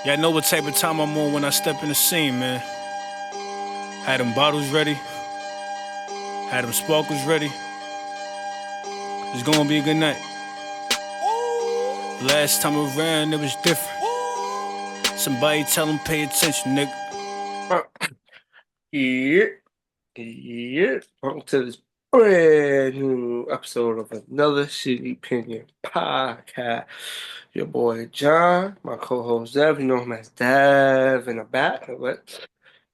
Yeah, I know what type of time I'm on when I step in the scene, man. Had them bottles ready, had them sparkles ready. It's gonna be a good night. Last time around, it was different. Somebody tell them pay attention, nigga. Yeah, yeah. Welcome to this brand new episode of another Shitty Opinion podcast. Your boy John, my co-host Dev. You know him as Dev in the back. Let's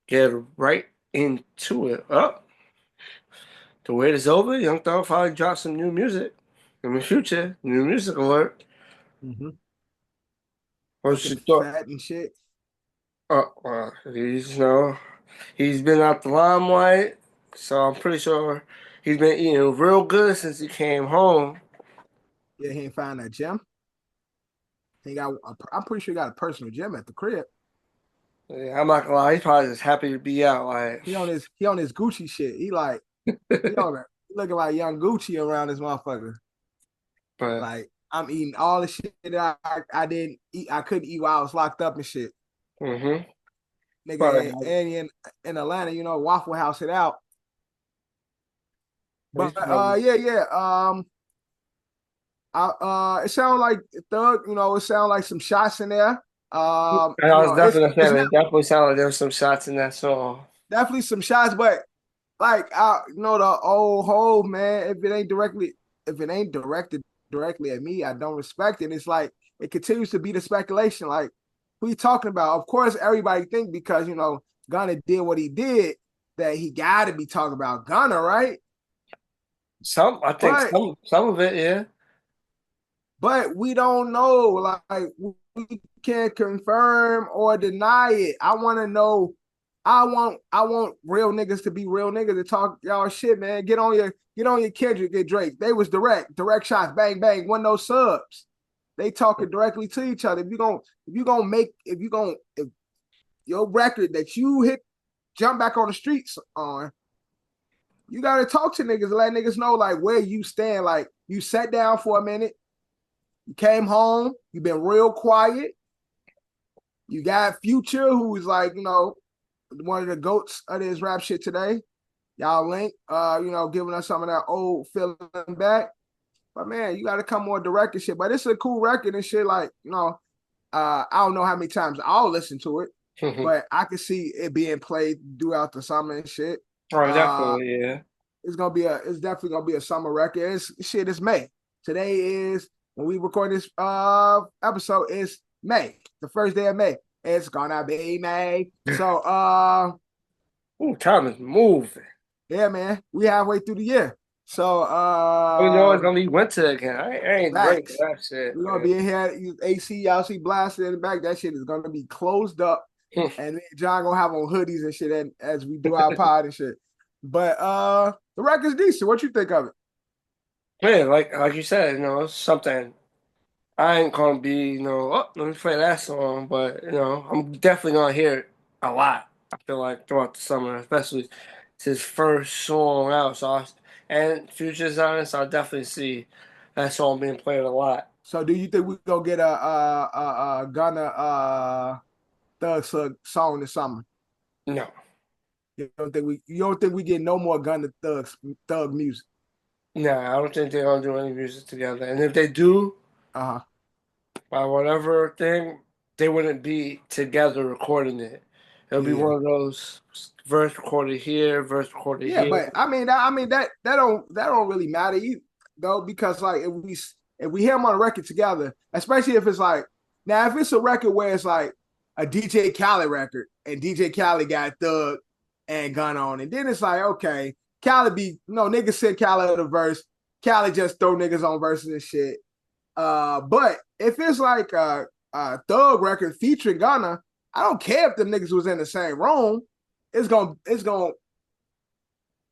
get right into it. The wait is over. Young Thug finally dropped some new music. In the future, new music alert. Mm-hmm. What's Looking your thought? fat and shit. He's been out the limelight, so I'm pretty sure he's been eating real good since he came home. Yeah, he ain't find that gym. I'm pretty sure he got a personal gym at the crib. Yeah, I'm not gonna lie, he's probably just happy to be out. Like He on his Gucci shit. He looking like young Gucci around this motherfucker. but Like I'm eating all the shit that I didn't eat. I couldn't eat while I was locked up and shit. mm-hmm. Nigga, and in Atlanta, Waffle House it out. But yeah. It sounded like Thug. It sounded like some shots in there. I was definitely saying it definitely sounded like there was some shots in that song. Definitely some shots, but like the old Hove, man, if it ain't directed directly at me, I don't respect it. It's like it continues to be the speculation. Like, who you talking about? Of course, everybody think because Gunna did what he did that he got to be talking about Gunna, right? I think some of it, yeah. But we don't know. Like, we can't confirm or deny it. I want to know. I want real niggas to be real niggas to talk y'all shit, man. Get on your Kendrick, get Drake. They was direct shots, bang bang, one no subs. They talking directly to each other. If your record that you hit jump back on the streets on, you gotta talk to niggas and let niggas know like where you stand. Like you sat down for a minute, you came home, you been real quiet. You got Future, who's like, one of the goats of this rap shit today. Y'all link, giving us some of that old feeling back. But man, you got to come more direct and shit. But it's a cool record and shit. Like, I don't know how many times I'll listen to it, but I can see it being played throughout the summer and shit. Oh, definitely, yeah. It's definitely gonna be a summer record. It's May. Today is when we record this episode. It's May, the first day of May. It's gonna be May. So time is moving. Yeah, man. We halfway through the year. So it's gonna be winter again. I ain't great for that shit. We're gonna be in here, AC, y'all see blasted in the back. That shit is gonna be closed up. And John gonna have on hoodies and shit as we do our pod and shit. But the record's decent. What you think of it? Yeah, like you said, it's something I ain't gonna be, let me play that song, but I'm definitely gonna hear it a lot. I feel like throughout the summer, especially it's his first song out. And Future's on it, so I definitely see that song being played a lot. So, do you think we gonna get a Gunna Thug song this summer? No. You don't think we get no more Gunna Thug music? No, I don't think they're gonna do any music together. And if they do, by whatever thing, they wouldn't be together recording it. It'll be one of those verse recorded here, verse recorded here. Yeah, but I mean that don't really matter either, though, because like if we hear them on a record together, especially if it's like now if it's a record where it's like a DJ Khaled record and DJ Khaled got Thug and Gun on, and then it's like okay, Khaled niggas said Khaled a verse, Khaled just throw niggas on verses and shit. But if it's like a Thug record featuring Gunna, I don't care if the niggas was in the same room. It's gonna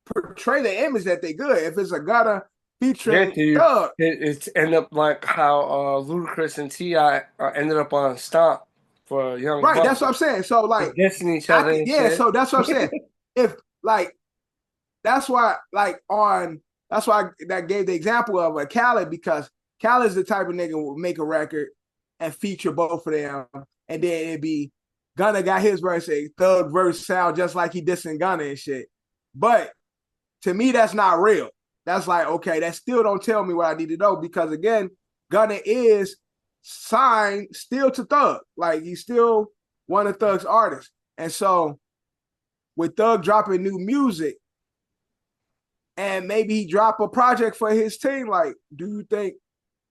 portray the image that they good. If it's a Gunna featuring Thug, it's end up like how Ludacris and T.I. ended up on Stomp for Young right? Buck. That's what I'm saying. So like dissing each other. So that's what I'm saying. If like that's why that gave the example of a Khaled because Khaled's the type of nigga who will make a record and feature both of them, and then it'd be Gunna got his verse, a Thug verse sound just like he dissing Gunna and shit. But to me, that's not real. That's like, okay, that still don't tell me what I need to know, because again, Gunna is signed still to Thug. Like, he's still one of Thug's artists. And so with Thug dropping new music and maybe he drop a project for his team, like, do you think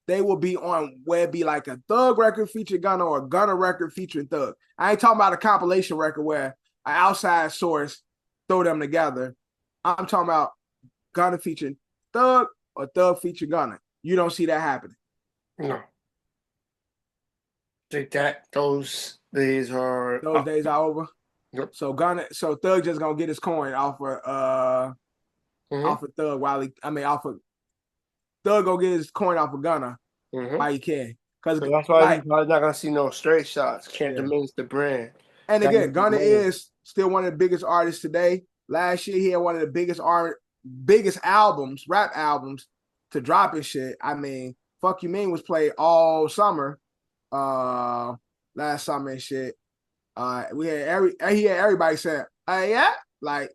they will be on where it be like a Thug record featuring Gunna or a Gunna record featuring Thug? I ain't talking about a compilation record where an outside source throw them together. I'm talking about Gunna featuring Thug or Thug featuring Gunna. You don't see that happening. No. I think that those days are over. Yep. So Thug just gonna get his coin off of Thug off of Thug gonna get his coin off of Gunna while he can. Because that's why he's probably not gonna see no straight shots. Can't diminish the brand. And again, Gunna is still one of the biggest artists today. Last year, he had one of the biggest albums, rap albums, to drop his shit. I mean, Fuck You Mean was played all summer, last summer and shit. He had everybody saying, yeah, like,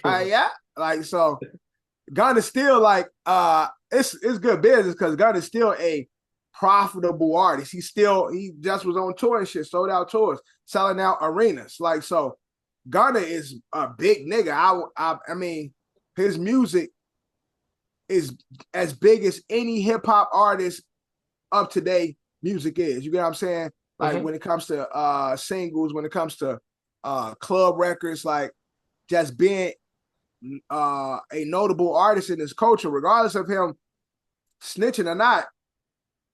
yeah, like, so Gunna's still like, it's good business because Gunna's still a profitable artist. He just was on tour and shit, sold out tours, selling out arenas. Like, so Gunna is a big nigga. I mean, his music is as big as any hip hop artist up to date music is. You get what I'm saying? Like, when it comes to singles, when it comes to club records, like, just being a notable artist in this culture, regardless of him snitching or not,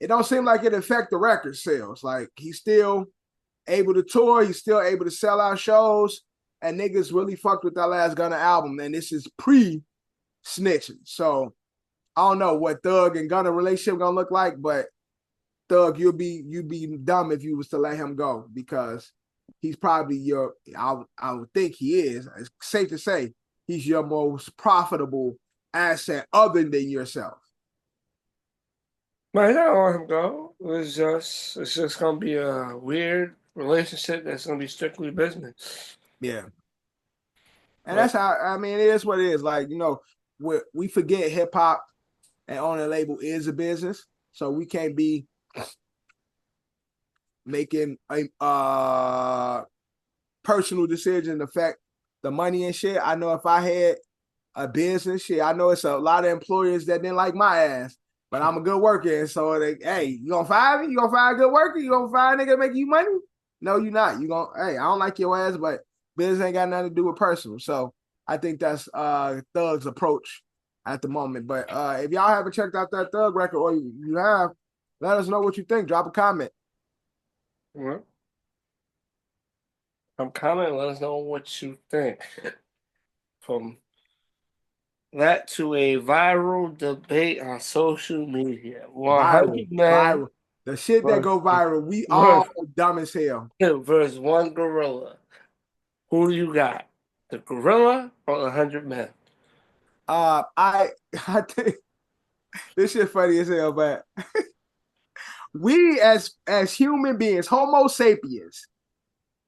it don't seem like it affect the record sales. Like, he's still able to tour, he's still able to sell out shows, and niggas really fucked with that last Gunna album, and this is pre-snitching. So I don't know what Thug and Gunna relationship gonna look like, but Thug, you'd be dumb if you was to let him go, because he's probably I would think he is. It's safe to say he's your most profitable asset other than yourself. But I don't want him to go. It's just gonna be a weird relationship that's gonna be strictly business. Yeah. And that's how, I mean, it is what it is. Like, you know, we forget hip hop and owning a label is a business. So we can't be making a personal decision to affect the money and shit. I know if I had a business, shit, I know it's a lot of employers that didn't like my ass, but I'm a good worker. And so hey, you gonna fire me? You gonna fire a good worker? You gonna fire a nigga making you money? No, you're not. You gonna, hey, I don't like your ass, but business ain't got nothing to do with personal. So I think that's Thug's approach at the moment. But if y'all haven't checked out that Thug record, or you have, let us know what you think. Drop a comment. Well, comment. Let us know what you think. From that to a viral debate on social media. Viral. The shit that go viral, we all dumb as hell. Versus one gorilla. Who do you got? The gorilla or 100 men? I think this shit funny as hell, but we as human beings, Homo sapiens,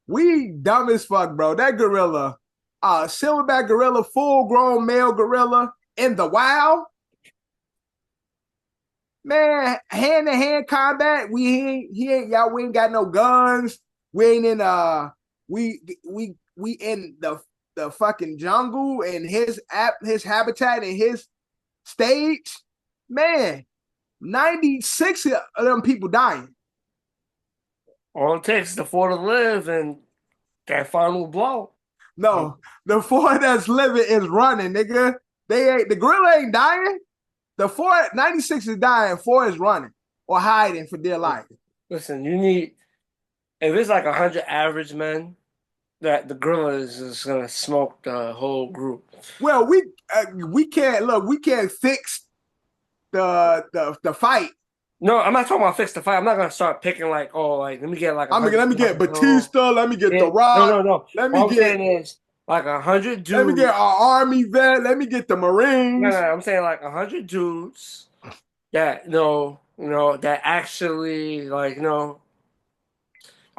we dumb as fuck, bro. That gorilla, silverback gorilla, full-grown male gorilla in the wild, man, hand-to-hand combat. We ain't got no guns. We ain't in we in the fucking jungle and his habitat and his stage. Man, 96 of them people dying. All it takes is the 4 to live and that final blow. No, the 4 that's living is running, nigga. The gorilla ain't dying. The 96 is dying, 4 is running or hiding for their life. Listen, you need, if it's like 100 average men, that the gorilla is just gonna smoke the whole group. Well, we can't fix the fight. No, I'm not talking about fix the fight. I'm not gonna start picking like, let me get like. Let me get Batista. Let me get The Rock. No. Let me get is like 100 dudes. Let me get our army vet. Let me get the Marines. No, I'm saying like 100 dudes that that actually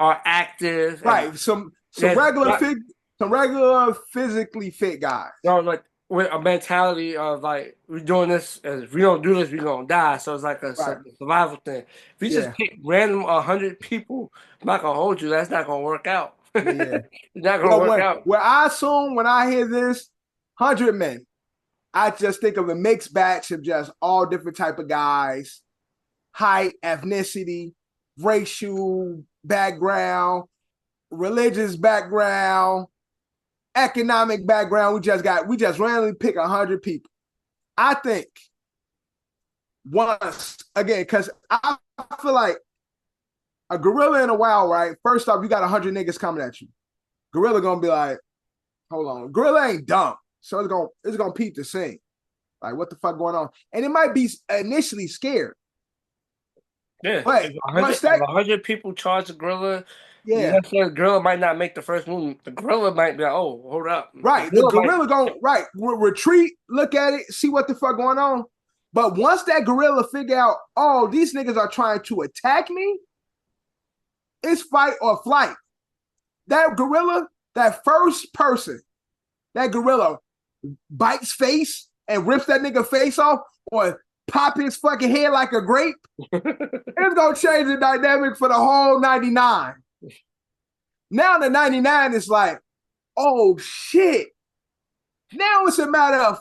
are active. Right. Some regular physically fit guys. Like with a mentality of like, we're doing this, and if we don't do this, we're gonna die. So it's like a survival thing. If you just pick random 100 people, I'm not gonna hold you. That's not gonna work out. Yeah. It's not gonna work out. Where I assume when I hear this 100 men, I just think of a mixed batch of just all different type of guys, height, ethnicity, racial background, religious background, economic background. We just randomly pick 100 people. I think once again, because I feel like a gorilla in a while, right? First off, you got 100 niggas coming at you. Gorilla gonna be like, hold on. Gorilla ain't dumb, so it's gonna peep the scene. Like, what the fuck going on? And it might be initially scared. Yeah, but 100 people charge a gorilla. Yeah, the gorilla might not make the first move. The gorilla might be like, oh, hold up. Right, the gorilla gonna retreat, look at it, see what the fuck going on. But once that gorilla figure out, oh, these niggas are trying to attack me, it's fight or flight. That gorilla, that first person, that gorilla bites face and rips that nigga face off or pop his fucking head like a grape, it's gonna change the dynamic for the whole 99. Now the 99 is like, oh shit. Now it's a matter of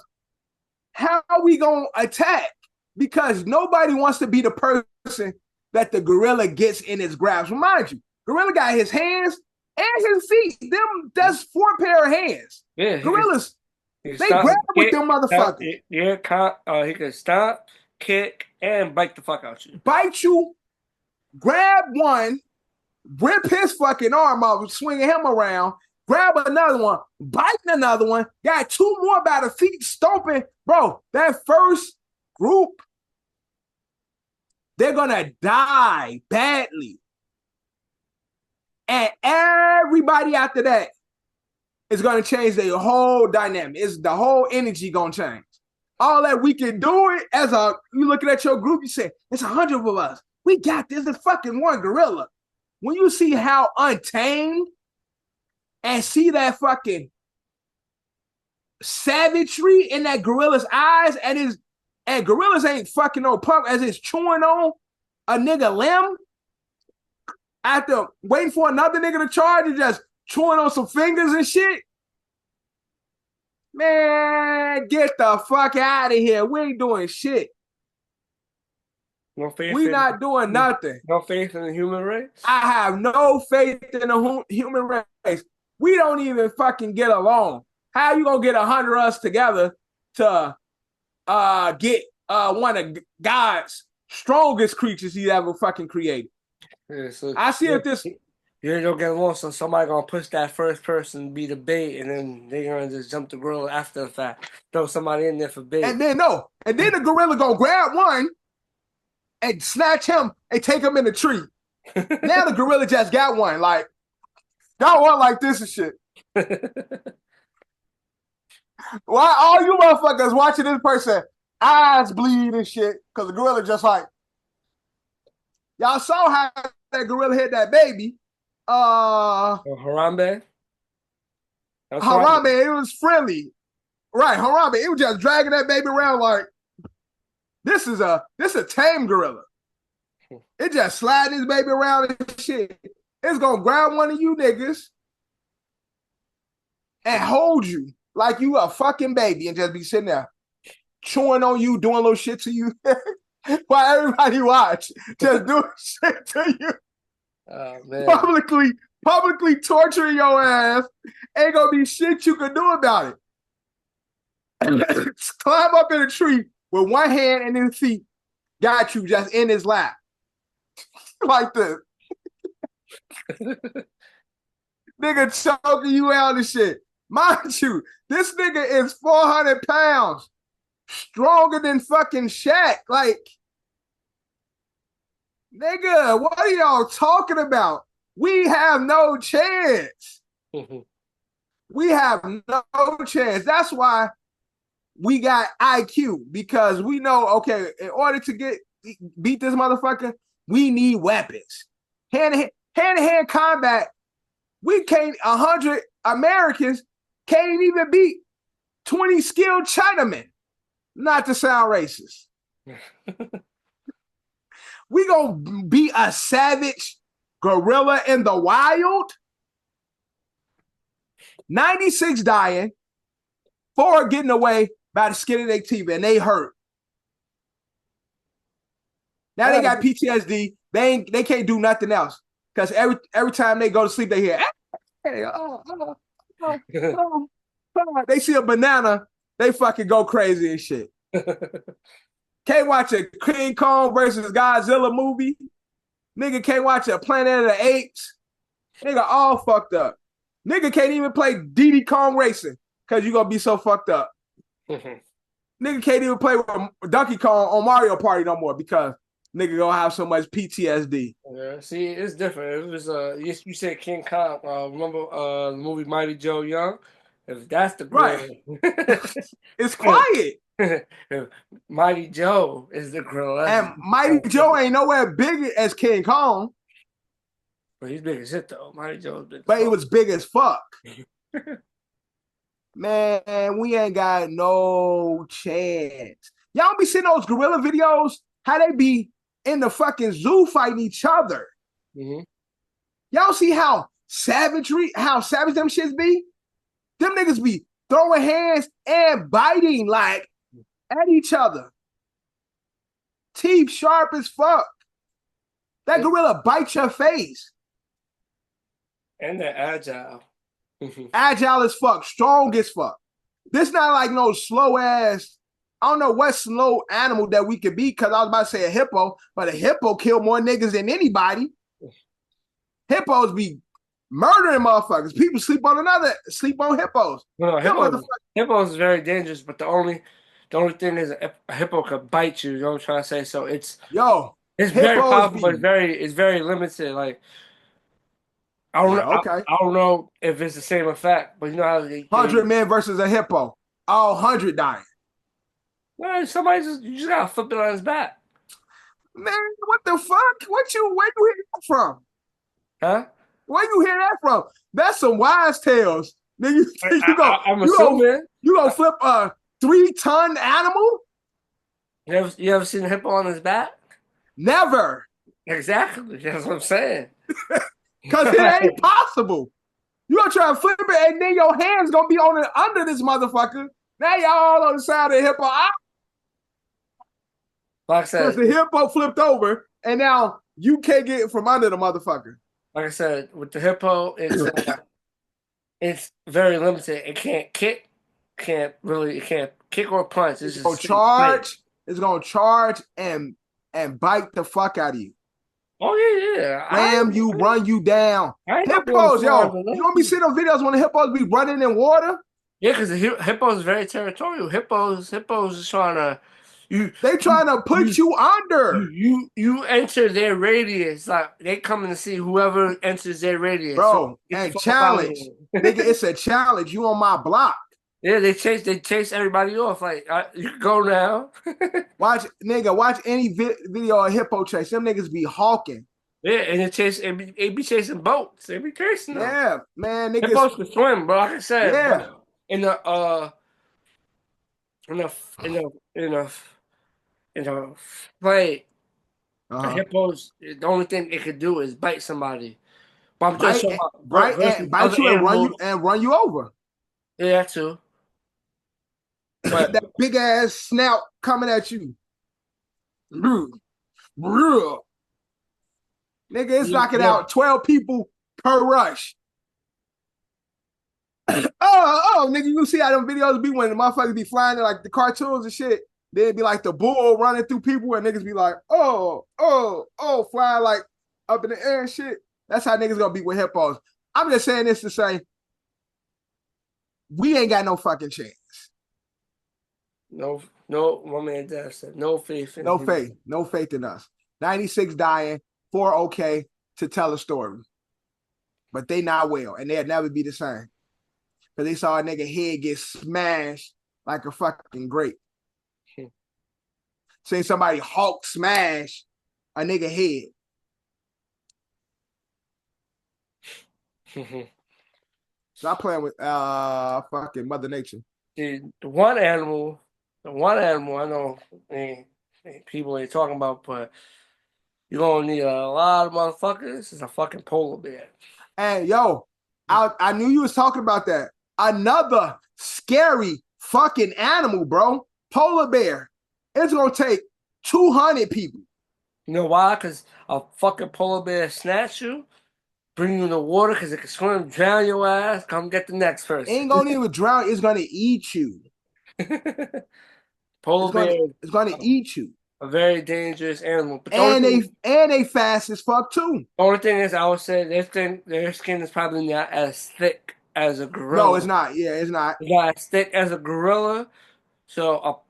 how are we gonna attack? Because nobody wants to be the person that the gorilla gets in his grasp. Remind you, gorilla got his hands and his feet. That's 4 pair of hands. Yeah, gorillas, they grab with them motherfuckers. He can stomp, kick, and bite the fuck out you. Bite you, grab one, rip his fucking arm off, swinging him around, grab another one, bite another one, got 2 more by the feet, stomping. Bro, that first group, they're gonna die badly. And everybody after that is gonna change their whole dynamic. The whole energy gonna change. All that we can do it you looking at your group, you say, it's 100 of us. We got this, the fucking one gorilla. When you see how untamed and see that fucking savagery in that gorilla's eyes, and gorillas ain't fucking no punk as it's chewing on a nigga limb after waiting for another nigga to charge and just chewing on some fingers and shit. Man, get the fuck out of here. We ain't doing shit. We not doing nothing. No faith in the human race? I have no faith in the human race. We don't even fucking get along. How you gonna get 100 of us together to get one of God's strongest creatures he ever fucking created? Yeah, so I see if this... You ain't gonna get along, so somebody gonna push that first person be the bait, and then they gonna just jump the gorilla after the fact. Throw somebody in there for bait. And then the gorilla gonna grab one and snatch him and take him in the tree. Now the gorilla just got one. Like, y'all want like this and shit. Why all you motherfuckers watching this person eyes bleed and shit? Because the gorilla just like, y'all saw how that gorilla hit that baby. Harambe? Harambe, it was friendly. Right, Harambe, it was just dragging that baby around like, this is a tame gorilla. It just sliding his baby around and shit. It's gonna grab one of you niggas and hold you like you a fucking baby and just be sitting there chewing on you, doing little shit to you while everybody watch, just doing shit to you. Oh, man. Publicly torturing your ass. Ain't gonna be shit you can do about it. Climb up in a tree with one hand and his feet, got you just in his lap. Like this. Nigga choking you out and shit. Mind you, this nigga is 400 pounds. Stronger than fucking Shaq. Like, nigga, what are y'all talking about? We have no chance. We have no chance. That's why we got IQ, because we know, okay, in order to beat this motherfucker, we need weapons. Hand to hand. Hand-to-hand combat, 100 Americans can't even beat 20 skilled Chinamen. Not to sound racist. We gonna be a savage gorilla in the wild? 96 dying, 4 getting away by the skin of their teeth, and they hurt. Now they got PTSD. They can't do nothing else. Because every time they go to sleep, they hear, hey, they see a banana, they fucking go crazy and shit. Can't watch a King Kong versus Godzilla movie. Nigga can't watch a Planet of the Apes. Nigga all fucked up. Nigga can't even play Diddy Kong Racing because you gonna be so fucked up. Nigga can't even play with Donkey Kong on Mario Party no more because nigga gonna have so much PTSD. Yeah, see, it's different. It was you said King Kong. Remember the movie Mighty Joe Young? If that's the gorilla, right. It's quiet. Mighty Joe is the gorilla. And Mighty Joe ain't nowhere big as King Kong. But he's big as shit though. Mighty Joe's big. But he was big as fuck. Man, we ain't got no chance. Y'all be seeing those gorilla videos? How they be in the fucking zoo fighting each other. Mm-hmm. Y'all see how savage them shits be? Them niggas be throwing hands and biting like at each other. Teeth sharp as fuck. That gorilla bites your face. And they're agile. Agile as fuck, strong as fuck. This not like no slow ass, I don't know what slow animal that we could be, because I was about to say a hippo, but a hippo kill more niggas than anybody. Hippos be murdering motherfuckers. People sleep on hippos. No, hippos is very dangerous, but the only thing is a hippo could bite you. You know what I'm trying to say? So it's very powerful, but it's very limited. Like I don't know if it's the same effect, but you know how 100 men versus a hippo, all 100 dying. Well, you just gotta flip it on his back. Man, what the fuck? Where you hear that from? Huh? Where you hear that from? That's some wise tales. Nigga, I'm assuming you gonna flip a 3-ton animal? You ever seen a hippo on his back? Never. Exactly. That's what I'm saying. Because it ain't possible. You gonna try to flip it, and then your hands gonna be under this motherfucker. Now y'all all on the side of the hippo. Like I said, because the hippo flipped over, and now you can't get it from under the motherfucker. Like I said, with the hippo, it's very limited. It can't kick, can't kick or punch. It's gonna charge. It's gonna charge and bite the fuck out of you. Oh yeah. Run you down. Hippos, yo, you don't be seeing those videos when the hippos be running in water? Yeah, because the hippo is very territorial. Hippos is trying to. They trying to put you under. You enter their radius. Like they coming to see whoever enters their radius. Bro, and challenge. Nigga, it's a challenge. You on my block. Yeah, they chase everybody off. Like you can go now. watch any video of hippo chase. Them niggas be hawking. Yeah, and they be chasing boats. They be chasing them. Yeah, man. Niggas hippos can swim, bro. Like I said. Yeah. In the fight, hippos, the only thing it could do is bite somebody. But I'm just talking about bite you and run you over. Yeah, too. But that big ass snout coming at you. Nigga, it's knocking out 12 people per rush. Nigga, you see how them videos be when the motherfuckers be flying in like the cartoons and shit. They'd be like the bull running through people and niggas be like, flying like up in the air and shit. That's how niggas gonna be with hippos. I'm just saying this to say, we ain't got no fucking chance. No, my man Dad said no faith in him. No faith in us. 96 dying, 4 okay to tell a story. But they not well, and they'll never be the same. Because they saw a nigga head get smashed like a fucking grape. Seen somebody Hulk smash a nigga head. Stop playing with fucking Mother Nature. The one animal I know people ain't talking about, but you're gonna need a lot of motherfuckers. Is a fucking polar bear. And yo, I knew you was talking about that. Another scary fucking animal, bro. Polar bear. It's gonna take 200 people. You know why? Because a fucking polar bear snatch you, bring you in the water because it can swim, drown your ass. Come get the next person. Ain't gonna even drown. It's gonna eat you. Polar bear It's gonna eat you. a very dangerous animal. But they fast as fuck too. The only thing is, I would say their skin is probably not as thick as a gorilla. No, it's not. Yeah, it's not. It's not as thick as a gorilla. So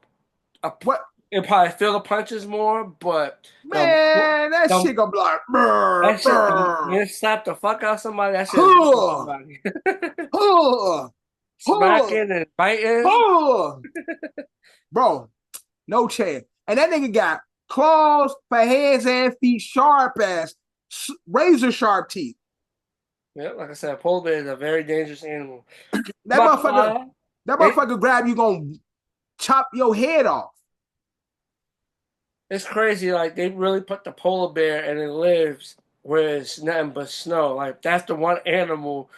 What? It probably feel the punches more, but man, that shit gonna be like, that shit, you slap the fuck out of somebody. That shit smacking and biting. Bro, no chance. And that nigga got claws for hands and feet, sharp ass, razor sharp teeth. Yeah, like I said, polar bear is a very dangerous animal. That motherfucker grab you, gonna chop your head off. It's crazy. Like, they really put the polar bear and it lives where it's nothing but snow. Like, that's the one animal,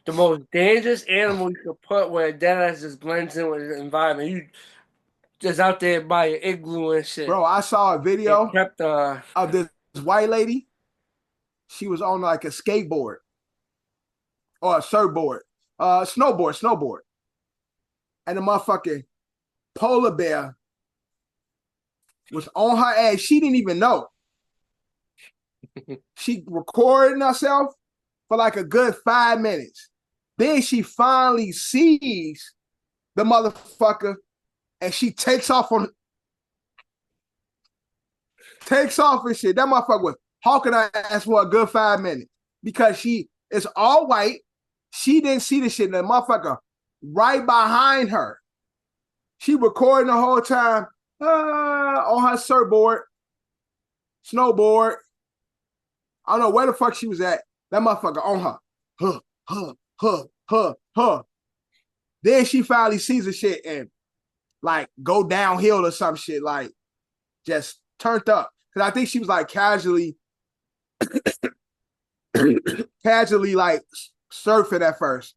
the most dangerous animal you could put where dead ass just blends in with the environment. You just out there by your igloo and shit. Bro, I saw a video of this white lady. She was on like a skateboard or a surfboard, snowboard. And the motherfucking polar bear was on her ass. She didn't even know. She recorded herself for like a good 5 minutes. Then she finally sees the motherfucker and she takes off and shit. That motherfucker was hawking her ass for a good 5 minutes because she is all white. She didn't see the shit. The motherfucker right behind her. She recording the whole time on her surfboard, snowboard. I don't know where the fuck she was at. That motherfucker on her. Then she finally sees the shit and like go downhill or some shit, like just turned up. Cause I think she was like casually like surfing at first.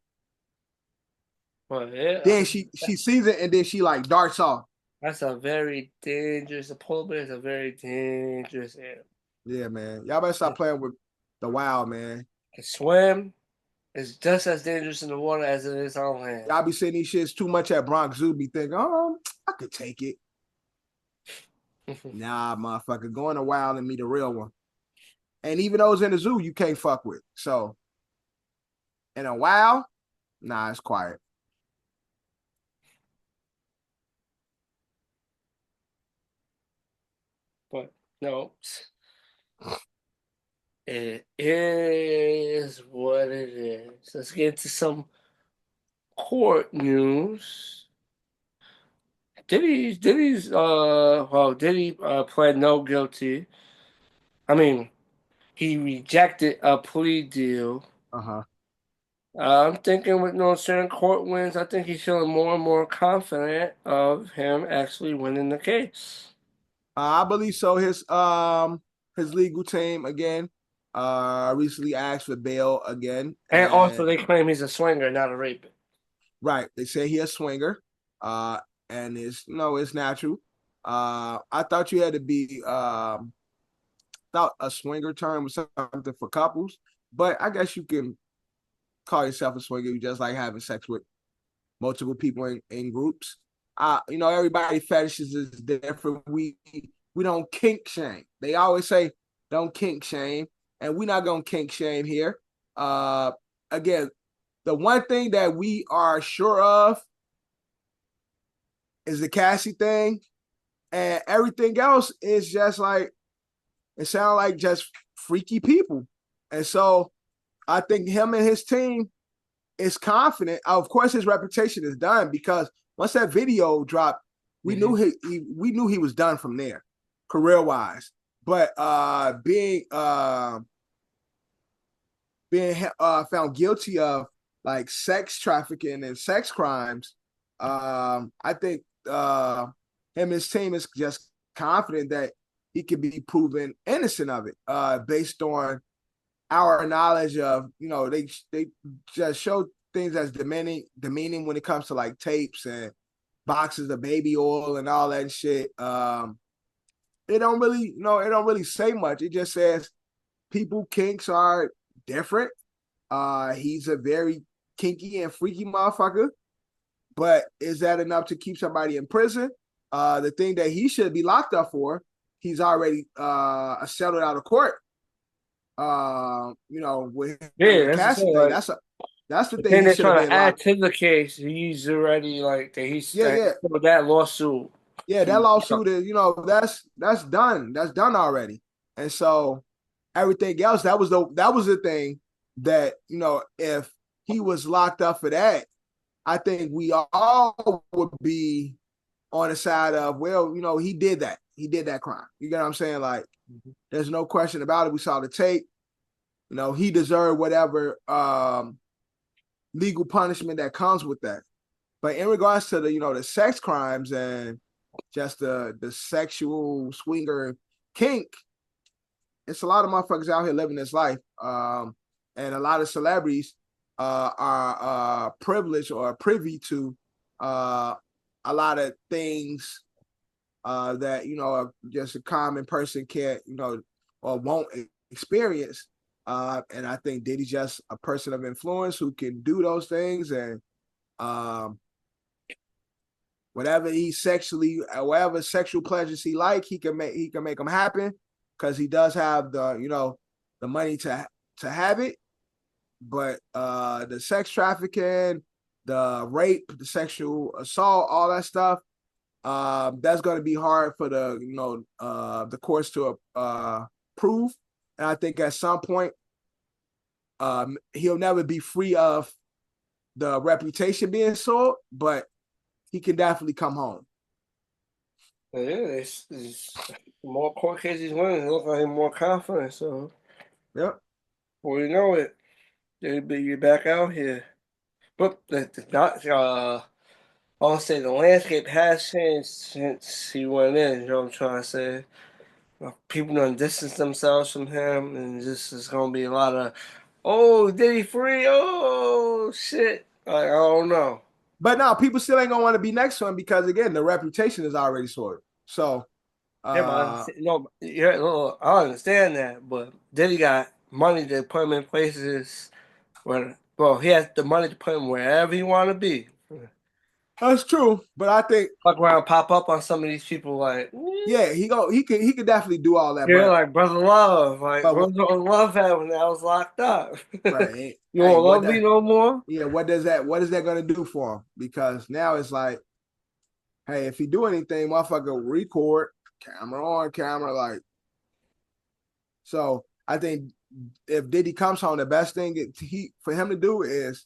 Well, yeah. Then she sees it and then she like darts off. That's a very dangerous. The polar bear is a very dangerous animal. Yeah, man. Y'all better stop playing with the wild, man. To swim is just as dangerous in the water as it is on land. Y'all be seeing these shits too much at Bronx Zoo, be thinking, oh, I could take it. Nah, motherfucker, go in the wild and meet a real one. And even those in the zoo, you can't fuck with. So, in a wild, nah, it's quiet. But no, it is what it is. Let's get into some court news. Diddy pled no guilty. I mean, he rejected a plea deal. I'm thinking with no certain court wins, I think he's feeling more and more confident of him actually winning the case. I believe so. His legal team again recently asked for bail again. And also they claim he's a swinger, not a rapist. Right. They say he's a swinger. And it's natural. I thought you had to be thought a swinger term was something for couples, but I guess you can call yourself a swinger. You just like having sex with multiple people in groups. Everybody fetishes is different. We don't kink shame. They always say don't kink shame, and we're not gonna kink shame here. Again, the one thing that we are sure of is the Cassie thing, and everything else is just like it sounds like just freaky people. And so I think him and his team is confident. Of course, his reputation is done because once that video dropped, we knew he was done from there, career wise. But being being found guilty of like sex trafficking and sex crimes, I think him and his team is just confident that he could be proven innocent of it, based on our knowledge of, they just show things as demeaning when it comes to like tapes and boxes of baby oil and all that shit. It don't really say much. It just says people kinks are different. He's a very kinky and freaky motherfucker. But is that enough to keep somebody in prison? The thing that he should be locked up for, he's already settled out of court. With that's the thing. That's the thing thing he they're should have trying been to add locked. to the case. He's already like that. Yeah. For that lawsuit. Yeah, that lawsuit is, that's done. That's done already. And so everything else, that was the thing that, if he was locked up for that, I think we all would be on the side of, well, he did that. He did that crime. You get what I'm saying? Like, there's no question about it. We saw the tape. He deserved whatever legal punishment that comes with that. But in regards to the sex crimes and just the sexual swinger kink, it's a lot of motherfuckers out here living this life. And a lot of celebrities are privileged or privy to a lot of things that, just a common person can't, or won't experience. And I think Diddy's just a person of influence who can do those things, and whatever sexual pleasures he like, he can make them happen, because he does have the money to have it. But the sex trafficking, the rape, the sexual assault, all that stuff, that's going to be hard for the courts to prove. And I think at some point, he'll never be free of the reputation being sold, but he can definitely come home. Yeah, it's more court cases winning. It looks like he's more confident. So, yep. Well, you know it. They'll be back out here. But I'll say the landscape has changed since he went in. You know what I'm trying to say? People don't distance themselves from him, and this is gonna be a lot of, oh, Diddy free? Oh shit! Like, I don't know. But no, people still ain't gonna want to be next to him because, again, the reputation is already soiled. So, I understand that, but Diddy got money to put him in places where, well, he has the money to put him wherever he want to be. That's true, but I think Fuck around, pop up on some of these people, like, yeah, he could definitely do all that. Yeah, but, like Brother Love, like Brother Love had when I was locked up. Right? You won't love me no more. Yeah, what is that going to do for him? Because now it's like, hey, if he do anything, motherfucker, record, camera on, camera like. So I think if Diddy comes home, the best thing for him to do is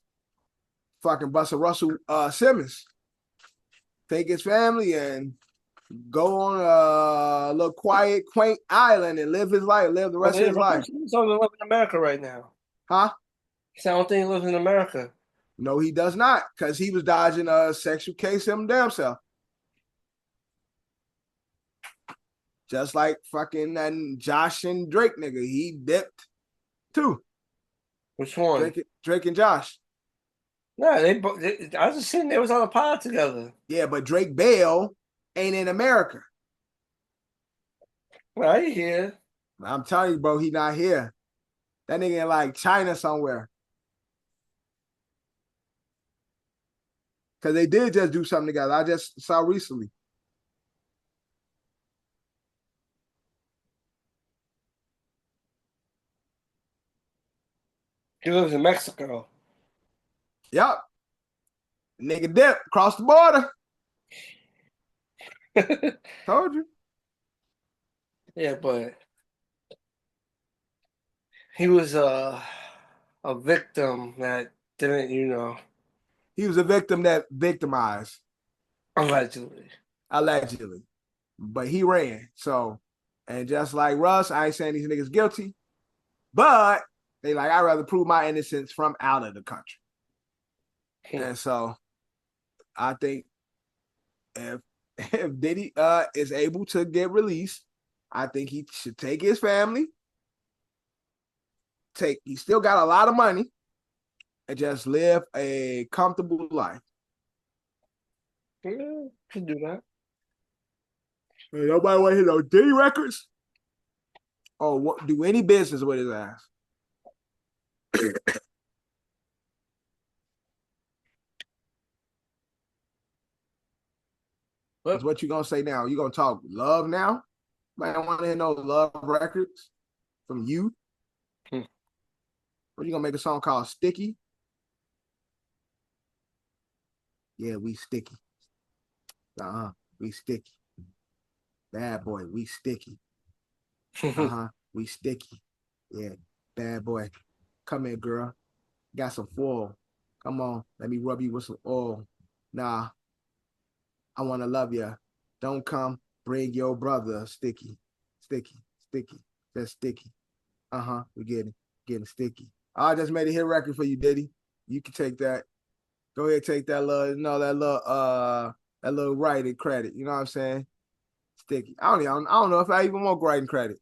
fucking bust a Russell Simmons, take his family and go on a little quiet, quaint island and live his life, live the rest of his life. He's only living in America right now. Huh? I don't think he lives in America. No, he does not, because he was dodging a sexual case him damn self. Just like fucking that Josh and Drake nigga, he dipped too. Which one? Drake and Josh. No, I was just sitting there, was on a pod together. Yeah, but Drake bail ain't in America. Well, he here. I'm telling you, bro, he not here. That nigga in like China somewhere. Because they did just do something together. I just saw recently. He lives in Mexico. Yep. Nigga dip across the border. Told you. Yeah, but he was a victim that didn't, He was a victim that victimized. Allegedly. But he ran. So, and just like Russ, I ain't saying these niggas guilty, but They like, I'd rather prove my innocence from out of the country. And so I think if Diddy is able to get released, I think he should take his family. He still got a lot of money and just live a comfortable life. Yeah, can do that. Nobody want to hear no Diddy records or do any business with his ass. That's what you gonna say now. You gonna talk love now? I don't want to hear no love records from you. What you gonna make a song called Sticky? Yeah, we sticky. We sticky. Bad boy, we sticky. We sticky. Yeah, bad boy. Come here, girl. Got some foil. Come on, let me rub you with some oil. Nah, I want to love you. Don't come, bring your brother. Sticky, sticky, sticky. That's sticky. We getting sticky. I just made a hit record for you, Diddy. You can take that. Go ahead, take that little writing credit. You know what I'm saying? Sticky. I don't know if I even want writing credit.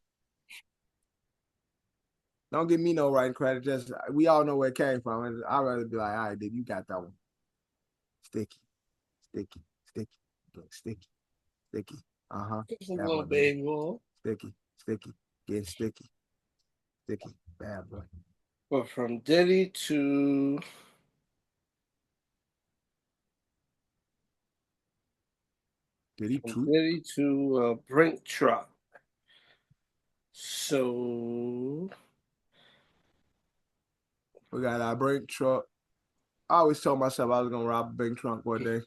Don't give me no writing credit. Just we all know where it came from. I'd rather be like, all right, Diddy, you got that one. Sticky, sticky, sticky, sticky, sticky. Just a little baby boy. Sticky, sticky, getting sticky, sticky, bad boy. But from Diddy to Diddy to Brink Truck. So we got our Brink Truck. I always told myself I was gonna rob a Brink Truck one day.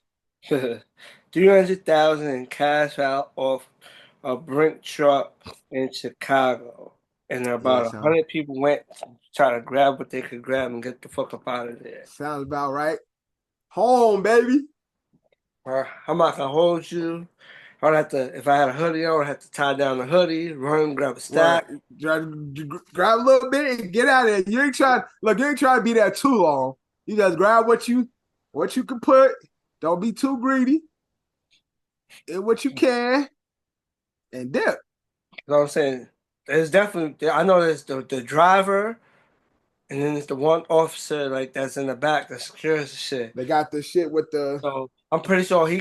300,000 in cash out off a Brink Truck in Chicago, and about 100 people went to try to grab what they could grab and get the fuck up out of there. Sounds about right. Home, baby. I'm not gonna hold you. I'd have to, if I had a hoodie on, I'd have to tie down the hoodie, run, grab a stack. Grab a little bit and get out of there. You ain't trying to be there too long. You just grab what you can put. Don't be too greedy. Get what you can and dip. You know what I'm saying? There's definitely, I know there's the driver, and then there's the one officer like that's in the back that secures the shit. They got the shit with the. So I'm pretty sure he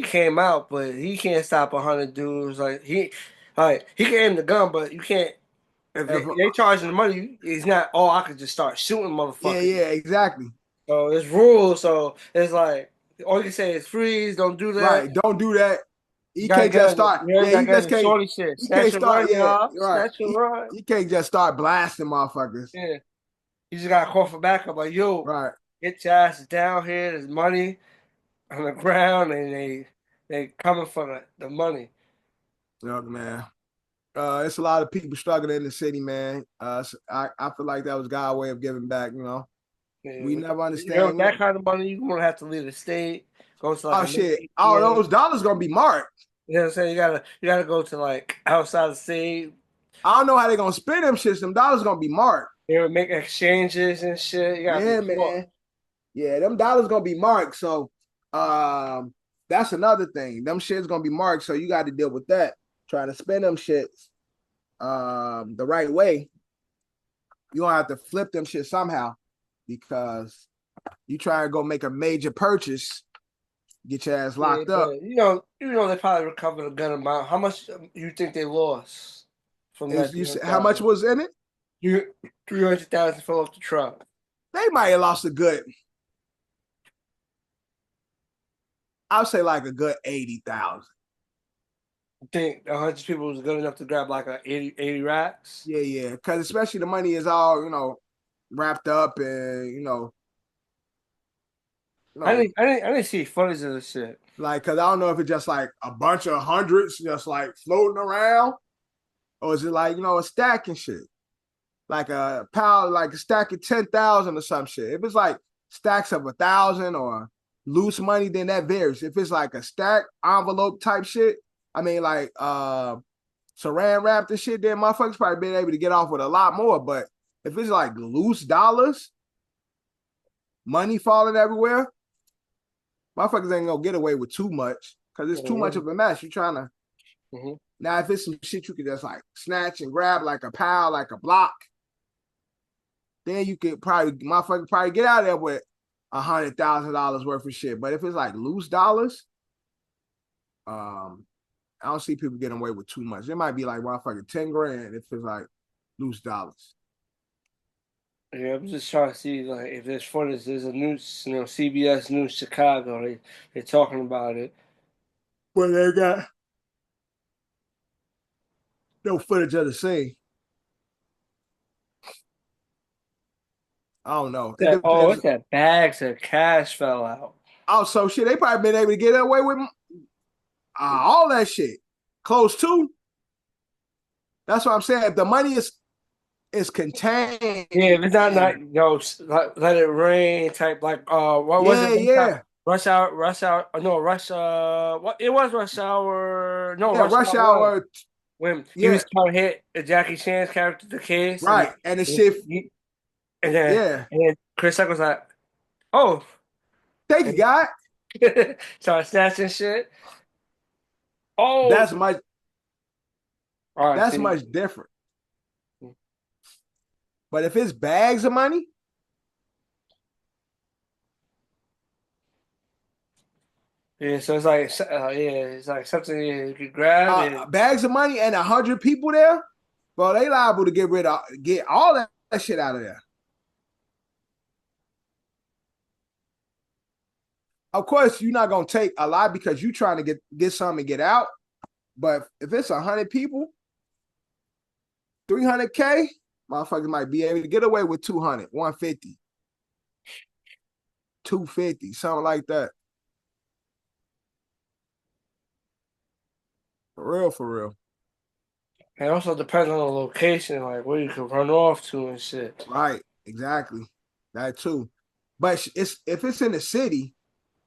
came out, but he can't stop 100 dudes. He can aim the gun, but you can't. If they charging the money, it's not. Oh, I could just start shooting motherfuckers. Yeah, exactly. So it's rules. So it's like all you can say is freeze. Don't do that. Right, don't do that. You can't just start. You just can't. You can't start. Right. Snatch and run. You can't just start blasting motherfuckers. Yeah. You just gotta call for backup. Like, yo, right. Get your asses down here. There's money on the ground, and they coming for the money. Look, man. It's a lot of people struggling in the city, man. I feel like that was God's way of giving back. You know, we never understand that kind of money. You're gonna have to leave the state. Go to shit! All those dollars gonna be marked. You know what I'm saying? You gotta go to like outside the state. I don't know how they gonna spend them shits. Them dollars gonna be marked. They would make exchanges and shit. Man. Yeah, them dollars gonna be marked. So, that's another thing. Them shit's gonna be marked. So you got to deal with that. Trying to spend them shits the right way. You gonna have to flip them shit somehow because you try to go make a major purchase, get your ass locked up. You know they probably recovered a good amount. How much you think they lost from that? How much was in it? 300,000 fell off the truck. They might have lost a good. I would say like a good 80,000. I think 100 people was good enough to grab like 80 racks. Yeah. Because especially the money is all wrapped up and I didn't see footage of this shit. Like, cause I don't know if it's just like a bunch of hundreds just like floating around, or is it like a stack and shit, like a pile, like a stack of 10,000 or some shit. If it's like stacks of 1,000 or loose money, then that varies. If it's like a stack envelope type shit, I mean like saran wrapped and shit, then motherfuckers probably been able to get off with a lot more. But If it's like loose dollars, money falling everywhere, motherfuckers ain't gonna get away with too much because it's too much of a mess. You're trying to. Now, if it's some shit you could just like snatch and grab like a pile, like a block, then you could probably get out of there with $100,000 worth of shit. But if it's like loose dollars, I don't see people getting away with too much. It might be like motherfucking 10 grand if it's like loose dollars. Yeah, I'm just trying to see like if there's footage. There's a news, CBS News Chicago. They're talking about it. But they got no footage of the scene. I don't know. It's that bags of cash fell out. Oh, so shit, they probably been able to get away with all that shit. Close to. That's what I'm saying. If the money is contained. Yeah, if it's not let it rain type like what was it? Yeah. Rush hour. What it was rush hour. No, yeah, rush hour. When he was trying to hit Jackie Chan's character, the kids. Right. And the shit. And then Chris Tucker was like, "Oh, thank you, God." Started snatching shit. Oh, that's much. That's much different. But if it's bags of money, so it's like it's like something you could grab. Bags of money and 100 people there, well, they liable to get all that shit out of there. Of course, you're not gonna take a lot because you're trying to get something and get out. But if it's 100 people, 300K, motherfuckers might be able to get away with 200, 150, 250, something like that. For real. It also depends on the location, like where you can run off to and shit. Right, exactly. That too. But if it's in the city,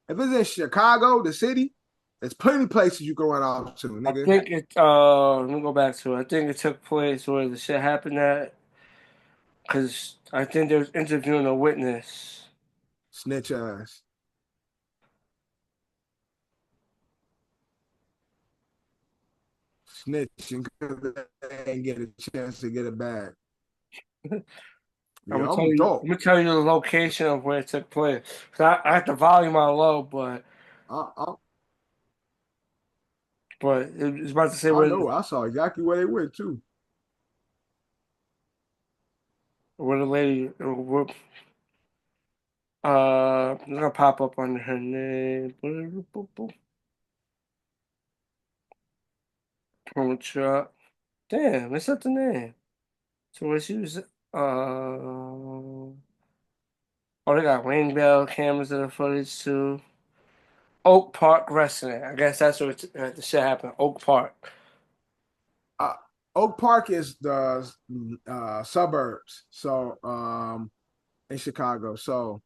if it's in Chicago, the city, there's plenty of places you can run off to, nigga. I think let me go back to it. I think it took place where the shit happened at, because I think they was interviewing a witness. Snitch ass. Snitching because they ain't get a chance to get a bag. I'm gonna tell you the location of where it took place. I have the volume on low, but it's about to say where. I saw exactly where they went too. Where the lady, I'm gonna pop up on her name. Brink Truck. Damn, it's not the name. So where she was, they got rain bell cameras in the footage too. Oak Park Wrestling. I guess that's where the shit happened. Oak Park. Oak Park is the suburbs, so in Chicago. So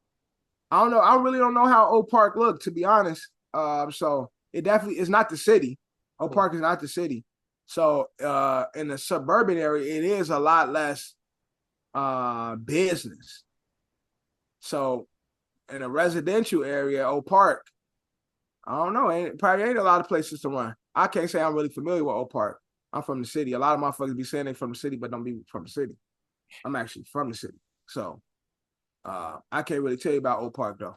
I don't know. I really don't know how Oak Park looked, to be honest. So it definitely is not the city. Oak Park is not the city. So in the suburban area, it is a lot less business. So in a residential area, Oak Park, I don't know. Probably ain't a lot of places to run. I can't say I'm really familiar with Oak Park. I'm from the city. A lot of motherfuckers be saying they from the city, but don't be from the city. I'm actually from the city. So I can't really tell you about Oak Park though.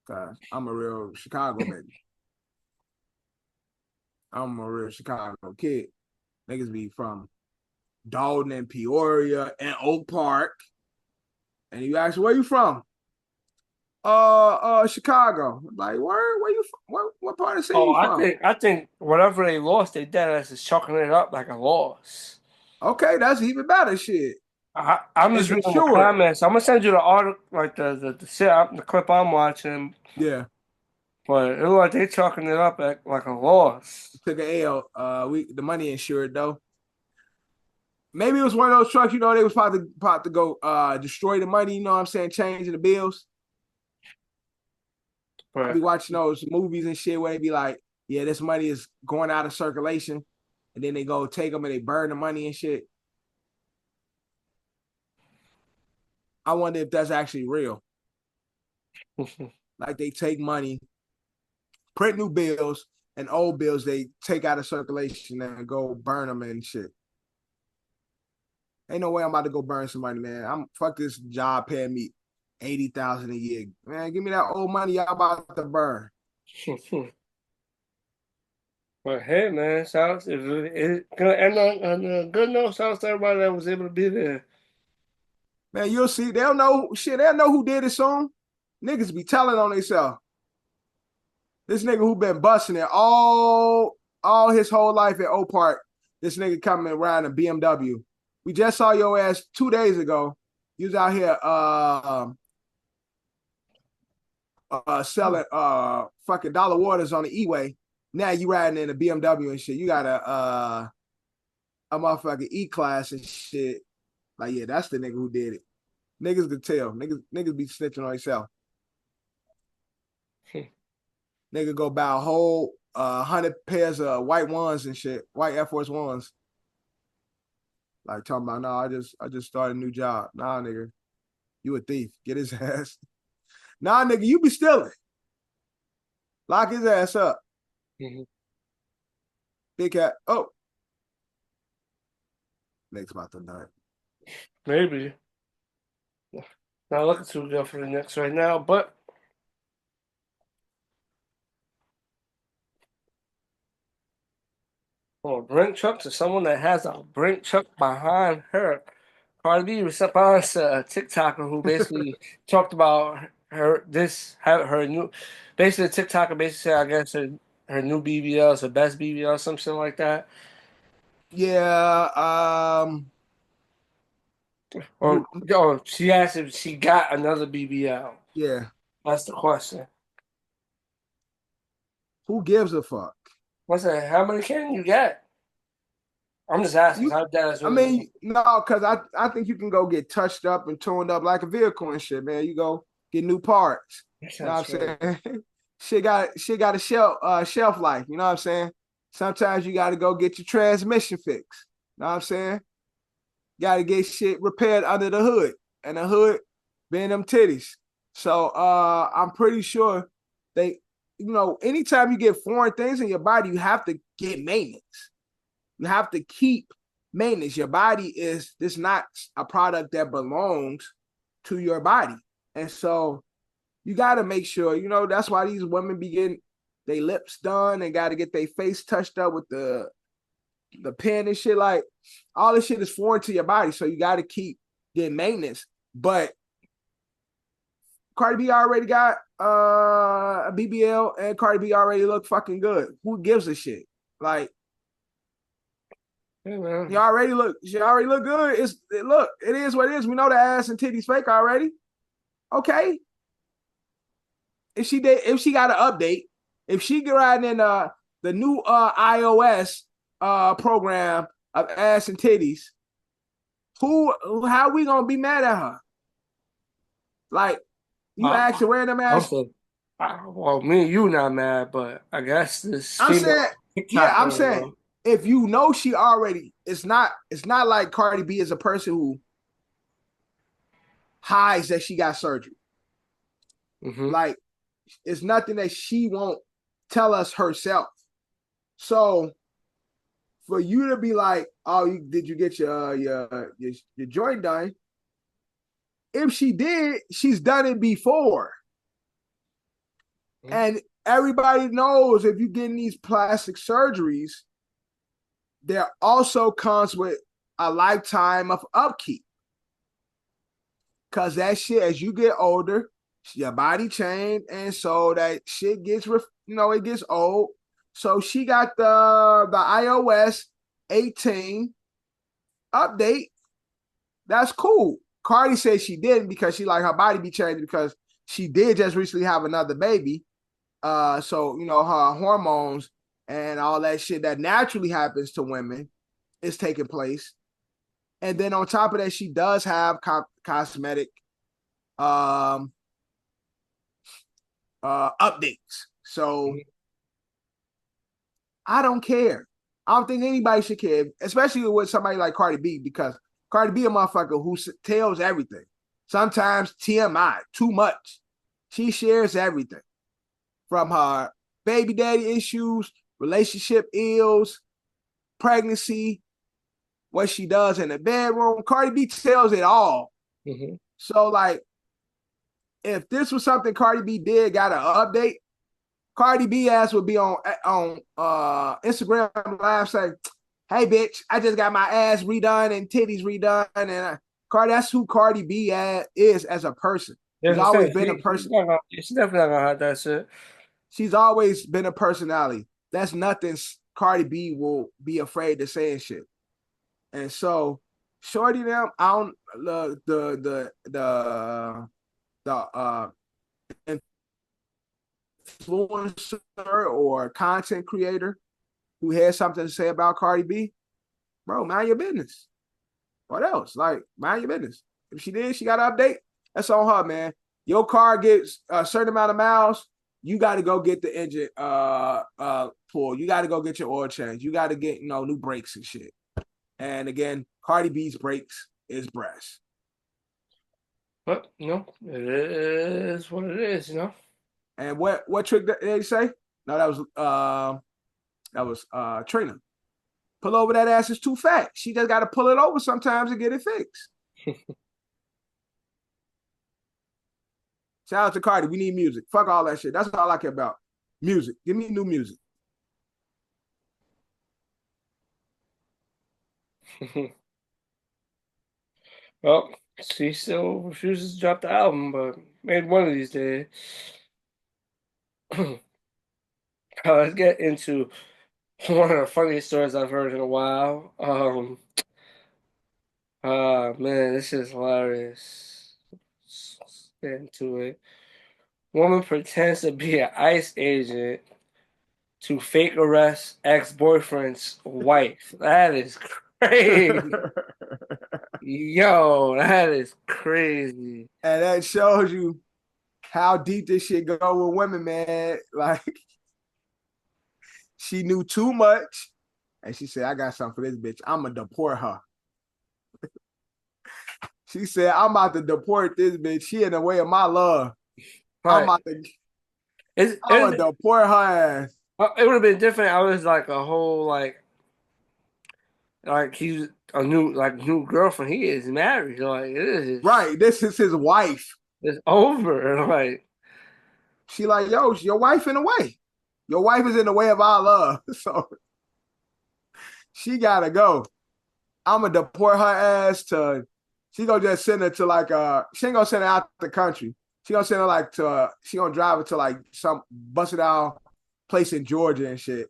Cause I'm a real Chicago baby. I'm a real Chicago kid. Niggas be from Dalton and Peoria and Oak Park. And you ask, where you from? Chicago. Like, where you from? What part of the city you from? I think whatever they lost, they dead ass is chalking it up like a loss. Okay, that's even better shit. I'm just reading the comments. I'm gonna send you the article, like the clip I'm watching. Yeah. But it looks like they chalking it up like a loss. Took an L. The money insured though. Maybe it was one of those trucks, they was about to go destroy the money, you know what I'm saying, changing the bills. Right. I be watching those movies and shit where they be like, yeah, this money is going out of circulation. And then they go take them and they burn the money and shit. I wonder if that's actually real. Like they take money, print new bills, and old bills they take out of circulation and go burn them and shit. Ain't no way I'm about to go burn somebody, man. I'm fuck this job paying me $80,000 a year. Man, give me that old money y'all about to burn. But hey, man, shout out to and on a good note, shout out to everybody that was able to be there. Man, you'll see. They'll know shit. They'll know who did it soon. Niggas be telling on themselves. This nigga who been busting it all his whole life at Oak Park. This nigga coming around a BMW. We just saw your ass 2 days ago. You was out here selling fucking dollar waters on the E-way. Now you riding in a BMW and shit. You got a motherfucking E-class and shit. Like, yeah, that's the nigga who did it. Niggas could tell. Niggas be snitching on themselves. Nigga go buy a whole 100 pairs of white ones and shit, white Air Force Ones. Like talking about, no, I just started a new job. Nah, nigga, you a thief. Get his ass. Nah, nigga, you be stealing. Lock his ass up. Big Cat. Oh. Next about to die. Maybe. Not looking too good for the Knicks right now, but Brink Truck to someone that has a Brink Truck behind her. Cardi B responds to a TikToker who basically talked about her new, basically the TikToker basically said, I guess her new BBL is her best BBL, something like that. Yeah. Or she asked if she got another BBL. Yeah. That's the question. Who gives a fuck? What's that? How many can you get? I'm just asking. No, because I think you can go get touched up and tuned up like a vehicle and shit, man. You go get new parts. You know what I'm saying? shit got a shelf life. You know what I'm saying? Sometimes you got to go get your transmission fixed. You know what I'm saying? Got to get shit repaired under the hood, and the hood being them titties. So I'm pretty sure they, anytime you get foreign things in your body, you have to get maintenance. You have to keep maintenance. Your body is not a product that belongs to your body. And so you got to make sure, that's why these women be getting their lips done and got to get their face touched up with the pen and shit. Like, all this shit is foreign to your body. So you got to keep getting maintenance. But Cardi B already got a BBL and Cardi B already look fucking good. Who gives a shit? Like, hey, man. She already look good. It is what it is. We know the ass and titties fake already. Okay. If she got an update, if she get riding in the new iOS program of ass and titties, how we gonna be mad at her? Like, you actually wearing them ass. Well, me and you not mad, but I guess this. I'm saying. If you know she already, it's not like Cardi B is a person who hides that she got surgery. Like, it's nothing that she won't tell us herself. So for you to be like, oh, did you get your joint done? If she did, she's done it before. And everybody knows if you're getting these plastic surgeries, there also comes with a lifetime of upkeep. Because that shit, as you get older, your body changed, and so that shit gets, it gets old. So she got the iOS 18 update. That's cool. Cardi said she didn't because she like her body be changing because she did just recently have another baby. So, her hormones and all that shit that naturally happens to women is taking place. And then on top of that, she does have cosmetic updates. So I don't care. I don't think anybody should care, especially with somebody like Cardi B, because Cardi B a motherfucker who tells everything. Sometimes TMI, too much. She shares everything from her baby daddy issues, relationship ills, pregnancy, what she does in the bedroom. Cardi B tells it all. Mm-hmm. So, like, if this was something Cardi B did, got an update, Cardi B ass would be on Instagram Live saying, "Hey, bitch, I just got my ass redone and titties redone." And Cardi, that's who Cardi B is as a person. She's always been a person. She's definitely not gonna hide that shit. She's always been a personality. That's nothing Cardi B will be afraid to say and shit. And so, shorty them, I don't the influencer or content creator who has something to say about Cardi B, bro, mind your business. What else? Like, mind your business. If she did, she got an update. That's on her, man. Your car gets a certain amount of miles, you got to go get the engine pulled. You got to go get your oil change. You got to get, new brakes and shit. And again, Cardi B's brakes is breast. But it is what it is, And what trick did they say? No, that was Trina. Pull over that ass is too fat. She just got to pull it over sometimes and get it fixed. Shout out to Cardi. We need music. Fuck all that shit. That's all I care about. Music. Give me new music. Well, she still refuses to drop the album, but maybe one of these days. Let's get into one of the funniest stories I've heard in a while. Man, this is hilarious. Let's get into it. Woman pretends to be an ICE agent to fake arrest ex-boyfriend's wife. That is crazy. Yo, that is crazy. And that shows you how deep this shit go with women, man. Like, she knew too much, and she said, "I got something for this bitch. I'm gonna deport her." She said, "I'm about to deport this bitch. She in the way of my love. Right. I'm gonna deport her ass." It would have been different. I was like a whole like he's a new girlfriend. He is married. Like it is right. This is his wife. It's over. Like she like, yo, your wife in the way. Your wife is in the way of our love. So she gotta go. I'm gonna deport her ass to. She gonna just send her to like she ain't gonna send her out the country. She gonna send her like to she gonna drive her to like some busted out place in Georgia and shit.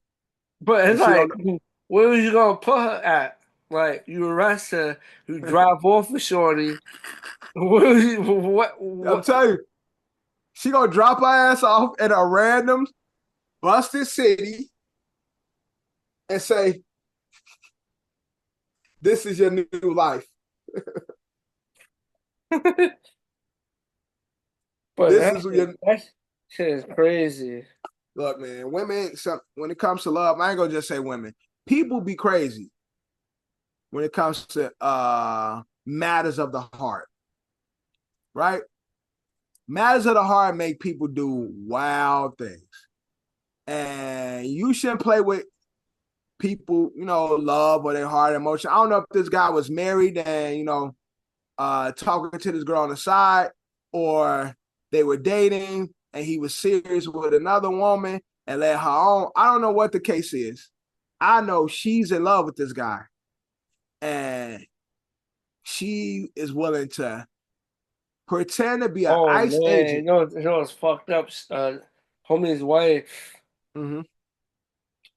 But it's like, where was you gonna put her at? Like you arrest her, you drive off with shorty. What? I'll tell you, she gonna drop her ass off in a random busted city and say, "This is your new life." But that shit is crazy. Look, man, women, when it comes to love, I ain't gonna just say women. People be crazy when it comes to matters of the heart, right? Matters of the heart make people do wild things. And you shouldn't play with people, love or their heart emotion. I don't know if this guy was married and, talking to this girl on the side, or they were dating and he was serious with another woman and let her on. I don't know what the case is. I know she's in love with this guy. And she is willing to pretend to be an ICE agent. You know what's fucked up? Homie's wife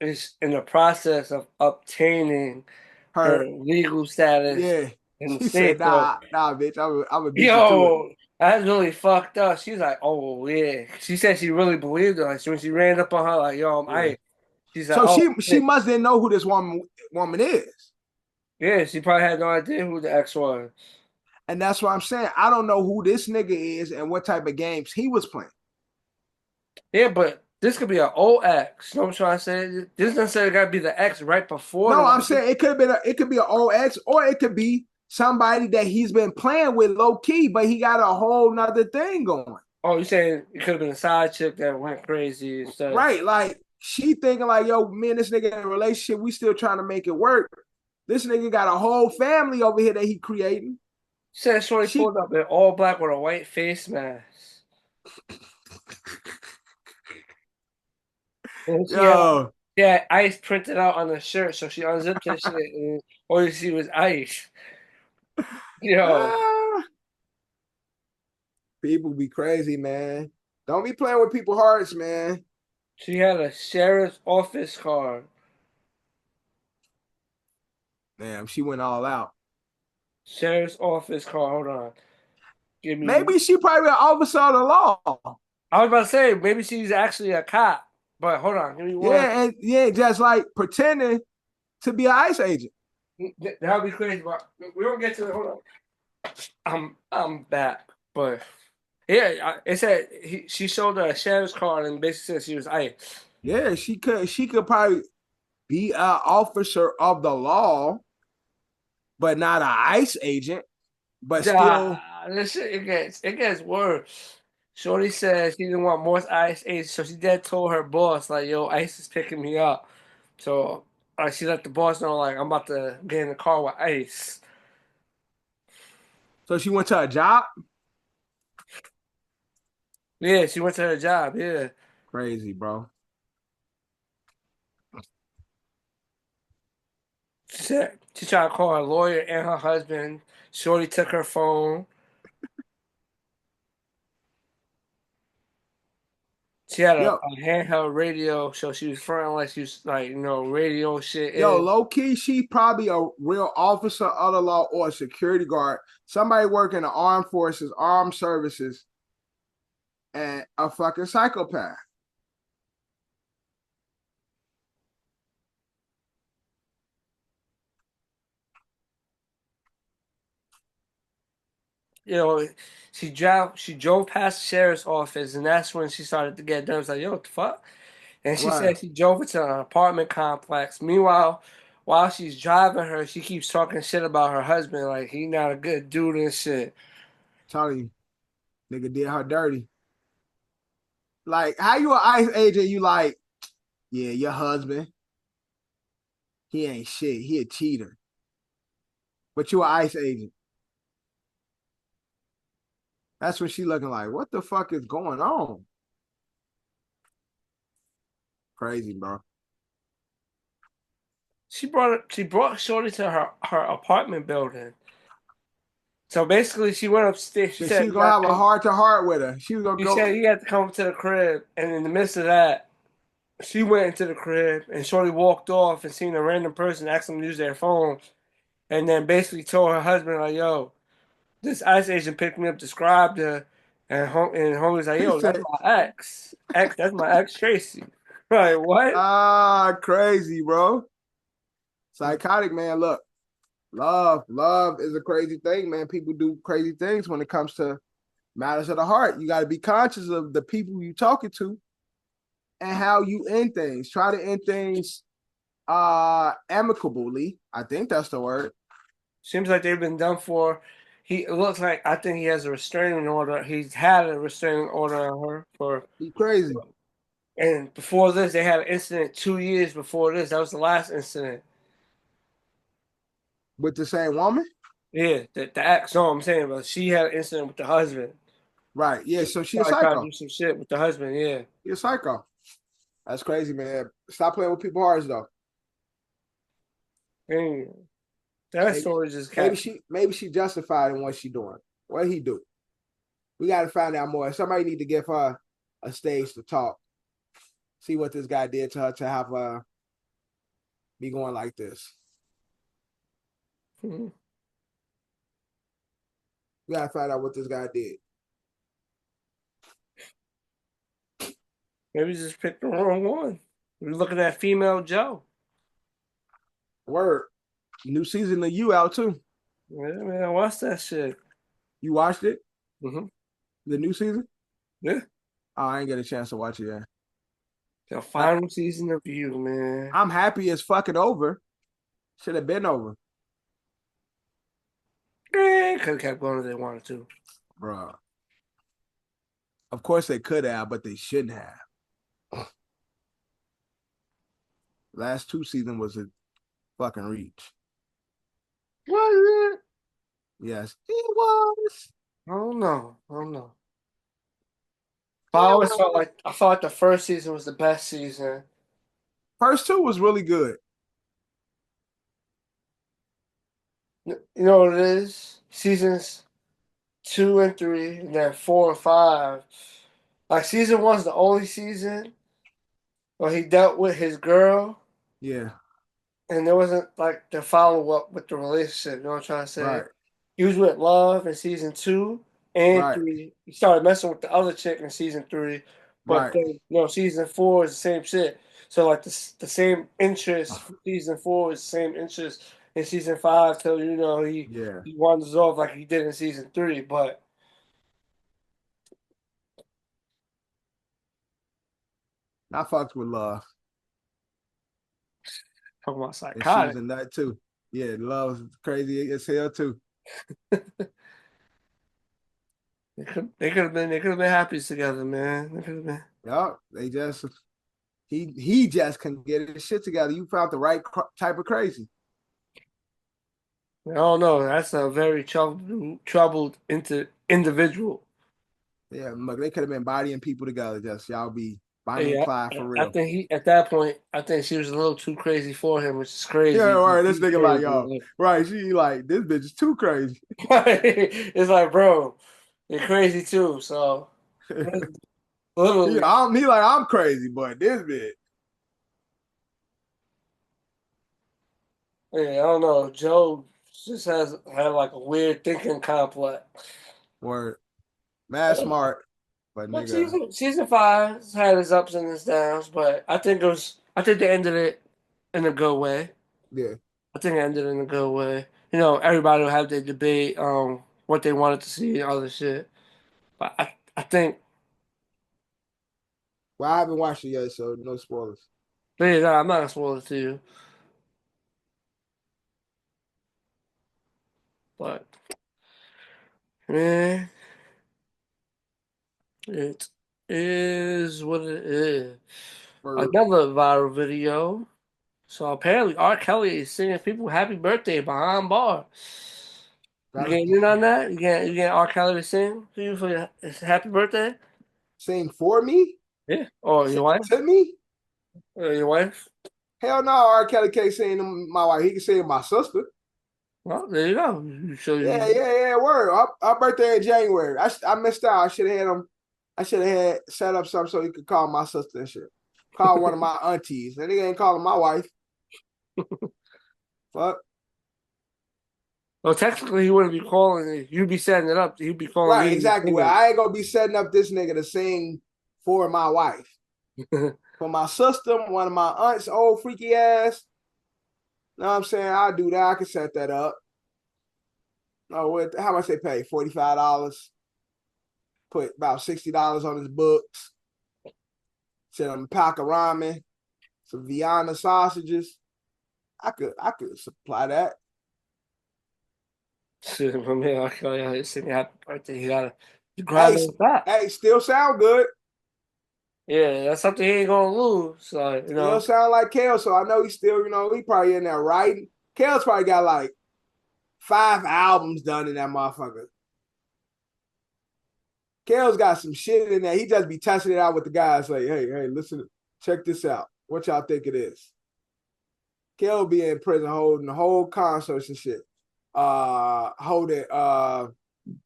is in the process of obtaining her legal status. Yeah. In the she state. Said, nah, bitch, I'm a beat yo, that's really fucked up. She's like, oh, yeah. She said she really believed her. Like, when she ran up on her, like, yo, I'm ICE. She's like, so she must didn't know who this woman is. Yeah, she probably had no idea who the ex was. And that's what I'm saying. I don't know who this nigga is and what type of games he was playing. Yeah, but this could be an old ex. You know what I'm trying to say? This doesn't necessarily got to be the ex right before. No, I'm saying it could be an old ex, or it could be somebody that he's been playing with low key, but he got a whole nother thing going. Oh, you saying it could have been a side chick that went crazy and stuff? Right, like she thinking like, yo, me and this nigga in a relationship, we still trying to make it work. This nigga got a whole family over here that he creating. Said Shorty pulled up in all black with a white face mask. And she had ice printed out on the shirt, so she unzipped that shit and all you see was ice. People be crazy, man. Don't be playing with people's hearts, man. She had a sheriff's office card. Damn, she went all out. Sheriff's office card. Hold on. Maybe she probably an officer of the law. I was about to say, maybe she's actually a cop. But hold on. Give me one. Yeah, just like pretending to be an ICE agent. That would be crazy, but we don't get to it. Hold on. I'm back. But yeah, it said she showed her a sheriff's card and basically said she was ICE. Yeah, she could probably be an officer of the law, but not an ICE agent. But still, this shit it gets worse. Shorty said she didn't want more ICE agents, so she did told her boss like, "Yo, ICE is picking me up." So she let the boss know like, "I'm about to get in the car with ICE." So she went to a job. Yeah, she went to her job. Yeah, crazy, bro. She said she tried to call her lawyer and her husband. Shorty took her phone. She had a handheld radio, so she was fronting like she was like, radio shit. Yo, low key, she probably a real officer of the law or a security guard, somebody working the armed forces, armed services, and a fucking psychopath. She drove past the sheriff's office, and that's when she started to get done. It was like, yo, what the fuck? And she said she drove it to an apartment complex. Meanwhile, while she's driving her, she keeps talking shit about her husband, like he not a good dude and shit. Telling you, nigga did her dirty. Like, how you an ICE agent? You like, yeah, your husband, he ain't shit. He a cheater. But you an ICE agent. That's what she looking like. What the fuck is going on? Crazy, bro. She brought Shorty to her apartment building. So basically, she went upstairs. She said she's gonna have a heart-to-heart with her. She was gonna go. She said you had to come to the crib, and in the midst of that, she went into the crib, and Shorty walked off and seen a random person ask them to use their phone, and then basically told her husband like, "Yo, this ICE agent picked me up, described her, and homie's like, yo, that's my ex. That's my ex Tracy." Right? What? Crazy, bro. Psychotic, man. Look, love is a crazy thing, man. People do crazy things when it comes to matters of the heart. You got to be conscious of the people you talking to and how you end things. Try to end things amicably. I think that's the word. Seems like they've been done for. It looks like I think he has a restraining order. He's had a restraining order on her for. He's crazy. And before this, they had an incident 2 years before this. That was the last incident. With the same woman? Yeah, the ex. No, I'm saying, but she had an incident with the husband. Right. Yeah. So she a psycho. Do some shit with the husband. Yeah. You're a psycho. That's crazy, man. Stop playing with people's hearts, though. That story just maybe she justified in what she doing. What he do? We got to find out more. Somebody need to give her a stage to talk. See what this guy did to her to have her be going like this. We got to find out what this guy did. Maybe just picked the wrong one. We're looking at female Joe. Word. New season of You out too. Yeah, man, I watched that shit. You watched it? Mm-hmm. The new season? Yeah. Oh, I ain't get a chance to watch it yet. The final season of You, man. I'm happy it's fucking over. Should have been over. Could have kept going if they wanted to. Bro. Of course they could have, but they shouldn't have. Last 2 seasons was a fucking reach. Was it? Yes, it was. I don't know. I always felt like the first season was the best season. First 2 was really good. You know what it is? Seasons 2 and 3, and then 4 and 5. Like season 1's the only season where he dealt with his girl, Yeah. and there wasn't like the follow up with the relationship. You know what I'm trying to say? Right. He was with Love in season 2 and Right. 3. He started messing with the other chick in season 3, but Right. then season 4 is the same shit. So like the same interest for season 4 is the same interest in season 5 till he wanders off like he did in season 3. But I fucked with Love. talking about And psychotic. she was in that too. Yeah, Love was crazy as hell too. They could have been happy together, man. They could have been. Yup. They just he just couldn't get his shit together. You found the right type of crazy. I don't know. That's a very troubled individual. Yeah, look, they could have been bodying people together. Just y'all be Bonnie and Clyde for real. I think at that point, I think she was a little too crazy for him, which is crazy. Yeah, right. This nigga like, yo, crazy. right? She like, this bitch is too crazy. It's like, bro, you're crazy too. So literally, I'm crazy, but this bitch. yeah, I don't know. Joe just had like a weird thinking complex. Word, mad smart, but nigga. Season 5 had its ups and its downs, but I think they ended it in a good way. Yeah. I think it ended in a good way. Everybody will have their debate on what they wanted to see and other shit. But I think. Well, I haven't watched it yet, so no spoilers. But yeah, no, I'm not gonna spoil it to you. But man, it is what it is. Word. Another viral video. So apparently R. Kelly is singing people happy birthday behind bars. You getting in on that? You getting R. Kelly to sing to you for his happy birthday? Sing for me? Yeah. Or your wife? To me? Or your wife? Hell no, R. Kelly can't sing to my wife. He can sing to my sister. Well, there you go. Yeah. Word. Our birthday in January. I missed out. I should have had him. I should have had set up something so he could call my sister and shit. Call one of my aunties. And he ain't calling my wife. Fuck. Well, technically, he wouldn't be calling it. You'd be setting it up. He'd be calling Right, exactly. Well, I ain't gonna be setting up this nigga to sing for my wife. For my sister, one of my aunts, old freaky ass. Know what I'm saying? I'll do that. I can set that up. No, how much they pay? $45. Put about $60 on his books. Send him a pack of ramen, some Vienna sausages. I could supply that. Shit, from here, I call you singing happy birthday. You gotta grab it with that. Hey, still sound good. Yeah, that's something he ain't gonna lose. So, Still sound like Kale, so I know he's still, he probably in there writing. Kale's probably got like 5 albums done in that motherfucker. Kale's got some shit in there. He just be testing it out with the guys like, hey, listen, check this out. What y'all think it is? Kale be in prison holding the whole concerts and shit. Holding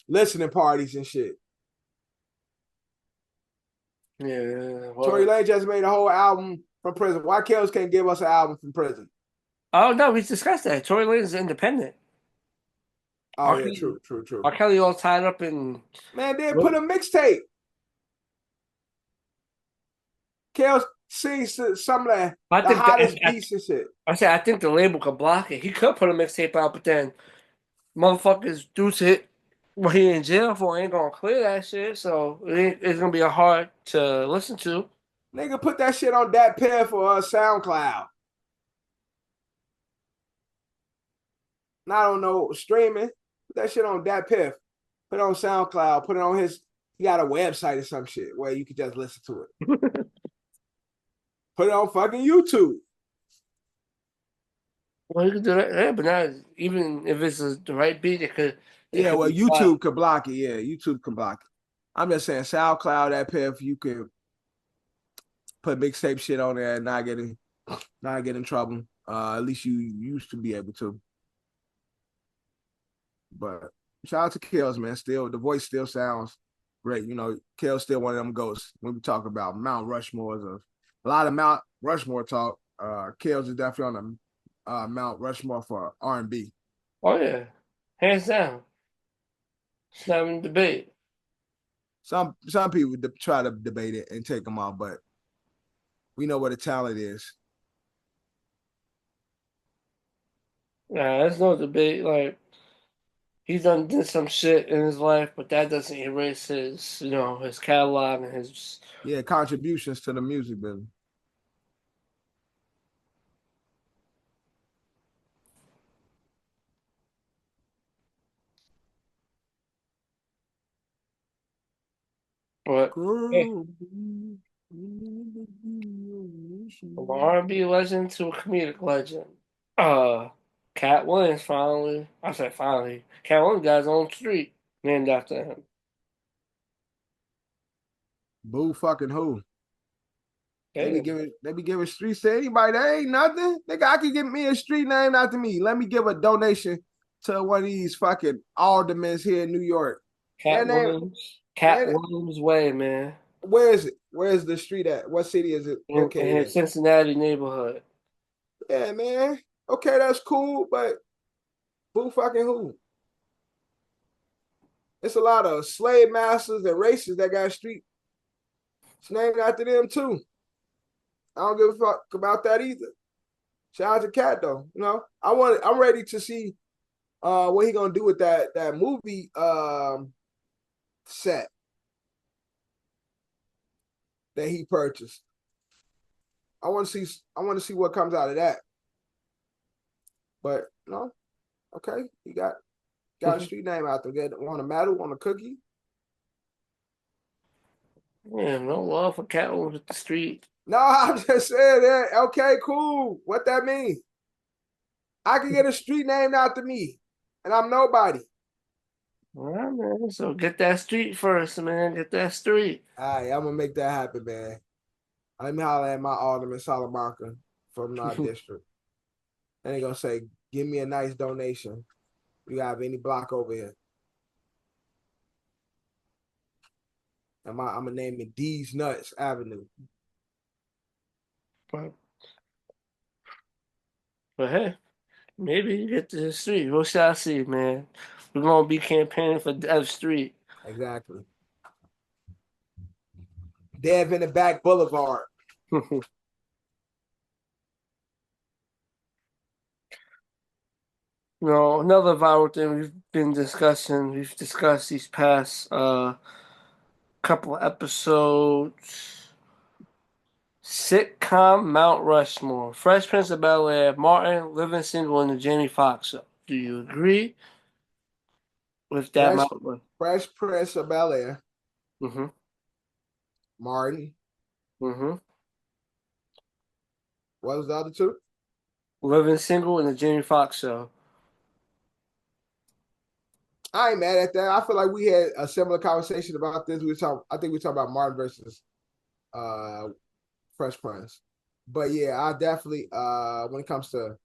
listening parties and shit. Yeah. Well, Tory Lanez just made a whole album from prison. Why Kales can't give us an album from prison? Oh no, we discussed that. Tory Lanez is independent. Oh yeah, true. R. Kelly all tied up in. Man, they put a mixtape. Kales sings some of the hottest beats and shit. I think the label could block it. He could put a mixtape out, but then motherfuckers do shit what he in jail for ain't gonna clear that shit, so it's gonna be hard to listen to. Nigga, put that shit on that pair for SoundCloud. I don't know, streaming. Put that shit on Dat Piff. Put it on SoundCloud. Put it on his. He got a website or some shit where you could just listen to it. Put it on fucking YouTube. Well, you could do that, yeah, but not even if it's the right beat. It could. Yeah, well, YouTube could block it. Yeah, YouTube can block it. I'm just saying, SoundCloud, that Piff, you could put mixtape shit on there and not get in trouble. At least you used to be able to. But shout out to Kills, man. Still, the voice still sounds great. You know, Kills still one of them ghosts. When we talk about Mount Rushmore, a lot of Mount Rushmore talk. Kills is definitely on the Mount Rushmore for R&B. Oh yeah, hands down. It's not even debate. Some people try to debate it and take them off, but we know what the talent is. Nah, there's no debate. Like he's did some shit in his life, but that doesn't erase his, his catalog and his contributions to the music business. But yeah, from an R&B legend to a comedic legend. Katt Williams finally. I said finally. Katt Williams got his own street named after him. Boo fucking who? They be Damn. giving streets to anybody. That ain't nothing. Nigga, I could give me a street named after me. Let me give a donation to one of these fucking aldermen here in New York. Katt Williams Way, man. Where is it? Where is the street at? What city is it located in Cincinnati neighborhood. Yeah, man. Okay, that's cool, but boo fucking who? It's a lot of slave masters and racists that got street. It's named after them too. I don't give a fuck about that either. Shout out to Katt though. You know, I'm ready to see what he gonna do with that movie set that he purchased. I want to see what comes out of that. But no, okay, you got a street name out there. Want a medal, want a cookie? Yeah, no love for Katt Williams with the street. No, I'm just saying that. Okay, cool. What that mean? I can get a street named after me, and I'm nobody. All right, man. So get that street first, man. Get that street. All right, I'm gonna make that happen, man. Let me holler at my alderman Salamanca from our district. And they gonna say, give me a nice donation. You have any block over here. I'm gonna name it D's Nuts Avenue. But hey, maybe you get to the street. What shall I see, man? We're gonna be campaigning for Dev Street. Exactly. Dev in the back boulevard. Another viral thing we've discussed these past couple episodes. Sitcom Mt Rushmore. Fresh Prince of Bel-Air, Martin, Living Single, and the Jamie Foxx show. Do you agree with that Mount? Fresh Prince of Bel-Air. Mm-hmm. Martin. Mm-hmm. What was the other two? Living Single and the Jamie Foxx show. I ain't mad at that. I feel like we had a similar conversation about this. I think we talked about Martin versus Fresh Prince. But yeah, I definitely when it comes to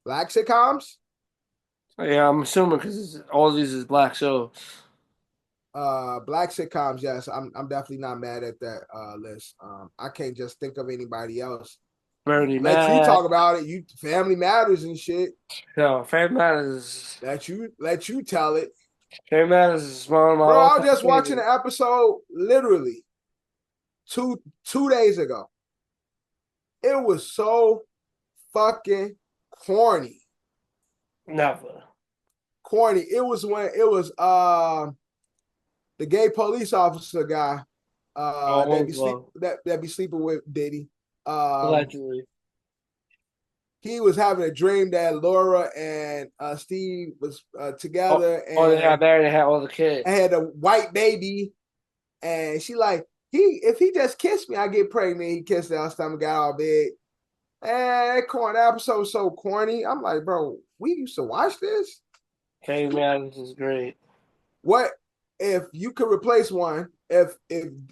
black sitcoms. Yeah, I'm assuming because all of these is black shows. Black sitcoms, yes. I'm definitely not mad at that list. I can't just think of anybody else. Bernie Let Mac. you talk about it. You Family Matters and shit. No, Family Matters. Let you tell it. Family Matters is one of my. Bro, I was just watching the episode literally two days ago. It was so fucking corny. Never. Corny. It was the gay police officer guy that be sleeping with Diddy. Allegedly. he was having a dream that Laura and Steve was together, Oh, they and got married and had all the kids. I had a white baby, and she like, if he just kissed me, I get pregnant. He kissed her, our stomach got all big. And that episode was so corny. I'm like, bro, we used to watch this. Kenny Madden is great. What if you could replace one? If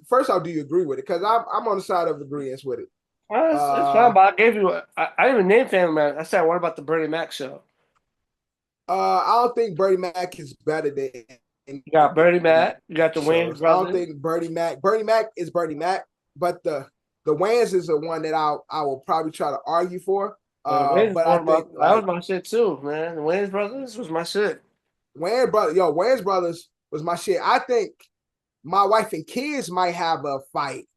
first off, do you agree with it? Because I'm on the side of agreement with it. It's fine, but I gave you. I didn't even name Family Man. I said, what about the Bernie Mac show? I don't think Bernie Mac is better than. You got Bernie Mac. You got the Wayans brothers. I don't think Bernie Mac is Bernie Mac, but the Wayans is the one that I will probably try to argue for. But I think that was my shit too, man. The Wayans brothers was my shit. Wayans brothers was my shit. I think my wife and kids might have a fight.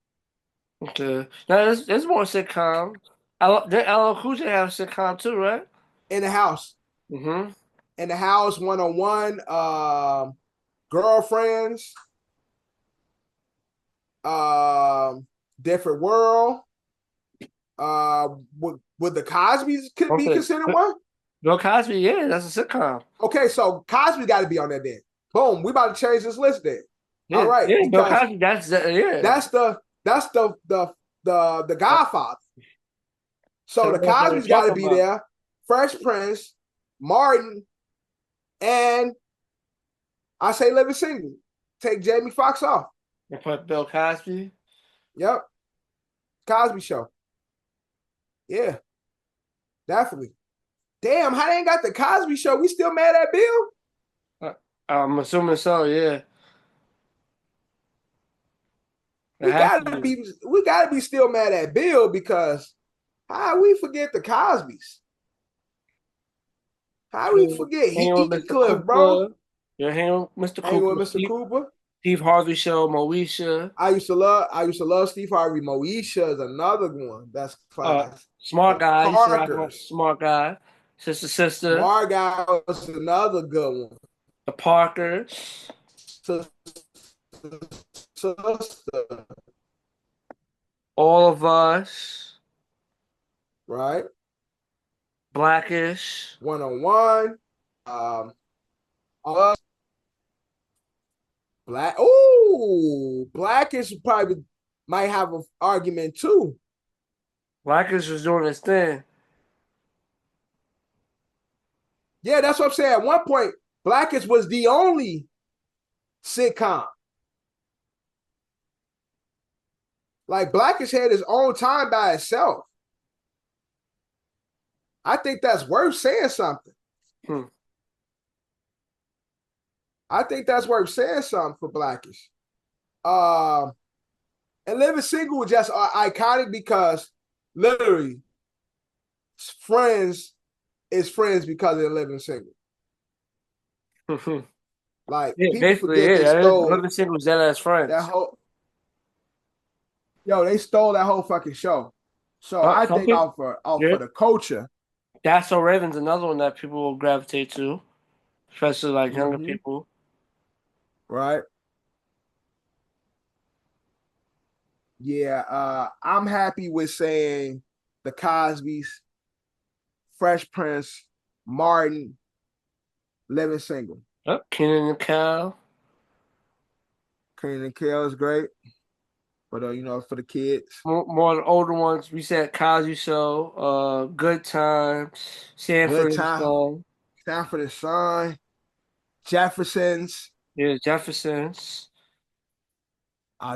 Okay. Now there's more sitcoms. LL Cool J have a sitcom too, right? In the House. Mm-hmm. In the House, 101. Girlfriends. Different World. Would the Cosby's be considered one? Bill Cosby, yeah, that's a sitcom. Okay, so Cosby got to be on that then. Boom, we about to change this list then. Yeah, all right, yeah, Bill Cosby, that's the Godfather. So the Cosby's got to be there. Fresh Prince, Martin, and I say Living Single. Take Jamie Foxx off. And put Bill Cosby. Yep. Cosby Show. Yeah. Definitely. Damn, how they ain't got the Cosby Show? We still mad at Bill? I'm assuming so, yeah. We gotta be still mad at Bill because how we forget the Cosbys? How we forget Heathcliff, bro? You're hanging with Mr. Cooper. Hanging with Mr. Cooper. Steve Harvey Show, Moesha. I used to love Steve Harvey. Moesha is another one. That's class. Smart Guy. Smart Guy. Sister. Smart Guy was another good one. The Parker. Sister. All of Us. Right. Blackish. 101. All of Us. Blackish probably might have an argument too. Blackish was doing his thing. Yeah, that's what I'm saying. At one point, Blackish was the only sitcom. Like Blackish had his own time by itself. I think that's worth saying something. I think that's worth saying something for Blackish. And Living Single was just iconic because literally Friends is Friends because they're Living Single. Like people forget they stole Living Single was that as Friends. They stole that whole fucking show. So I think out for the culture. That's So Raven's another one that people will gravitate to, especially like younger people. Right. Yeah, I'm happy with saying the Cosbys, Fresh Prince, Martin, Living Single. Kenan and Kel. Kenan and Kel is great. But for the kids. More the older ones, we said Cosby Show, Good Times, Sanford and Son, Jeffersons. Yeah, Jeffersons.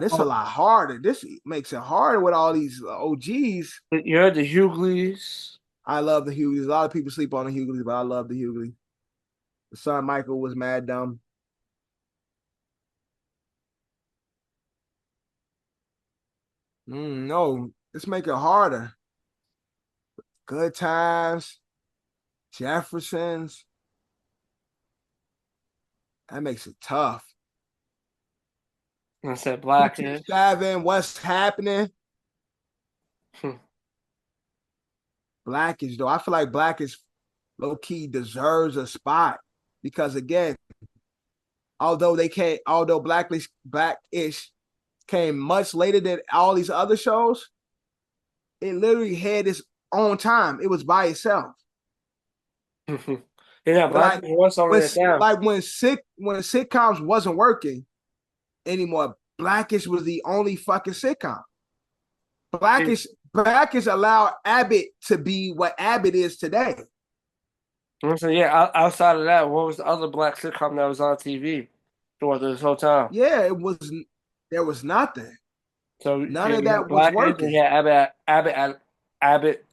This is a lot harder. This makes it harder with all these OGs. You heard the Hughleys. I love the Hughleys. A lot of people sleep on the Hughleys, but I love the Hughley. The son Michael was mad dumb. No, let's make it harder. Good Times, Jeffersons. That makes it tough. I said Blackish. 7, What's Happening? Blackish, though. I feel like Blackish low-key deserves a spot because, again, although Blackish came much later than all these other shows, it literally had its own time. It was by itself. Yeah, Black Like was holding it down. when sitcoms wasn't working anymore, Blackish was the only fucking sitcom. Blackish allowed Abbott to be what Abbott is today. So yeah, outside of that, what was the other black sitcom that was on TV throughout this whole time? Yeah, there was nothing. So None yeah, of you had that was Blackish and working. you had Abbott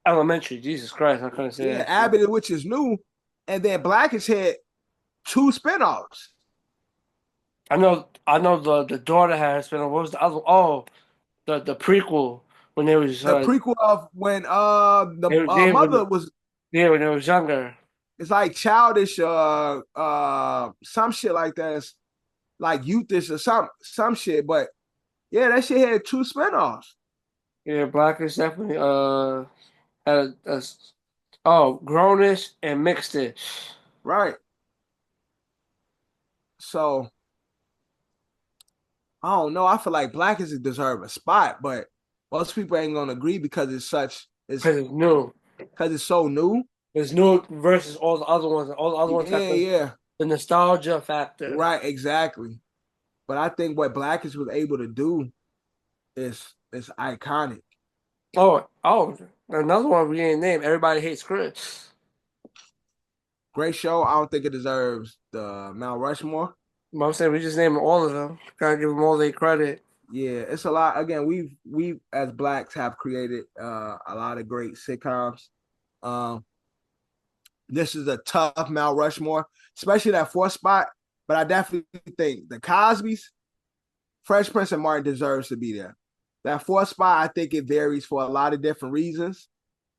Elementary. Jesus Christ, I couldn't say Yeah, that shit. Abbott, which is new, and then Blackish had 2 spinoffs. I know the daughter had been. What was the other? Oh, the prequel when they was The prequel of when the when mother was, when they was younger. it's like childish some shit like that. It's like youthish or some shit, but yeah, that shit had 2 spinoffs. Yeah, Blackish definitely had grownish and mixedish. Right. So I don't know. I feel like Blackish deserve a spot, but most people ain't gonna agree because Because it's new. because it's so new. It's new versus all the other ones. All the other ones got Yeah. the nostalgia factor. Right, exactly. But I think what Blackish was able to do is iconic. Oh, another one we ain't named. Everybody Hates Chris. Great show. I don't think it deserves the Mount Rushmore. But I'm saying we just naming all of them. Gotta give them all their credit. Yeah, it's a lot. Again, we as blacks have created a lot of great sitcoms. Um, this is a tough Mount Rushmore, especially that 4th spot. But I definitely think the Cosby's, Fresh Prince, and Martin deserves to be there. That 4th spot, I think it varies for a lot of different reasons.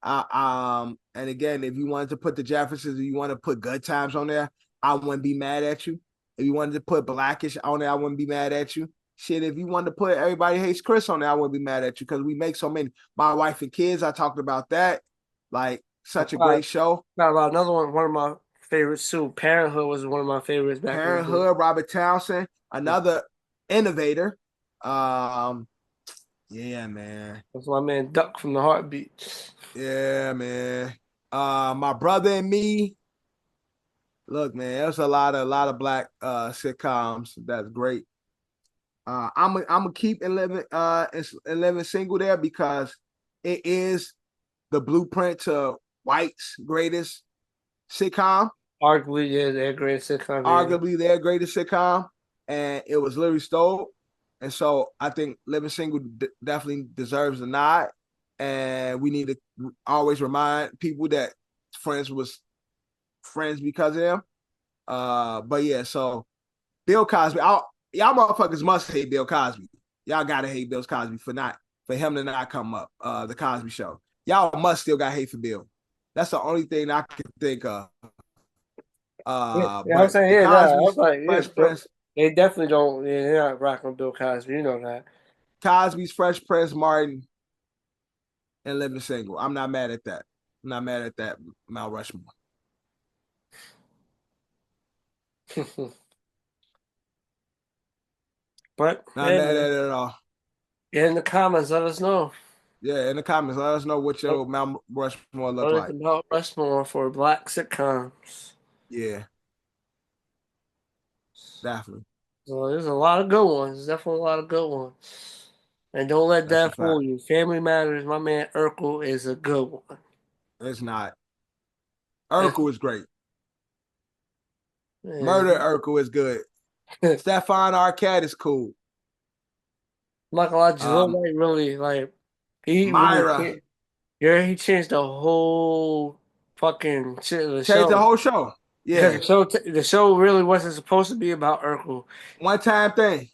And again, if you wanted to put the Jeffersons, if you want to put Good Times on there, I wouldn't be mad at you. If you wanted to put Blackish on there, I wouldn't be mad at you. Shit, if you wanted to put Everybody Hates Chris on there, I wouldn't be mad at you because we make so many. My Wife and Kids, I talked about that. Like, such a great show. Got about another one of my favorites too. Parenthood was one of my favorites back in the day. Parenthood, Robert Townsend, another innovator. Yeah, man. That's my man Duck from the Heartbeats. Yeah, man. My Brother and Me. Look, man, there's a lot of black sitcoms. That's great. I'm gonna keep in living single there because it is the blueprint to white's greatest sitcom. Arguably, yeah, their greatest sitcom. Arguably their greatest sitcom, and it was literally stole. And so I think Living Single definitely deserves a nod. And we need to always remind people that Friends was friends because of them. But yeah, so Bill Cosby, y'all motherfuckers must hate Bill Cosby. Y'all gotta hate Bill Cosby for him to not come up. The Cosby Show. Y'all must still got hate for Bill. That's the only thing I can think of. I'm saying, yeah, I was like, yeah, they definitely don't. Yeah, they're not rocking Bill Cosby. You know that. Cosby's, Fresh Prince, Martin, and Living Single. I'm not mad at that. I'm not mad at that, Mount Rushmore. But not mad at it at all. Yeah, in the comments, let us know. Yeah, in the comments, let us know what your Mount Rushmore look like. Mount Rushmore for black sitcoms. Yeah. Definitely. So there's a lot of good ones. There's definitely a lot of good ones. And don't let that fool you. Family Matters, my man Urkel is a good one. It's not. Urkel is great. Yeah. Murder Urkel is good. Stephon Arquette is cool. Michael really like Myra. He changed the whole fucking shit of the show. Changed the whole show. Yeah. The show really wasn't supposed to be about Urkel. One time thing.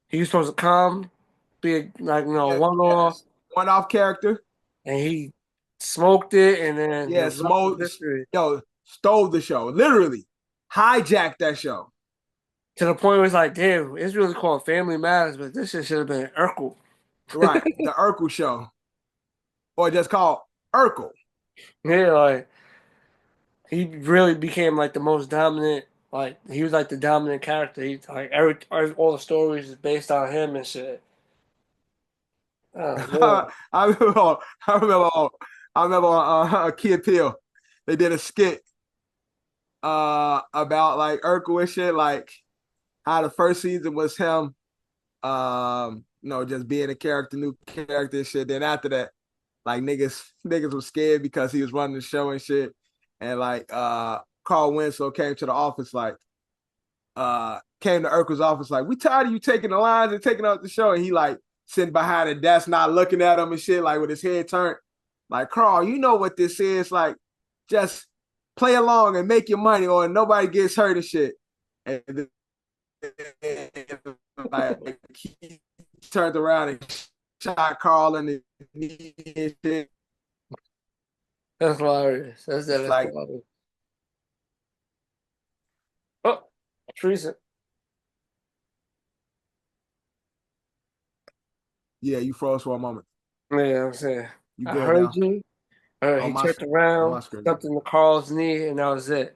He was supposed to come, be one-off character. And he smoked it and then stole the show. Literally. Hijacked that show. To the point where it's like, damn, it's really called Family Matters, but this shit should have been Urkel. Right. The Urkel show. Or just called Urkel. Yeah, like he really became like the most dominant, like he was like the dominant character. He like all the stories is based on him and shit. Oh man. I remember, I remember, I remember on Kid Pill, they did a skit about like Urkel and shit, like how the first season was him, just being a character, new character and shit. Then after that, like niggas was scared because he was running the show and shit. And like Carl Winslow came to the office came to Urkel's office like, we tired of you taking the lines and taking out the show. And he like sitting behind the desk, not looking at him and shit, like with his head turned. Like, Carl, you know what this is. Like, just play along and make your money or nobody gets hurt and shit. And then, like, he turned around and shot Carl in the knee and shit. That's hilarious. That's Like, hilarious. Oh, treason. yeah, you froze for a moment. Yeah, I'm saying. You I good heard now? you. On He my turned on my around, screen. stepped into Carl's knee, and that was it.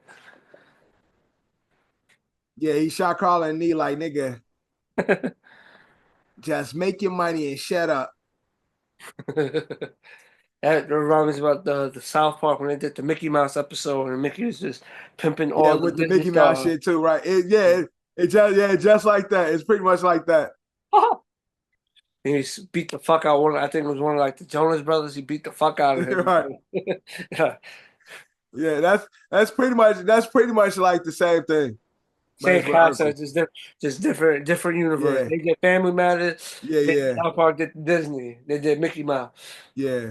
Yeah, he shot Carl in the knee like, nigga, just make your money and shut up. That reminds me about the South Park when they did the Mickey Mouse episode and Mickey was just pimping Yeah, all the with the Disney Mickey Mouse stars. shit too, right? Just like that. It's pretty much like that. And he beat the fuck out one. I think it was one of like the Jonas Brothers. He beat the fuck out of him. Right. Yeah, that's pretty much like the same thing. But Same it's with Urkel. concept, just different universe. Yeah, They did Family Matters. yeah. South Park did Disney. They did Mickey Mouse. Yeah.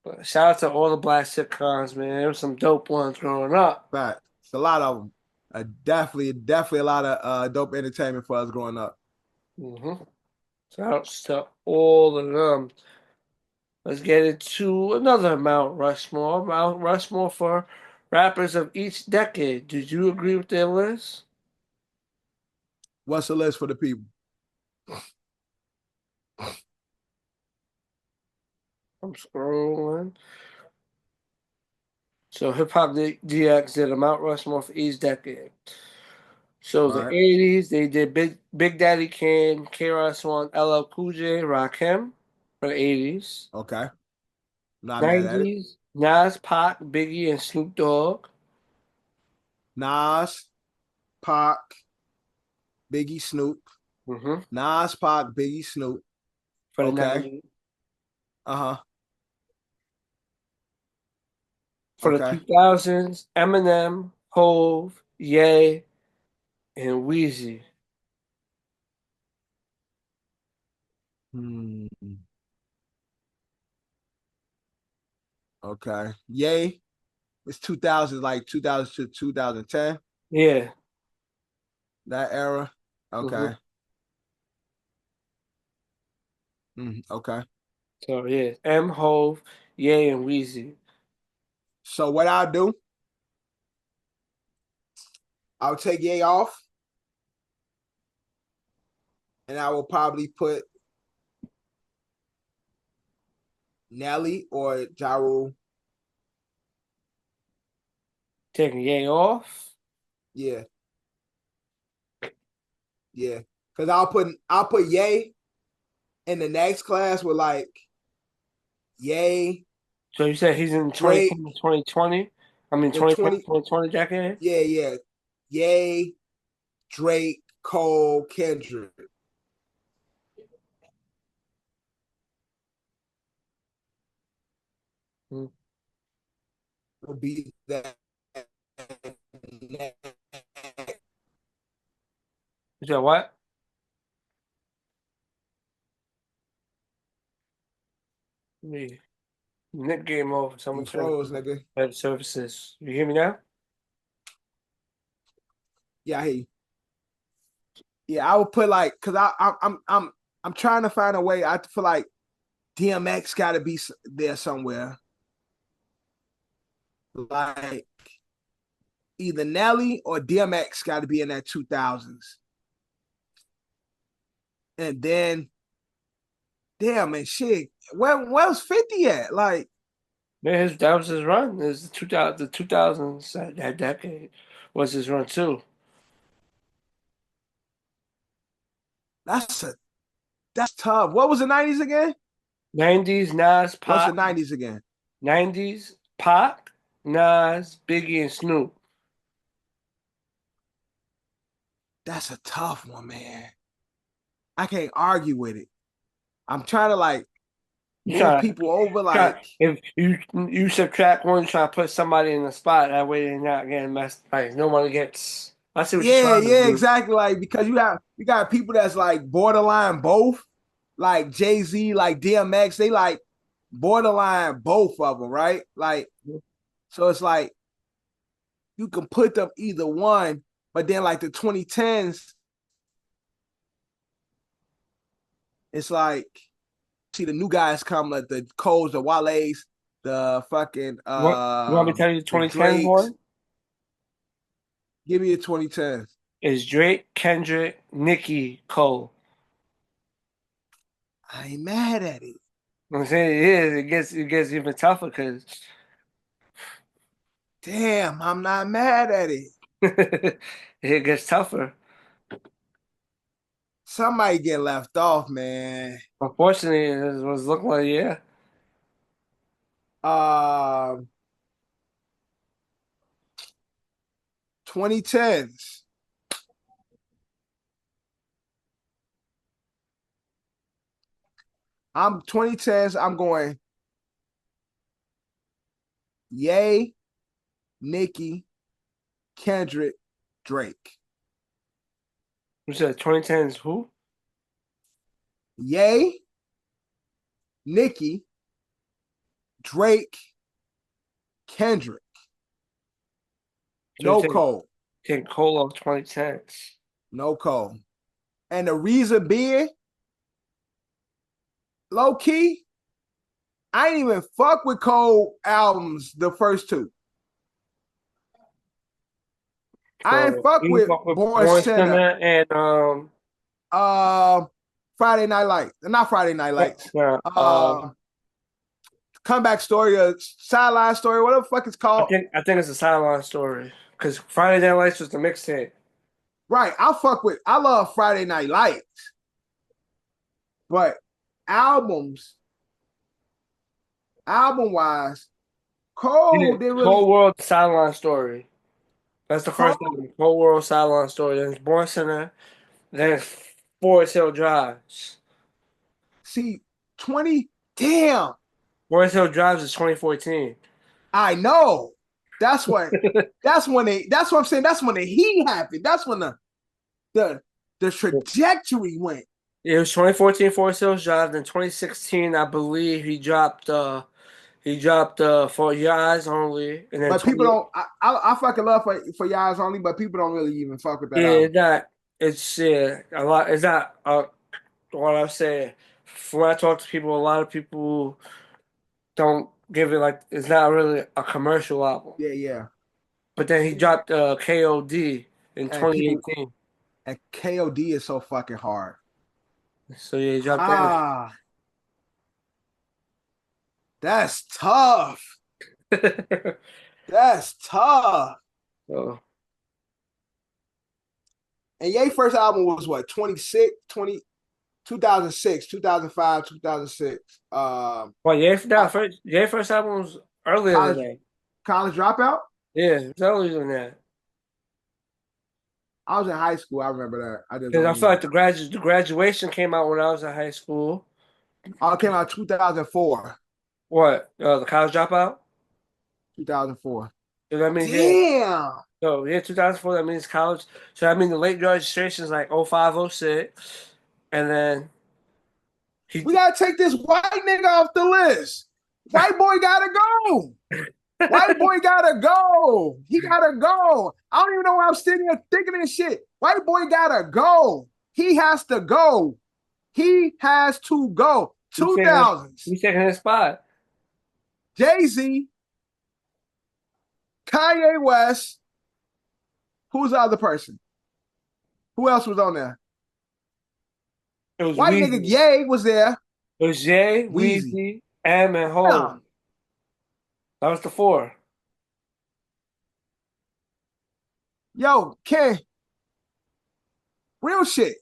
But shout out to all the black sitcoms, man. There were some dope ones growing up. But it's a lot of them. Definitely a lot of dope entertainment for us growing up. Mm-hmm. Shout out to all of them. Let's get into another Mount Rushmore. Mount Rushmore for rappers of each decade. Did you agree with their list? What's the list for the people? I'm scrolling. So Hip Hop DX did a Mount Rushmore for each decade. So All the right. 80s, they did Big Daddy Kane, KRS-One, LL Cool J, Rakim for the 80s. Okay. Not mad at it. 90s, Nas, Pac, Biggie, and Snoop Dogg. Nas, Pac, Biggie, Snoop. Mm-hmm. Nas, Pac, Biggie, Snoop. For the Okay. 90s. Uh-huh. For the Okay. 2000s, Eminem, Hove, Ye, and Weezy. Hmm. Okay. Yay. It's 2000, like 2000 to 2010. Yeah. That era. Mm-hmm. Okay. Okay. So yeah, M, Hove, Ye, and Weezy. So what I'll do, I'll take Yay off, and I will probably put Nelly or Ja Rule. Taking Ye off. Yeah. Yeah. Because I'll put Yay in the next class with like Yay, So you said he's in Drake, 2010 2020? I mean in 2010 20, 2020 decade? yeah. Yay, Drake, Cole, Kendrick. Mm-hmm. Will be that. You said what? Me. Nick game over. You Someone turned froze, nigga. web services. You hear me now? Yeah, I hear you. Yeah, I would put like, cause I'm trying to find a way. I feel like DMX got to be there somewhere. Like either Nelly or DMX got to be in that 2000s. And then, damn man, shit, where's 50 at? Like, Yeah, that was his run. It was the 2000s, that decade was his run too. that's a That's tough. What was the 90s again? 90s, Nas, What's the Pac. 90s again? 90s, Pac, Nas, Biggie, and Snoop. That's a tough one, man. I can't argue with it. I'm trying to like You move try, people over. try Like, if you subtract one, try to put somebody in the spot. That way they're not getting messed. Like nobody gets. I see what you're yeah, trying to yeah, do. exactly. Like, because you got people that's like borderline both, like Jay-Z, like DMX, they like borderline both of them, right? Like, so it's like you can put them either one, but then like the 2010s, it's like see the new guys come like the Coles, the Wale's, the fucking You want me to tell you the the 2010s Drakes. one? Give me a 2010s. Is Drake, Kendrick, Nicki, Cole. I ain't mad at it. I'm saying it is. It gets even tougher because Damn, I'm not mad at it. it gets tougher. Somebody get left off, man. Unfortunately, it was looking like yeah. Um, 2010s. I'm 2010s. I'm going Ye, Nicki, Kendrick, Drake. You said 2010s who? Ye, Nicki, Drake, Kendrick. So you No Cole. take Cole off 2010s. No Cole. And the reason being, low key, I ain't even fuck with Cole albums, the first two. I ain't So fuck you with fuck with Born Born Sinner. Sinner and Friday Night Lights. Not Friday Night Lights. uh, Comeback Story, Sideline Story, whatever the fuck it's I called. think it's a sideline story because Friday Night Lights was the mixtape. Right. I love Friday Night Lights. But album wise, Cole Yeah, didn't really Whole World Sideline Story. That's the first Cole. album. Whole World Sideline Story. Then it's Born Sinner. Then it's Forest Hill Drives. See, 20, damn. Forest Hill Drives is 2014. I know. That's what that's when that's what I'm saying. That's when the heat happened. That's when the trajectory went. It was 2014 Forest Hill Drive. Then 2016, I believe he dropped For Your Eyes Only. And then But people 20 don't I fucking love for your eyes only, but people don't really even fuck with that yeah, album. it's a lot. It's not what I'm saying. When I talk to people, a lot of people don't give it like it's not really a commercial album. Yeah, yeah. But then he dropped KOD in And people 2018. and KOD is so fucking hard. So yeah, he dropped Ah, that's tough. that. That's tough. So, And Ye first album was what, 2006, 2005, 2006. well, yeah, first album was earlier than College that. college dropout. Yeah, it was earlier than that. I was in high school. I remember that. I just Because don't I feel even. like the graduation came out when I was in high school. Oh, it came out 2004. What? The college dropout? 2004. So that means yeah. Damn. So yeah, 2004. That means college. So I mean the late registration is like 05, 06. And then he. We gotta take this white nigga off the list. White boy gotta go. White boy gotta go. He gotta go. I don't even know why I'm sitting here thinking this shit. White boy gotta go. He has to go. He has to go. 2000s. He's taking his spot. Jay-Z, Kanye West. Who's the other person? Who else was on there? It was White nigga Weezy. Ye was there. It was Jay, Weezy. Weezy, M, and Hov. Yeah. That was the four. Yo, Ken, real shit.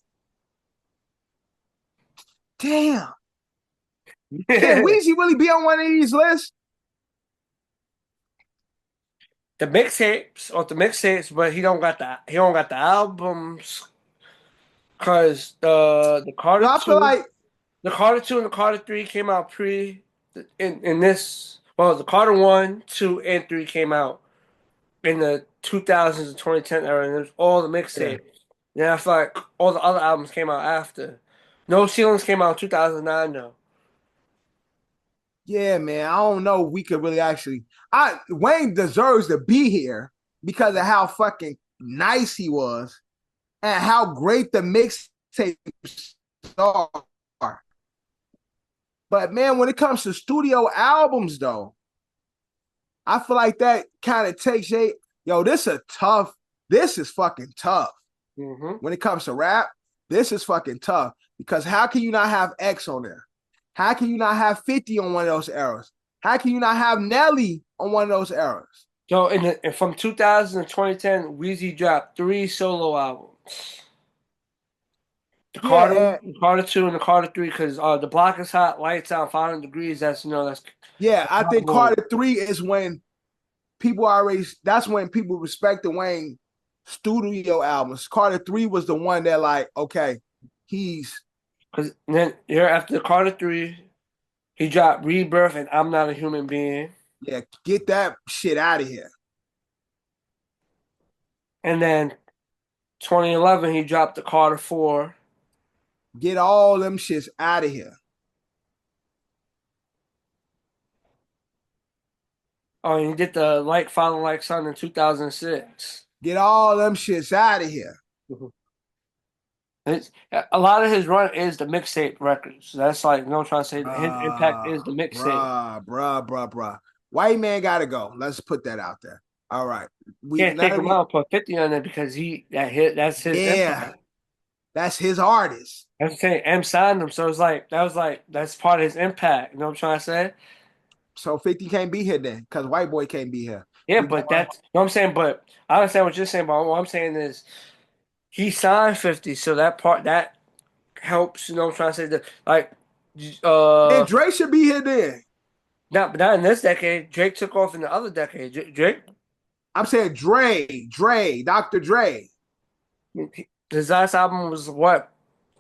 Damn. Can Weezy really be on one of these lists? The mixtapes, but he don't got the albums. Cause the No, Carter I feel 2, like the Carter 2 and the Carter 3 came out in this. Well, the Carter 1, 2, and 3 came out in the 2000s and 2010 era, and it was all the mixtapes. Yeah, I feel like all the other albums came out after. No Ceilings came out in 2009 though. yeah, man. I don't know if we could really actually. Wayne deserves to be here because of how fucking nice he was and how great the mixtapes are. But man, when it comes to studio albums, though, I feel like that kind of takes yo. This is fucking tough. Mm-hmm. When it comes to rap, this is fucking tough because how can you not have X on there? How can you not have 50 on one of those eras? How can you not have Nelly on one of those eras? So from 2000 to 2010, Weezy dropped 3 solo albums. The Carter 2 and the Carter 3, because The Block is Hot, Lights Out, 500 Degrees, that's I think Carter 3 is when that's when people respect the Wayne studio albums. Carter 3 was the one that like, okay, because then year after Carter 3, he dropped Rebirth and I'm Not a Human Being. Yeah, get that shit out of here. And then 2011, he dropped the Carter 4. Get all them shits out of here. Oh, and he did the Like Father Like Son in 2006. Get all them shits out of here. A lot of his run is the mixtape records. That's like, trying to say his impact is the mixtape. Bruh. White man gotta go. Let's put that out there. All right. Can't take him out, put 50 on it because that's his impact. That's his artist. That's saying M signed him, so it's like that's part of his impact. You know what I'm trying to say? So 50 can't be here then, because white boy can't be here. Yeah, but that's you know what I'm saying. But I understand what you're saying. But what I'm saying is, he signed 50, so that part that helps. You know what I'm trying to say? Then Drake should be here then. Not in this decade. Drake took off in the other decade. Drake. I'm saying Dre, Dr. Dre. His last album was what?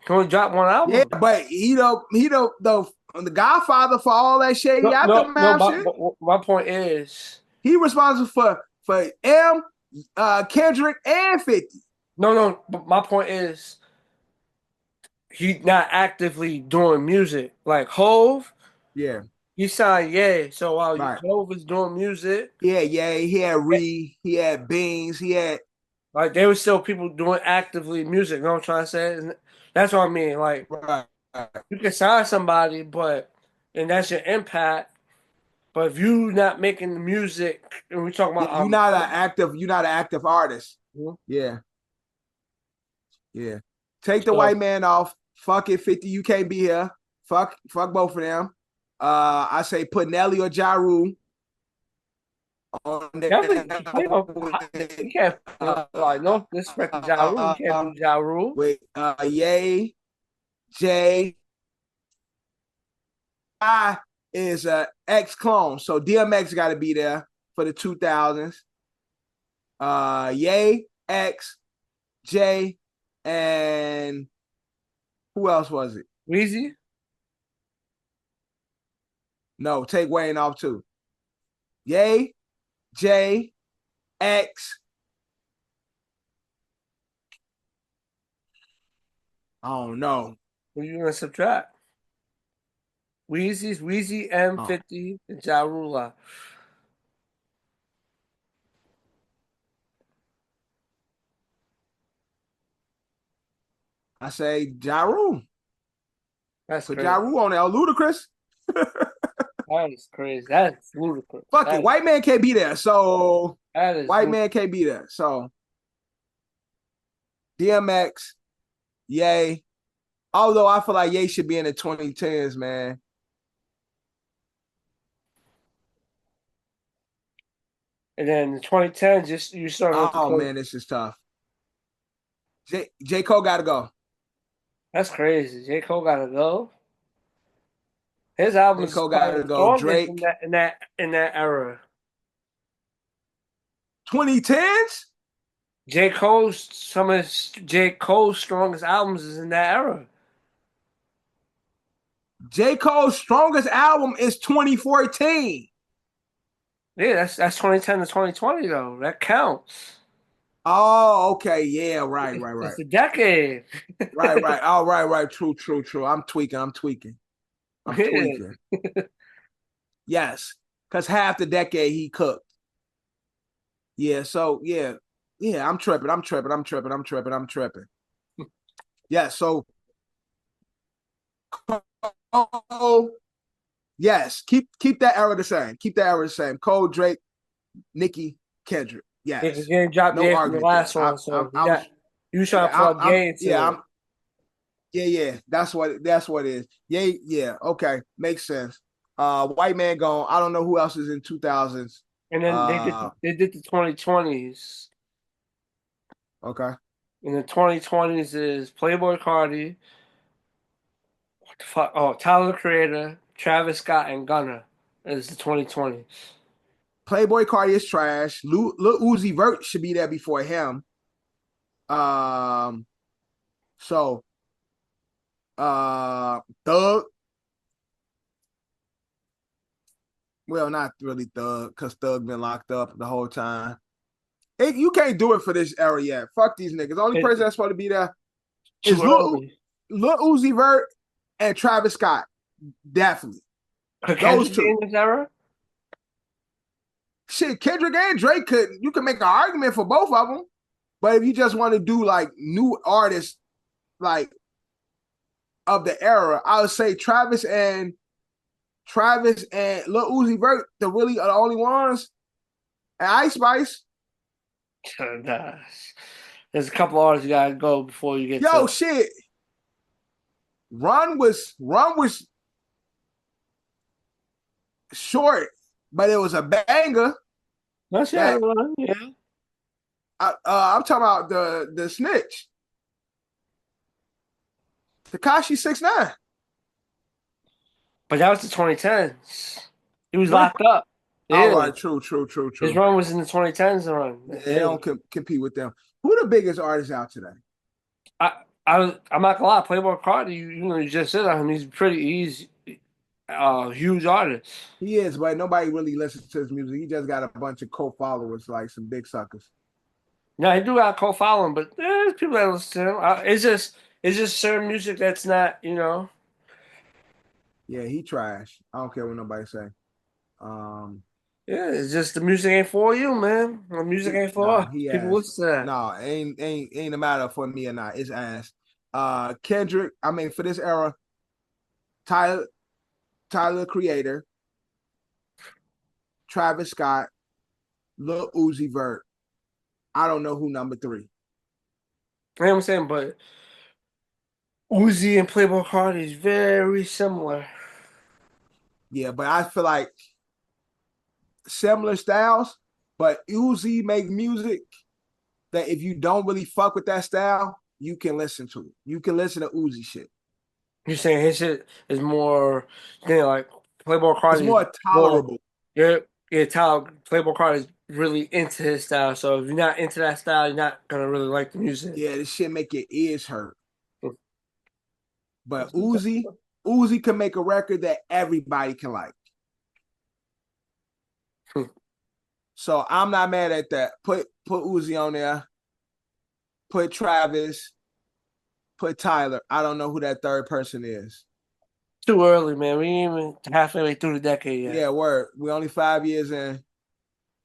He only dropped one album. Yeah, but he the Godfather for all that shady aftermath shit. My point is, he responsible for M, Kendrick, and 50. No. But my point is, he not actively doing music like Hove. Yeah. He signed Ye, so while Hove is doing music, he had Beans, he had like there was still people doing actively music. You know what I'm trying to say? And that's what I mean. Like you can sign somebody, and that's your impact. But if you not making the music, and we talking about you're not an active artist. Mm-hmm. Yeah. Take the white man off. Fuck it, 50. You can't be here. Fuck both of them. I say put Nelly or Ja Rule on there. You can't like no disrespect to Ja Rule. You can't do Ja Rule. With Ye, Jay, I is a X clone, so DMX got to be there for the 2000s. Ye, X, Jay, and who else was it? Weezy. No, take Wayne off too. Ye, J, X. I don't know. What are you gonna subtract? Weezy, M50, and Ja Rule. I say Ja Rule. That's put crazy. Ja Rule on there. Ludacris. That is crazy. That's ludicrous. Fuck it. White man can't be there. So white man can't be there. So DMX, Ye. Although I feel like Ye should be in the 2010s, man. And then the 2010s, you start. Oh man, this is tough. J. Cole got to go. That's crazy. J. Cole got to go. His album J. is Cole probably gotta the go. strongest Drake. in that era. 2010s? Some of J. Cole's strongest albums is in that era. J. Cole's strongest album is 2014. Yeah, that's 2010 to 2020 though. That counts. Oh, okay. Yeah, right. It's a decade. Right. Oh, right. True. I'm tweaking. Yeah. Yes. Because half the decade he cooked. Yeah, so yeah. Yeah, I'm tripping. Yeah, so yes, keep that era the same. Keep that era the same. Cole, Drake, Nicki, Kendrick. Yeah, because Yes. you didn't drop No Ye from the argument there. last one, so I was you trying to plug Ye into it. yeah. That's what it is. Yeah. Okay, makes sense. White Man Gone. I don't know who else is in 2000s. And then they did the 2020s. Okay. In the 2020s is Playboy Cardi, what the fuck? Oh, Tyler the Creator, Travis Scott, and Gunna is the 2020s. Playboy Cardi is trash. Lil Uzi Vert should be there before him. So Thug. Well, not really Thug, because Thug been locked up the whole time. You can't do it for this era yet. Fuck these niggas. The only person that's supposed to be there is Too early. Lil Uzi Vert and Travis Scott. Definitely. Could Those Kendrick two. be in this era? Shit, Kendrick and Drake you could make an argument for both of them. But if you just want to do like new artists, like of the era, I would say Travis and Lil Uzi Vert, the really are the only ones. And Ice Spice. Nah. There's a couple artists you gotta go before you get Yo, to. shit. Run was short, but it was a banger. That's yeah. I'm talking about the snitch. Tekashi 6ix9ine. But that was the 2010s. He was locked up. All Yeah. right, true. His run was in the 2010s run. They don't compete with them. Who the biggest artists out today? I'm not gonna lie, Playboy Cardi, you just said him. He's pretty easy, huge artist. He is, but nobody really listens to his music. He just got a bunch of co-followers, like some big suckers. Now he do got co-following, but there's people that listen to him. It's just certain music that's not, Yeah, he trash. I don't care what nobody say. Yeah, it's just the music ain't for you, man. The music ain't for us. People listen to that. No, ain't a matter for me or not. It's ass. Kendrick, I mean, for this era, Tyler Creator, Travis Scott, Lil Uzi Vert. I don't know who number 3. You know what I'm saying? But Uzi and Playboy Cardi is very similar. Yeah, but I feel like similar styles, but Uzi make music that if you don't really fuck with that style, you can listen to it. You can listen to Uzi shit. You're saying his shit is more, like Playboy Cardi. It's more tolerable. Playboy Cardi is really into his style. So if you're not into that style, you're not gonna really like the music. Yeah, this shit make your ears hurt. But Uzi can make a record that everybody can like. So I'm not mad at that. Put Uzi on there. Put Travis. Put Tyler. I don't know who that third person is. Too early, man. We ain't even halfway through the decade yet. Yeah, word. We only 5 years in.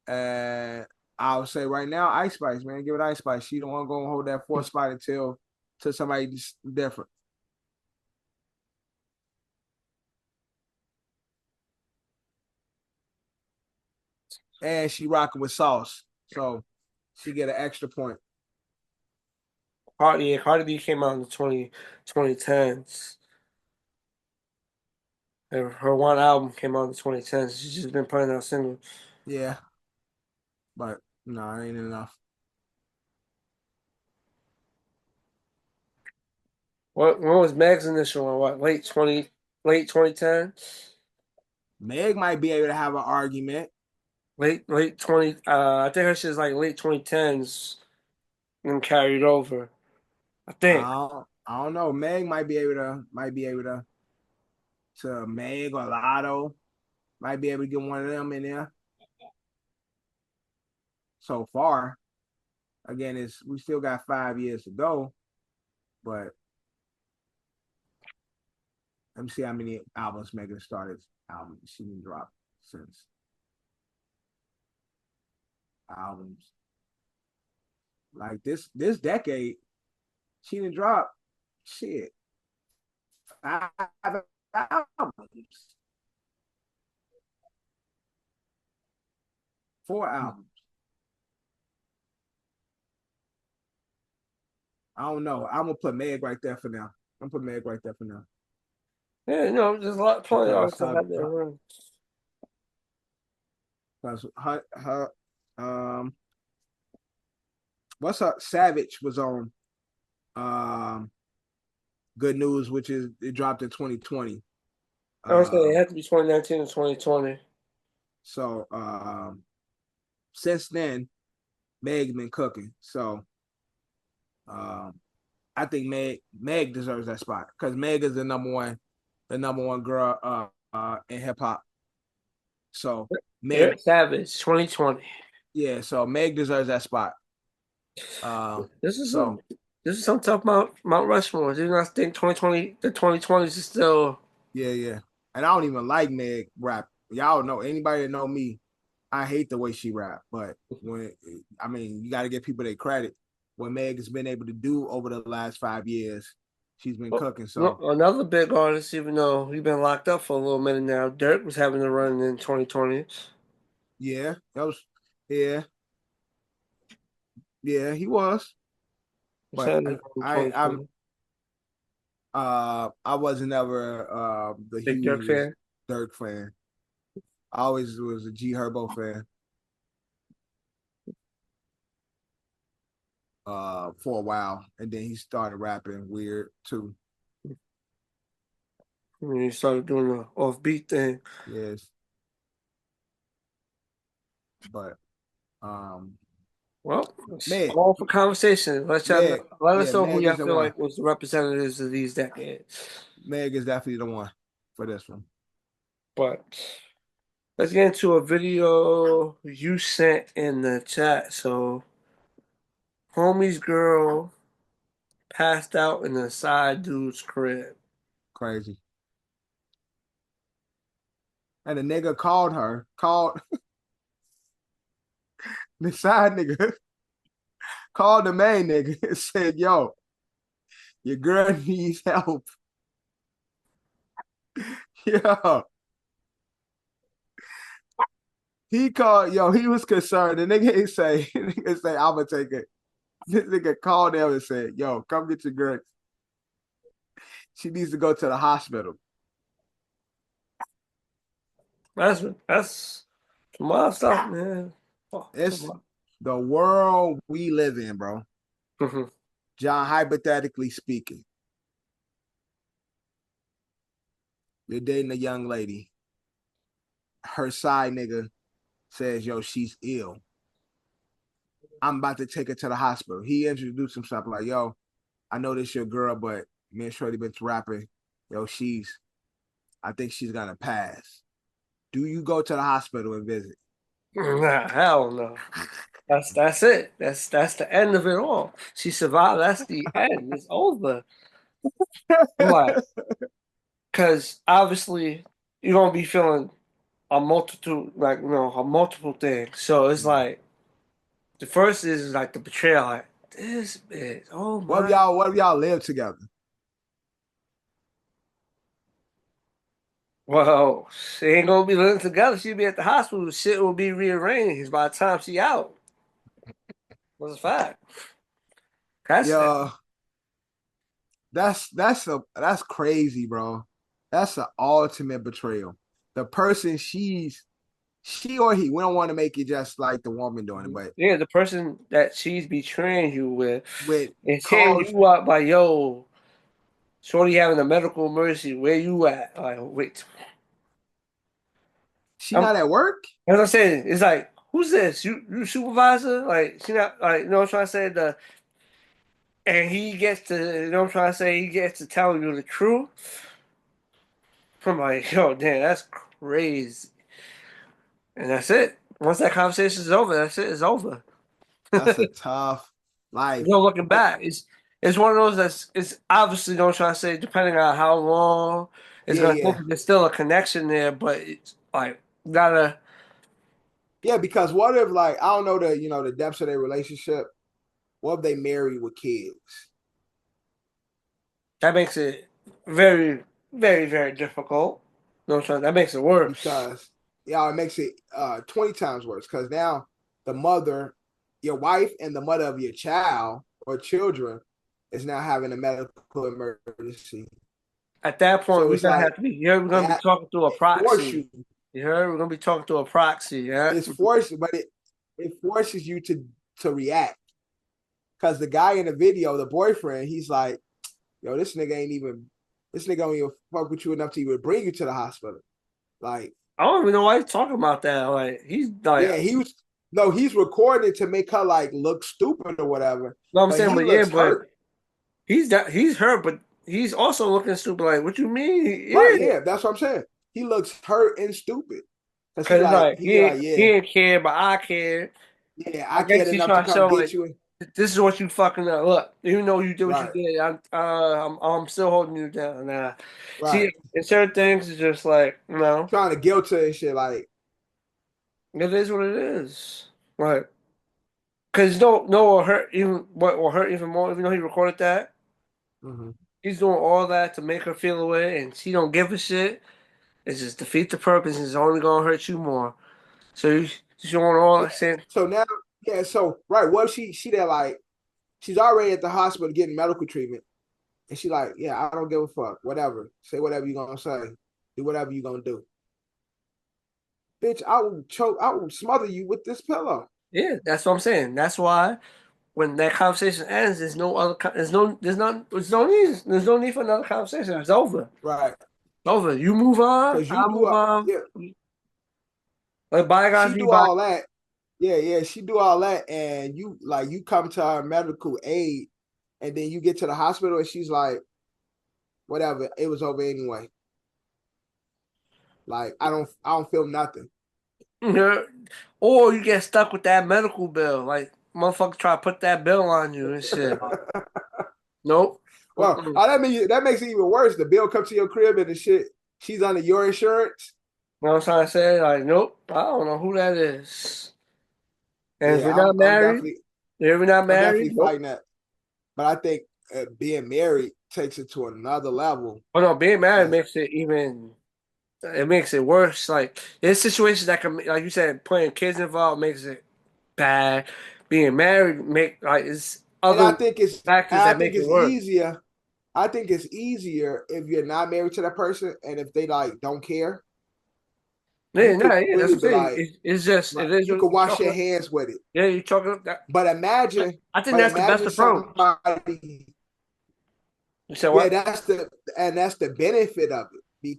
And I would say right now, Ice Spice, man. Give it Ice Spice. She don't want to go and hold that 4th spot until somebody different. And she rocking with Sauce. So she get an extra point. Cardi B came out in the 2010s. Her one album came out in the 2010s. She's just been putting out singles. Yeah. But no, it ain't enough. When was Meg's initial one? What, late 20? late 2010. Meg might be able to have an argument. Late 20. I think her shit's like late 2010s and carried over. I think. I don't know. Meg might be able to Meg or Lotto might be able to get one of them in there. So far, again, we still got 5 years to go, but let me see how many albums Megan started. She didn't drop since albums like this decade. She didn't drop shit 5 albums, 4 albums. I don't know. I'm gonna put Meg right there for now. Yeah, there's a lot plenty of artists that have their run. Because her what's up? Savage was on Good News, which is it dropped in 2020. I would say it had to be 2019 or 2020. So since then, Meg's been cooking. So I think Meg deserves that spot because Meg is the number one girl in hip hop. So Meg Savage 2020. Yeah, so Meg deserves that spot. This is some tough Mount Rushmore. Do you not think the 2020s is still? Yeah. And I don't even like Meg rap. Y'all know, anybody that know me, I hate the way she rap. But you got to give people their credit. What Meg has been able to do over the last 5 years, she's been cooking. So another big artist, even though he's been locked up for a little minute now, Dirk was having a run in 2020. Yeah, yeah, he was. But I wasn't ever the big huge Dirk fan. I always was a G Herbo fan. For a while, and then he started rapping weird too. He started doing the offbeat thing. Yes, but well, all for conversation. Let us know who y'all feel like was the representatives of these decades. Meg is definitely the one for this one. But let's get into a video you sent in the chat. So, homie's girl passed out in the side dude's crib. Crazy. And the nigga called the side nigga called the main nigga and said, yo, your girl needs help. Yo. He called, he was concerned. The nigga say, I'ma take it. This nigga called them and said, yo, come get your girl. She needs to go to the hospital. That's some wild stuff, man. It's the world we live in, bro. Mm-hmm. John, hypothetically speaking, you're dating a young lady. Her side nigga says, yo, she's ill. I'm about to take her to the hospital. He introduced himself like, yo, I know this your girl, but me and Shorty been rapping. Yo, I think she's gonna pass. Do you go to the hospital and visit? Nah, hell no. That's it. That's the end of it all. She survived. That's the end. It's over. Like, because obviously you're gonna be feeling a multiple things. So it's like the first is like the betrayal. Like this bitch. Oh my. What if y'all live together? Well, she ain't gonna be living together. She'll be at the hospital. Shit will be rearranged by the time she out. That's a fact. That's crazy, bro. That's the ultimate betrayal. The person she or he, we don't want to make it just like the woman doing it, but yeah, the person that she's betraying you with is hitting you up by, yo, Shorty having a medical emergency. Where you at? Like, wait. She not at work? As I'm saying, it's like, who's this? You supervisor? Like, she not like, you know what I'm trying to say? And he gets to, you know what I'm trying to say? He gets to tell you the truth. I'm like, yo, damn, that's crazy. And that's it. Once that conversation is over, that's it. It's over. That's a tough There's life. no looking back. It's one of those that's it's obviously don't try to say depending on how long it's Yeah, gonna take. yeah. There's still a connection there, but it's like gotta Yeah, because what if like I don't know the depths of their relationship. What if they married with kids? that makes it very, very, very difficult. No, that makes it worse. Because it makes it 20 times worse. Because now the mother, your wife and the mother of your child or children is now having a medical emergency. At that point, So we're it's gonna like have to be. We're gonna be it, talking through a it force proxy. you. You heard? We're gonna be talking through a proxy. Yeah. It's forced, but it forces you to react. Because the guy in the video, the boyfriend, he's like, yo, this nigga don't even fuck with you enough to even bring you to the hospital. Like, I don't even know why he's talking about that. Like he's like, yeah, he's recording to make her like look stupid or whatever. no, I'm But saying, he but yeah, looks but hurt. he's hurt, but he's also looking stupid. Like, what you mean? Right, Yeah. yeah, that's what I'm saying. He looks hurt and stupid. Cause Cause it's like he's like, he yeah, didn't care, but I care. yeah, I I cared guess he's enough to trying to come show get like you. this is what you fucking look. Even though you did what you Right, did, I'm still holding you down. Nah, see, right. in certain things, it's just like Trying to guilt her and shit. Like, it is what it is. Like, cause no will hurt even what will hurt even more. Even though he recorded that, mhm. he's doing all that to make her feel away, and she don't give a shit. It's just defeat the purpose. And it's only gonna hurt you more. So you showing all Yeah. that shit. So now, yeah. So right, what if she there like she's already at the hospital getting medical treatment, and she like, yeah, I don't give a fuck. Whatever, say whatever you gonna say, do whatever you gonna do. Bitch, I will choke, I will smother you with this pillow. Yeah, that's what I'm saying. That's why when that conversation ends, there's no other. There's no need for another conversation. It's over. Right. Over. You move on. Cause you I do move on. yeah, Let bygones she be do bygones. all that. Yeah, yeah, she do all that, and you come to her medical aid, and then you get to the hospital, and she's like, whatever, it was over anyway. Like I don't feel nothing. Yeah. Or you get stuck with that medical bill. Like motherfucker try to put that bill on you and shit. Nope. Well, Mm-mm. that makes it even worse. The bill comes to your crib and the shit. She's under your insurance. You know what I'm trying to say? Like, nope. I don't know who that is. And if Yeah, you're not I'm married, definitely if you're not I'm married, definitely nope. fighting that. But I think being married takes it to another level. Oh no, being married Because makes it even. It makes it worse. Like there's situations that can, like you said, putting kids involved makes it bad. Being married make like it's and other factors I that make think it it's worse. easier. I think it's easier if you're not married to that person and if they like don't care, you Yeah, no, could yeah, that's really what I'm be saying. like, It's just like it is you what could you're wash talking your about. hands with it. Yeah, you're talking about that. But imagine, I think but that's the best imagine approach. somebody, You said yeah, what? that's the benefit of it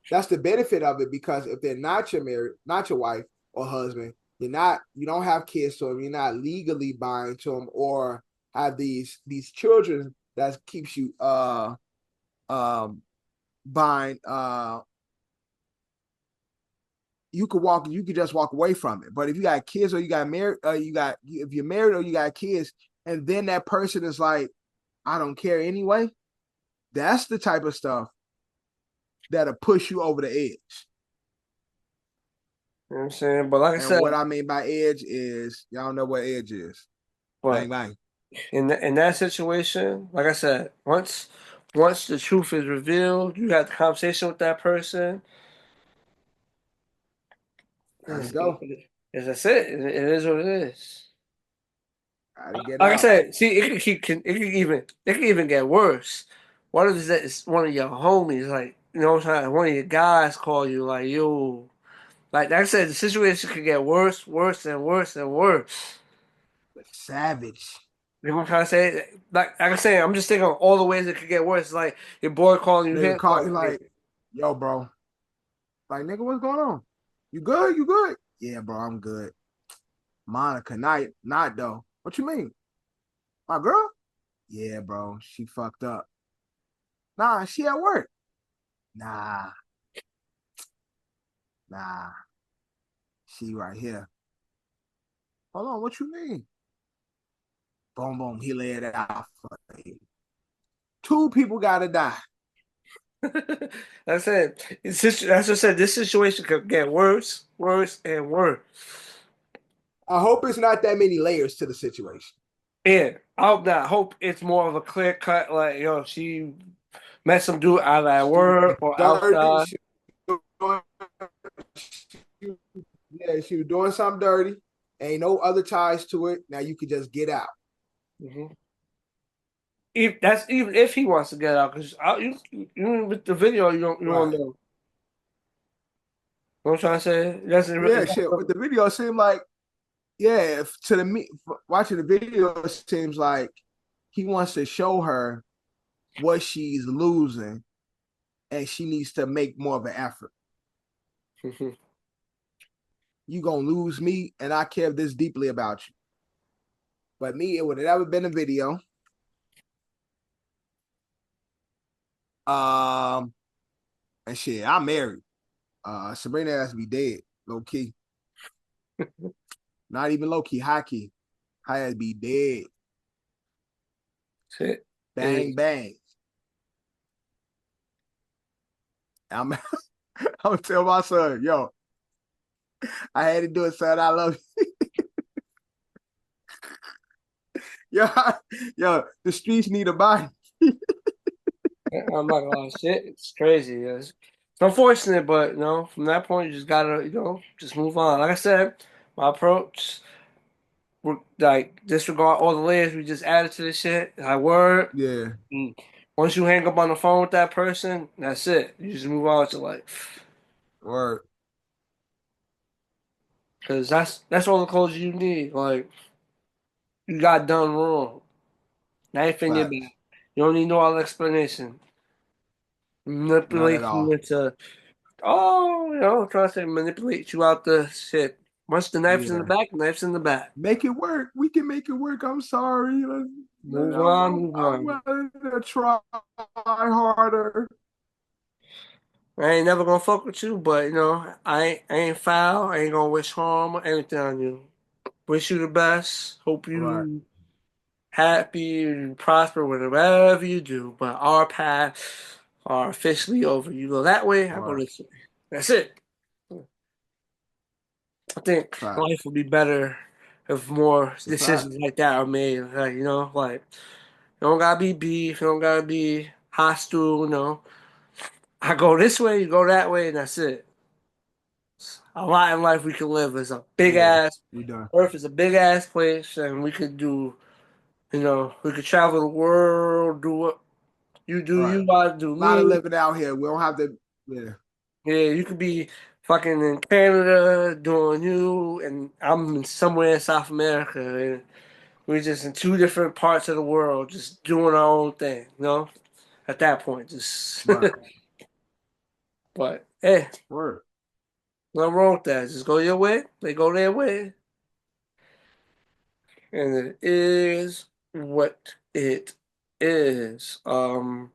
that's the benefit of it because if they're not your wife or husband, you don't have kids to them, you're not legally bind to them or have these children that keeps you um bind you could just walk away from it. But if you got kids or you got married, if you're married or you got kids, and then that person is like, I don't care anyway. That's the type of stuff that'll push you over the edge. You know what I'm saying? But like I And said, what I mean by edge is y'all know what edge is. Bang but bang. in that situation, like I said, once the truth is revealed, you have the conversation with that person. Gotta go. That's it. It is what it is. Gotta get Like I out. said, see, it can even get worse. What if it's one of your homies, like you know what I'm saying? One of your guys call you like yo, like I said, the situation could get worse, worse, and worse and worse. Savage. You know what I'm trying to say? Like I'm saying, I'm just thinking of all the ways it could get worse. It's like your boy calling you Nigga hit. call you like, yo, bro. Like, nigga, what's going on? You good? You good? Yeah, bro, I'm good. Monica, not though. What you mean? My girl? Yeah, bro, she fucked up. Nah, she at work. Nah, she right here. Hold on, what you mean? Boom, boom, he laid it out for you. 2 people gotta die. That's it. That's what I said. This situation could get worse, worse, and worse. I hope it's not that many layers to the situation. Yeah, I hope not. I hope it's more of a clear cut. Like, yo, she met some dude either at She work or dirty. outside. She was doing something dirty. Ain't no other ties to it. Now you can just get out. Mm-hmm. That's even if he wants to get out, because you with the video, you don't Right. know. You know what I'm trying to say? That's Yeah, shit. With the video, it seemed like, yeah, watching the video, it seems like he wants to show her what she's losing, and she needs to make more of an effort. You gonna lose me, and I care this deeply about you. But me, it would have never been a video. And shit, I'm married. Sabrina has to be dead, low key. Not even low key, high key. I had to be dead. Shit. Bang, bang. I'm gonna tell my son, yo, I had to do it, son. I love you. yo, the streets need a body. I'm not gonna lie, shit. It's crazy. It's unfortunate, but from that point, you just gotta, just move on. Like I said, my approach, like disregard all the layers we just added to this shit. I word. Yeah. And once you hang up on the phone with that person, that's it. You just move on with your life. Word. Cause that's all the closure you need. Like you got done wrong. Knife in your Facts. back. You don't need no other explanation. Not at Manipulate you all. into trying to say manipulate you out the shit. Once the knife's in the Yeah. back, the knife's in the back. Make it work. We can make it work. I'm sorry. I'm Move on, move on. gonna try harder. I ain't never gonna fuck with you, but I ain't foul. I ain't gonna wish harm or anything on you. Wish you the best. Hope Right. you happy and prosper with whatever you do. But our paths are officially over. You go that way, I go Right. this way. That's it. I think Right. life would be better if more It's a fact. decisions like that are made. Like, like you don't gotta be beef, you don't gotta be hostile. I go this way, you go that way, and that's it. A lot in life we can live. It's a big Yeah. ass We done. Earth is a big ass place, and we could do. We could travel the world, do what you do, Right. you I do A lot of me. living out here. We don't have to. Yeah. Yeah, you could be fucking in Canada doing you, and I'm somewhere in South America, and we're just in two different parts of the world, just doing our own thing. At that point, just. Right. But hey, Word. nothing wrong with that. Just go your way, they go their way, and it is what it is. So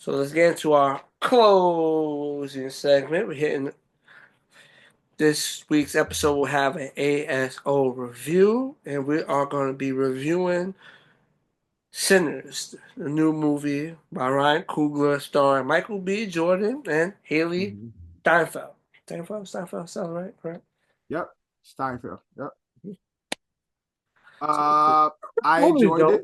let's get into our closing segment. We're hitting this week's episode. Will have an ASO review, and we are going to be reviewing Sinners, the new movie by Ryan Coogler, starring Michael B. Jordan and Haley Mm-hmm. Steinfeld. Steinfeld, sound right? Correct. Yep. Steinfeld. Yep. So, I movie enjoyed it. though.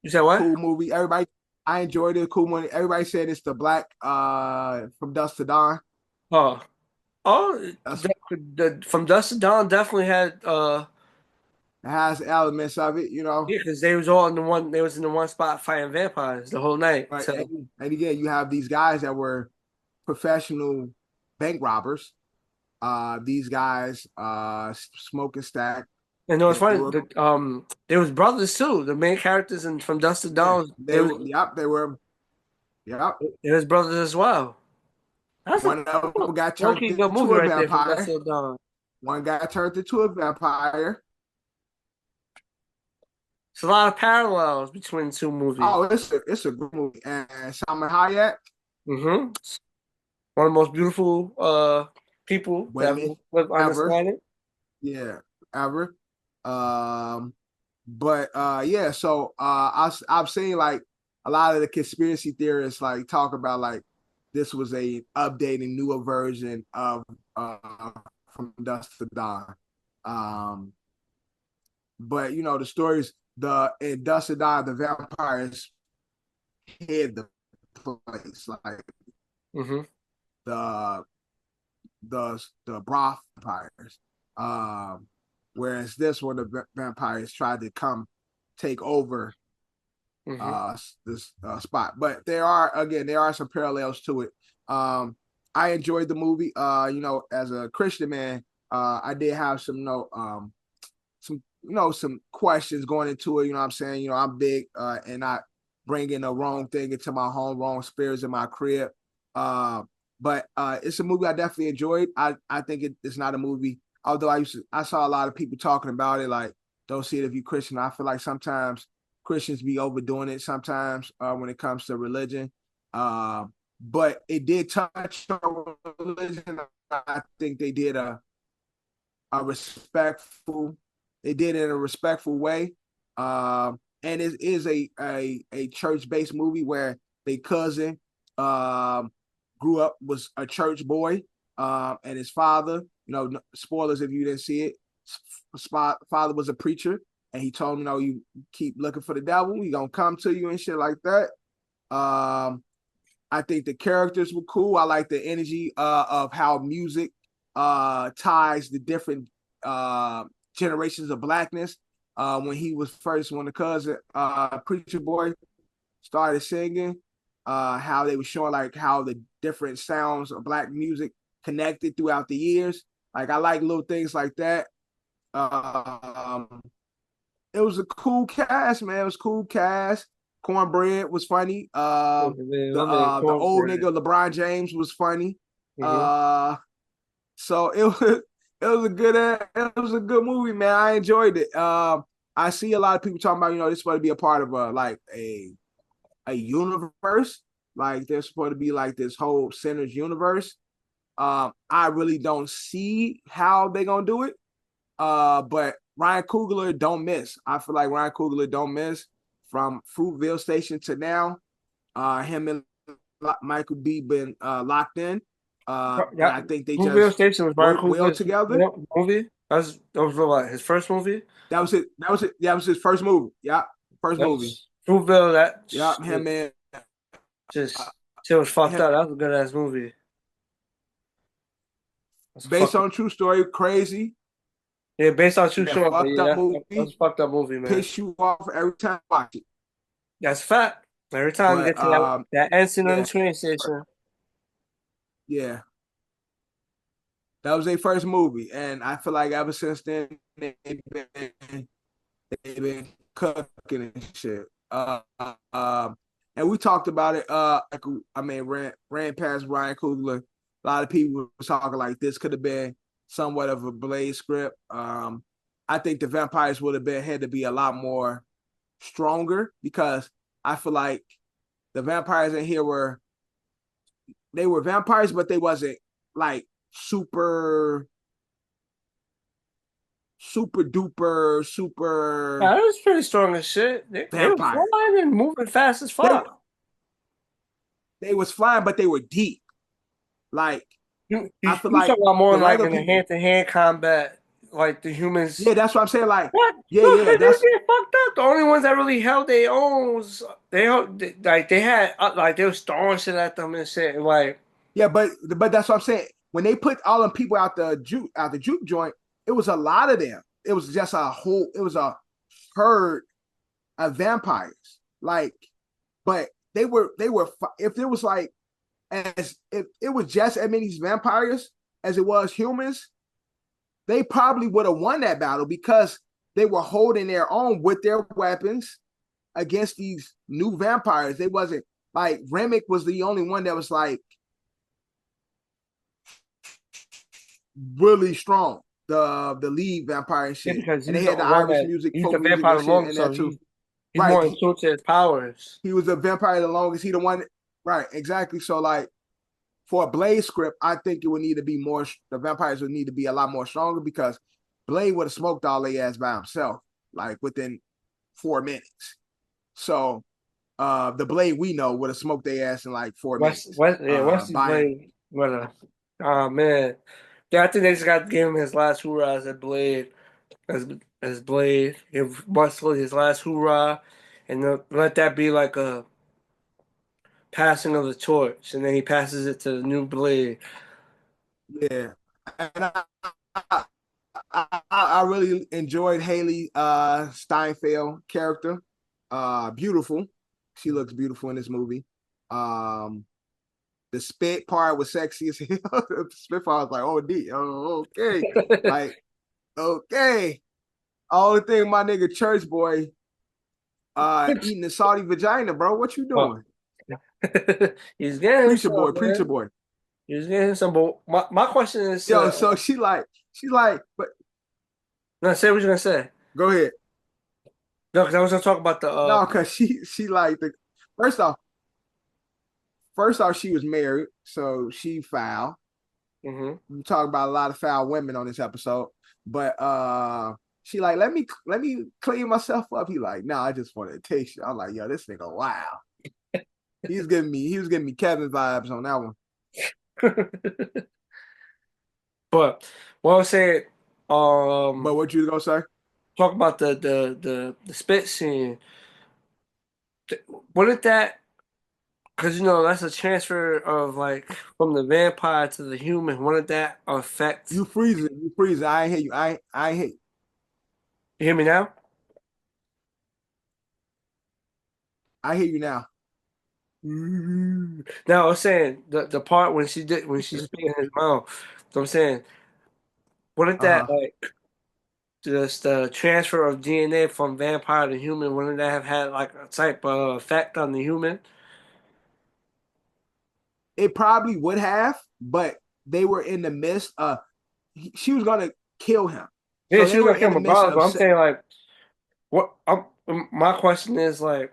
You said what? Cool movie. Everybody, I enjoyed it. Cool movie. Everybody said it's the black from Dusk to Dawn. Oh, oh, That's From Dust to Dawn definitely had it has elements of it, yeah, because they was all in the one. They was in the one spot fighting vampires the whole night. Right. So And again, you have these guys that were professional bank robbers. These guys smoke and stack. And it was They funny. were, There was brothers too. The main characters in from Dust to yeah, Dawn. they were, yep, they were, yep. There was brothers as well. That's a One of them got turned low-key good movie into a right there from Dust vampire. to Dawn. One got turned into a vampire. It's a lot of parallels between the two movies. Oh, it's a good movie. And Salma Hayek, Mm-hmm. One of the most beautiful people that women live on this ever. planet. Yeah, ever. But yeah, so I've seen like a lot of the conspiracy theorists like talk about like this was a updated, newer version of From Dusk to Dawn. But you know the stories, in Dusk to Dawn, the vampires hid the place, like Mm-hmm. the broth vampires. Whereas this one, the vampires tried to come take over this spot. But there are some parallels to it. I enjoyed the movie. You know, as a Christian man, I did have some questions going into it. You know what I'm saying? You know, I'm big and not bringing the wrong thing into my home, wrong spirits in my crib. But it's a movie I definitely enjoyed. I think it's not a movie. Although I saw a lot of people talking about it, like don't see it if you Christian. I feel like sometimes Christians be overdoing it sometimes when it comes to religion. But it did touch on religion. I think they did they did it in a respectful way. And it is a church-based movie where their cousin grew up, was a church boy, and his father, you know, spoilers if you didn't see it, father was a preacher, and he told him, you know, you keep looking for the devil, he gonna come to you and shit like that. I think the characters were cool. I like the energy of how music ties the different generations of blackness. When the cousin preacher boy started singing, how they were showing like how the different sounds of black music connected throughout the years. Like I like little things like that. It was a cool cast, man. It was a cool cast. Cornbread was funny. The old nigga LeBron James was funny. So it was a good movie, man. I enjoyed it. I see a lot of people talking about, you know, this is supposed to be a part of a universe. Like there's supposed to be like this whole Sinners universe. I really don't see how they're gonna do it. But Ryan Coogler don't miss. I feel like Ryan Coogler don't miss from Fruitvale Station to now. Him and Michael B been locked in. I think they Fruitvale just Station was work well together. Movie. That was what, his first movie. That was it. That was his first movie. Yeah, first movie. Fruitvale. That him and just shit was fucked up. That was a good ass movie. Based on true story, crazy. Yeah, based on true story. That was a fucked up movie, man. Piss you off every time you watch it. That's fact. Every time you get to that incident on the train station. Yeah. That was their first movie. And I feel like ever since then, they've been cooking and shit. And we talked about it. Ran past Ryan Coogler. A lot of people were talking like this could have been somewhat of a Blade script. I think the vampires would have had to be a lot more stronger, because I feel like the vampires in here were vampires, but they wasn't like super duper. Yeah, it was pretty strong as shit. They were flying and moving fast as fuck. They was flying, but they were deep. Like I feel like talking about more like in a hand-to-hand combat, like the humans. Yeah, that's what I'm saying. Like what? Yeah, that's fucked up. The only ones that really held their own was they had like they was throwing shit at them and shit. Like yeah, but that's what I'm saying. When they put all them people out the juke joint, it was a lot of them. It was just a herd of vampires. Like, but they were if it was like as if it was just as many vampires as it was humans, they probably would have won that battle, because they were holding their own with their weapons against these new vampires. They wasn't like Remick was the only one that was like really strong. The lead vampire and shit. because And they he's had the the one Irish that music, he's folk the music vampire and shit longest, and so that too. he's Right. more in tune to his powers. He was a vampire the longest. He the one, right? Exactly. So like for a Blade script, I think it would need to be more. The vampires would need to be a lot more stronger because Blade would have smoked all their ass by himself, like within 4 minutes. So the Blade we know would have smoked their ass in like 4 minutes. Wesley Blade, oh man, yeah, I think they just got to give him his last hoorah as a Blade, as Blade. Give Wesley his last hoorah, and let that be like a passing of the torch, and then he passes it to the new Blade. Yeah, and I really enjoyed Haley Steinfeld character. Beautiful. She looks beautiful in this movie. The spit part was sexy as hell. The spit part was like, okay. Like, okay. Only thing my nigga church boy eating the Saudi vagina, bro. What you doing? He's getting Preacher some, boy, man. preacher boy. He's getting some. But my question is, Yo, so she's like, but no, say what you're gonna say. go ahead. No, because I was gonna talk about the. No, because she like the first off, she was married, so she foul. We talk about a lot of foul women on this episode, but she like, let me clean myself up. He like, no, I just want to taste you. I'm like, yo, this nigga, wow. He was giving me Kevin vibes on that one. But what I was saying, But what you gonna say? talk about the spit scene. Wouldn't that? Because that's a transfer of like from the vampire to the human. Wouldn't that affect? You freezing. I ain't hear you. I ain't hear you. You hear me now? I hear you now. Now I was saying the part when she spit in his mouth. So I'm saying, wouldn't that like just the transfer of DNA from vampire to human? Wouldn't that have had like a type of effect on the human? It probably would have, but they were in the midst of. She was gonna kill him. Yeah, So she they was were gonna kill in the him midst regardless. of. But I'm saying like, what? My question is like,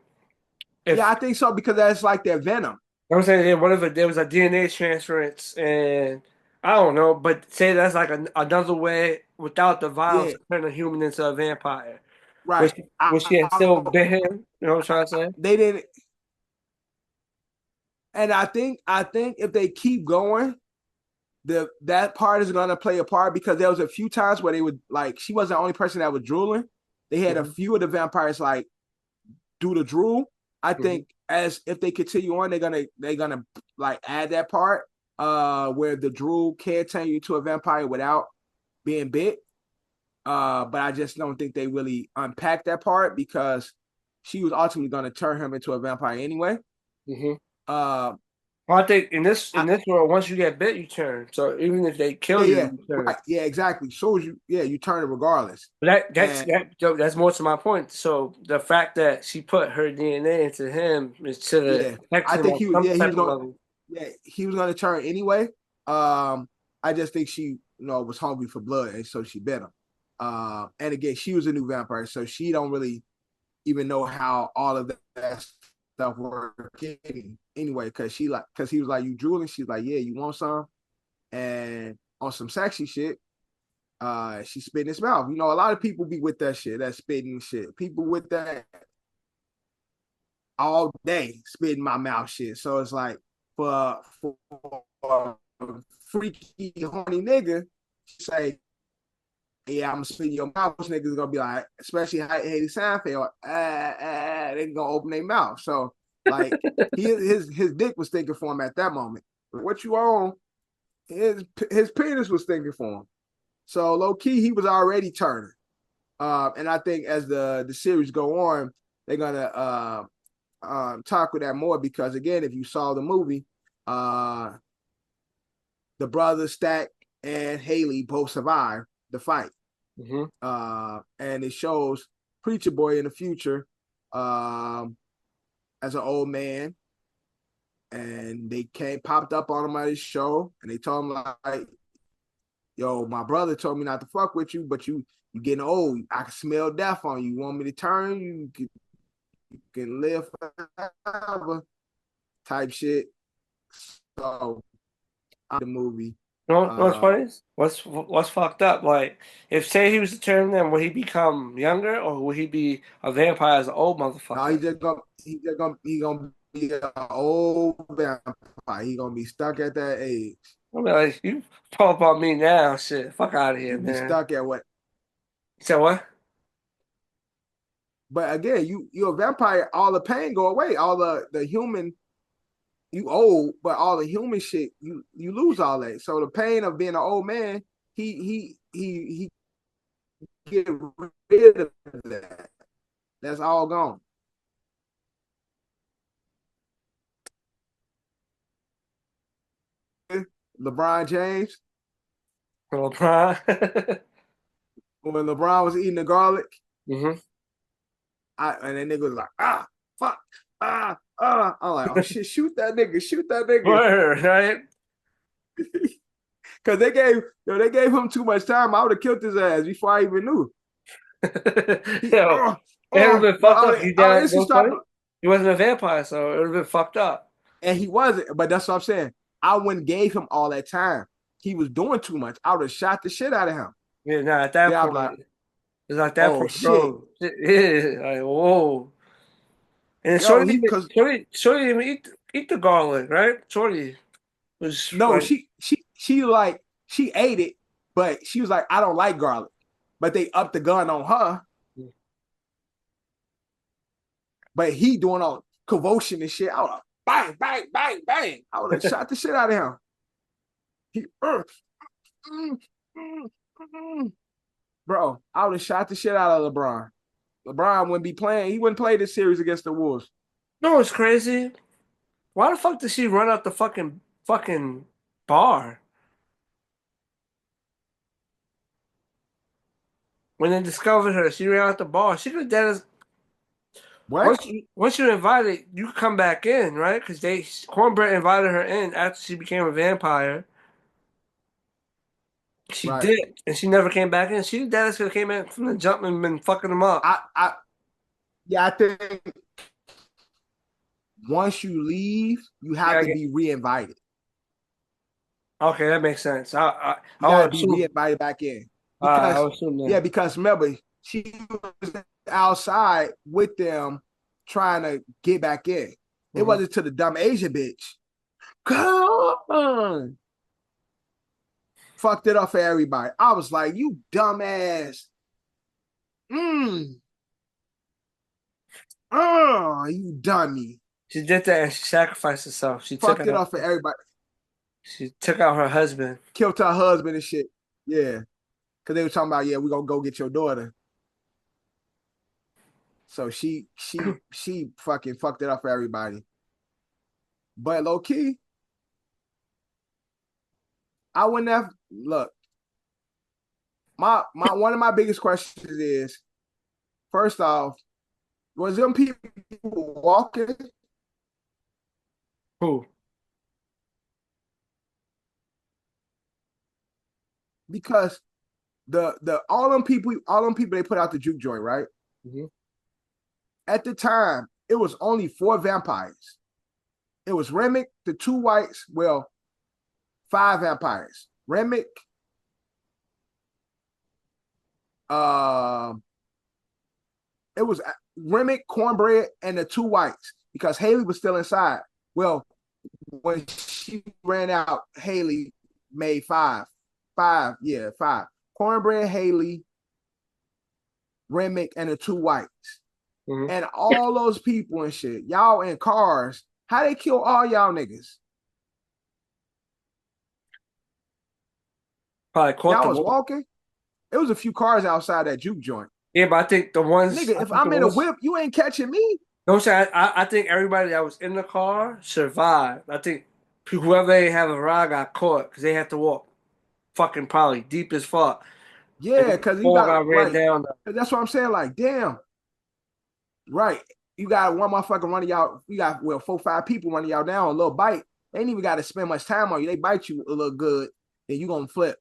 if Yeah, I think so because that's like their venom. I'm saying, yeah, what if there was a DNA transference and I don't know, but say that's like another way without the violence Yeah, to turn a human into a vampire. right. Would she have still bit him? You know what I'm trying to say? They didn't, and I think if they keep going, that part is gonna play a part because there was a few times where they would like she wasn't the only person that was drooling. They had a few of the vampires like do the drool. I think as if they continue on, they're gonna like add that part where the drool can turn you to a vampire without being bit. But I just don't think they really unpacked that part because she was ultimately gonna turn him into a vampire anyway. Well, I think in this world, once you get bit, you turn. So even if they kill you, you turn. Right, yeah, exactly. So you turn it regardless. But that's more to my point. So the fact that she put her DNA into him is to affect I him think on some type of level. Yeah, he was gonna turn anyway. I just think she was hungry for blood, and so she bit him. And again, she was a new vampire, so she don't really even know how all of that stuff working anyway. Because he was like, you drooling? She's like, yeah, you want some? And on some sexy shit, she spit in his mouth. A lot of people be with that shit, that spitting shit. People with that all day, spit in my mouth shit. So it's like for a freaky horny nigga, say, yeah, I'm gonna spit in your mouth. Those niggas gonna be like, especially Haley Seinfeld, they gonna open their mouth. So like his dick was thinking for him at that moment. But what you on? His penis was thinking for him. So low key, he was already turning. And I think as the series go on, they're gonna talk with that more because again, if you saw the movie, the brothers Stack and Haley both survived the fight. And it shows Preacher Boy in the future as an old man, and they popped up on him at his show, and they told him like, "Yo, my brother told me not to fuck with you, but you getting old. I can smell death on you. You want me to turn you? You can live forever," type shit. So, the movie. You know what's funny? What's fucked up? Like, if say he was to turn them, would he become younger or would he be a vampire as an old motherfucker? No, he gonna be an old vampire. He gonna be stuck at that age. I mean, like, you talk about me now, shit. Fuck out of here, Be man. stuck at what? You said what? But again, you're a vampire. All the pain go away. All the human, you old, but all the human shit, you lose all that. So the pain of being an old man, he get rid of that. That's all gone. LeBron James. LeBron. When LeBron was eating the garlic, Mm-hmm. and that nigga was like, fuck, I'm like, oh shit, shoot that nigga. Word, right? Cause they gave him too much time. I would have killed his ass before I even knew. Yo, it would have been fucked up. He wasn't a vampire, so it would have been fucked up. And he wasn't, but that's what I'm saying. I wouldn't gave him all that time. He was doing too much. I would have shot the shit out of him. Yeah, nah, at that point, like, it's like that point, shit. bro. Yeah, like whoa. And Shorty didn't even eat the garlic, right? Shorty was no, like, she ate it, but she was like, I don't like garlic. But they upped the gun on her. Yeah. But he doing all convulsion and shit. I was like, bang, bang, bang, bang. I would have shot the shit out of him. Bro, I would have shot the shit out of LeBron. LeBron wouldn't be playing. He wouldn't play this series against the Wolves. No, it's crazy. Why the fuck did she run out the fucking bar? When they discovered her, she ran out the bar. She could have What? Once you're invited, you can come back in, right? Because Cornbread invited her in after she became a vampire. She did, and she never came back in. She could have came in from the jump and been fucking them up. I think once you leave, you have to be re-invited. Okay, that makes sense. I would be re-invited back in. I would assume that. Yeah, because remember, she was outside with them trying to get back in. It wasn't to the dumb Asian bitch. Come on. Fucked it up for everybody. I was like, you dumbass. Oh, you dummy. She did that and she sacrificed herself. She fucked it up for everybody. She took out her husband. Killed her husband and shit. Yeah. Because they were talking about, yeah, we're going to go get your daughter. So she fucking fucked it up for everybody. But low key, I wouldn't have look. My one of my biggest questions is, first off, was them people walking? Who? Because the all them people they put out the juke joint, right? Mm-hmm. At the time, it was only 4 vampires. It was Remick, the 2 whites, 5 vampires. Remick, it was Remick, Cornbread, and the 2 whites because Haley was still inside. Well, when she ran out, Haley made 5. 5. Cornbread, Haley, Remick, and the 2 whites. Mm-hmm. And all those people and shit, y'all in cars, how they kill all y'all niggas? Probably y'all was walking. It was a few cars outside that juke joint. Yeah, but I think the ones... Nigga, if I'm in a whip, you ain't catching me. No, I think everybody that was in the car survived. I think whoever they have a ride got caught because they had to walk fucking probably deep as fuck. Yeah, because you Four got got ran down. That's what I'm saying. Like, damn. Right. You got one motherfucker running y'all. You got 4-5 people running y'all down a little bite. They ain't even got to spend much time on you. They bite you a little good, then you gonna flip.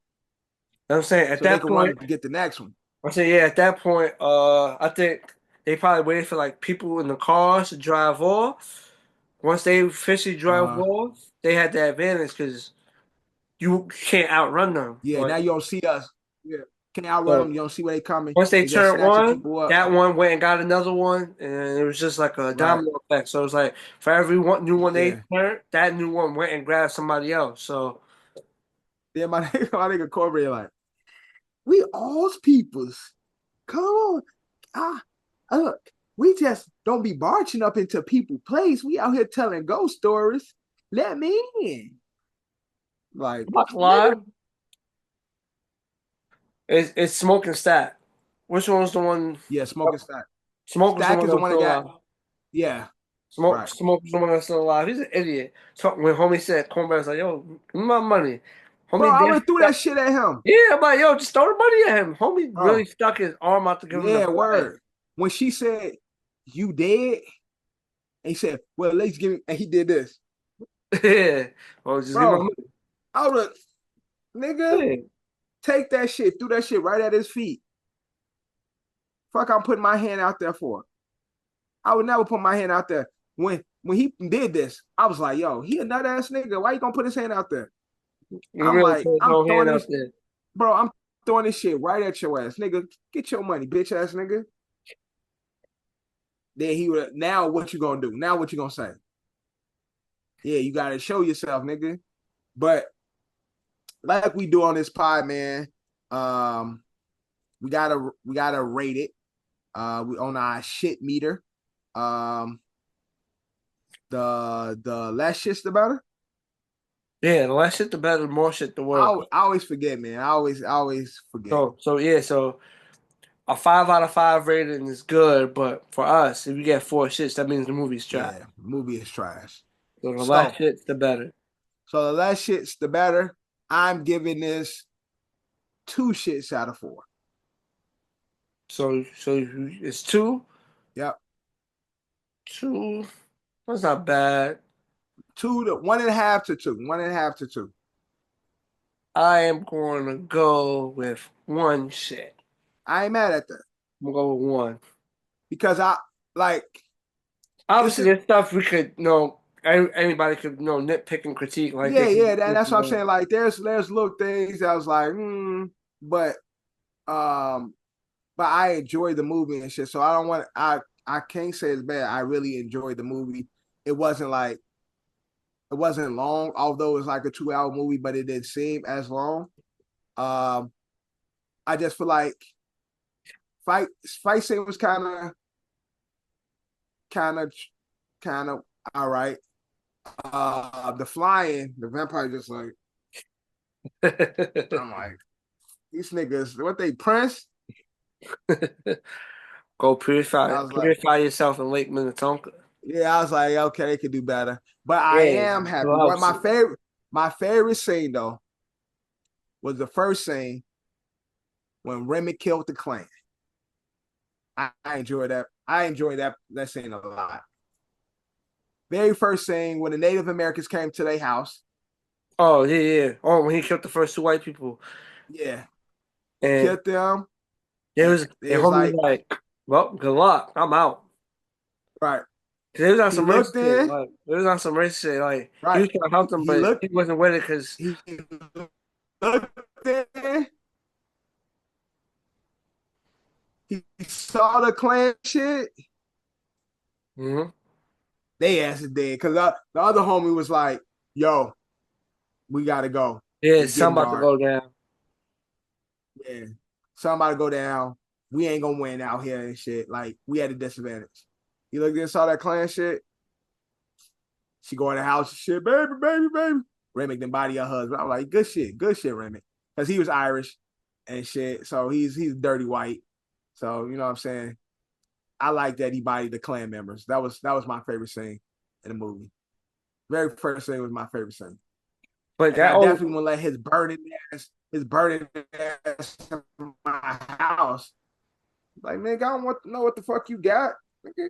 I'm saying at So they that can run point, to get the next one. I say yeah. At that point, I think they probably waited for like people in the cars to drive off. Once they officially drive off, they had the advantage because you can't outrun them. Yeah, Like, now you don't see us. Yeah. Can outrun so them. You don't see where they coming. once they They just turned snatching one, people up. that one went and got another one, and it was just like a Right. domino effect. So it was like for every new one they Yeah. turned, that new one went and grabbed somebody else. So Then my nigga Corbett like, we all peoples. Come on. Look, we just don't be barging up into people's place. We out here telling ghost stories. Let me in. Like, I'm not gonna lie, nigga. it's Smoke and Stack. Which one's the one? Yeah, Smoking Stack. Smoke was the Stack one is the that's one that still got, alive. yeah, Smoke, right. Smoke was the one that's still alive. He's an idiot. So when homie said Cornbread was like, "Yo, give me my money," Bro, homie I then went through that stuck. shit at him. Yeah, I'm like, "Yo, just throw the money at him." Homie really Bro, stuck his arm out to give him the yeah, bread. word. When she said, you dead? And he said, well, let's give me, and he did this. Yeah, well, just give him Bro, I would have, my nigga, money. take that shit, threw that shit right at his feet. Fuck, I'm putting my hand out there for. I would never put my hand out there. When he did this, I was like, yo, he a nut ass nigga. Why you gonna put his hand out there? You I'm really like, put his I'm whole throwing hand out this, there. bro, I'm throwing this shit right at your ass. Nigga, get your money, bitch ass nigga. Then he would, now what you gonna do? Now what you gonna say? Yeah, you gotta show yourself, nigga. But like we do on this pod, man, we gotta rate it. We on our shit meter. The less shit's the better. Yeah, the less shit, the better. The more shit, the worse. I always forget, man. I always forget. So a 5 out of 5 rating is good, but for us, if you get 4 shits, that means the movie's trash. Yeah, movie is trash. So the less So shits, the better. the less shit's the better. I'm giving this 2 shits out of 4. So it's 2. Yep. 2. That's not bad. 2 to 1.5 to 2. 1.5 to 2. I am going to go with 1 shit. I ain't mad at that. I'm going to go with 1. Because I like Obviously, there's stuff we could, anybody could, nitpick and critique. Like, they could, that's what I'm saying. Like there's little things I was like, but I enjoy the movie and shit. So I don't want I can't say it's bad. I really enjoyed the movie. It wasn't long, although it's like a 2-hour movie, but it didn't seem as long. I just feel like fight scene was kind of all right. The flying, the vampire just like I'm like, these niggas, what they Prince? Go purify I was like, yourself in Lake Minnetonka. yeah, I was like, okay, they could do better. But I Yeah, am happy. well, What my favorite scene though was the first scene when Remy killed the clan. I enjoyed that. I enjoyed that scene a lot. Very first scene when the Native Americans came to their house. Oh, yeah. Oh, when he killed the first 2 white people. Yeah. And Killed them. it was, It and was homie was like, well, good luck. I'm out. right. It was on He some looked racist shit. in. Like, it was on some racist shit. Like, he Right. was trying to help them, He but looked. he wasn't with it because, He looked in. He saw the clan shit. mm-hmm. They ass is dead because the other homie was like, "Yo, we gotta go. Yeah, It's getting something about to dark. go down. Yeah, somebody go down. We ain't gonna win out here and shit. Like we at a disadvantage." He looked in, saw that clan shit. She go in the house and shit, baby, baby, baby. Remick then body her husband. I'm like, good shit, Remick, because he was Irish and shit. So he's dirty white. So you know what I'm saying. I like that he bodied the clan members. That was my favorite scene in the movie. Very first scene was my favorite scene. But And that I only definitely won't let his burden ass in my house. Like, nigga, I don't want to know what the fuck you got. Nigga,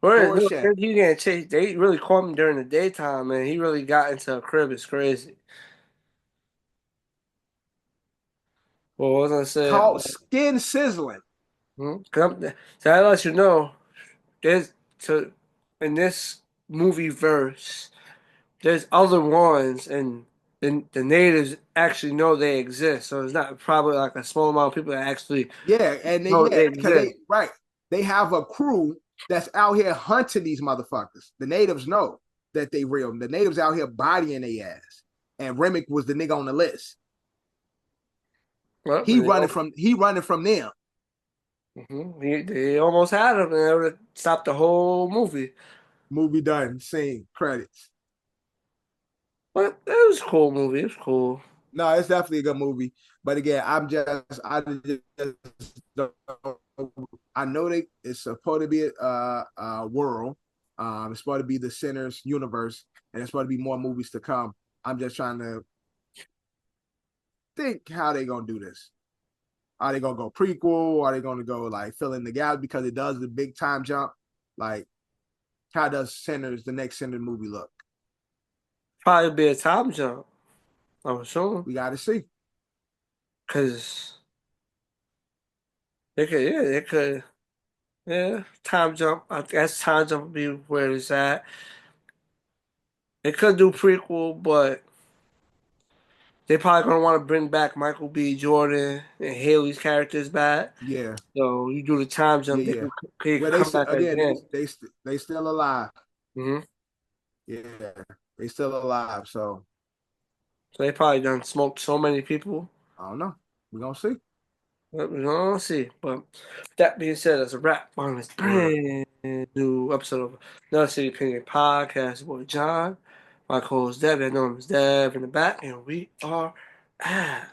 no, bullshit. he getting chased. They really caught him during the daytime, man. He really got into a crib. It's crazy. Well, what was I saying? Called skin sizzling. So that lets you know there's so in this movie verse, there's other ones, and the natives actually know they exist. So it's not probably like a small amount of people that actually Yeah, and know they because exist. they have a crew that's out here hunting these motherfuckers. The natives know that they real. The natives out here bodying their ass. And Remick was the nigga on the list. Well, He running from them. they almost had him, and they would have stopped the whole movie. Movie done, scene, credits. But it was a cool movie. It was cool. No, it's definitely a good movie. But again, I know it's supposed to be a world. It's supposed to be the Sinners universe, and it's supposed to be more movies to come. I'm just trying to think how they gonna do this. Are they gonna go prequel? Are they gonna go like fill in the gap because it does the big time jump? Like, how does Sinners, the next Sinners movie, look? Probably be a time jump, I'm assuming. We got to see. Because yeah, time jump. I guess time jump would be where it's at. They could do prequel, but they probably gonna want to bring back Michael B. Jordan and Haley's characters back. Yeah, So you do the time yeah, jump, yeah. they Well, could come back again again. they still alive. hmm Yeah, they still alive. So So they probably done smoked so many people. I don't know. We're gonna see. But we're gonna see. But that being said, that's a wrap on this Word. brand new episode of Another City Opinion Podcast. Boy John, my co-host Dev, I know him as Dev in the back, and we are out.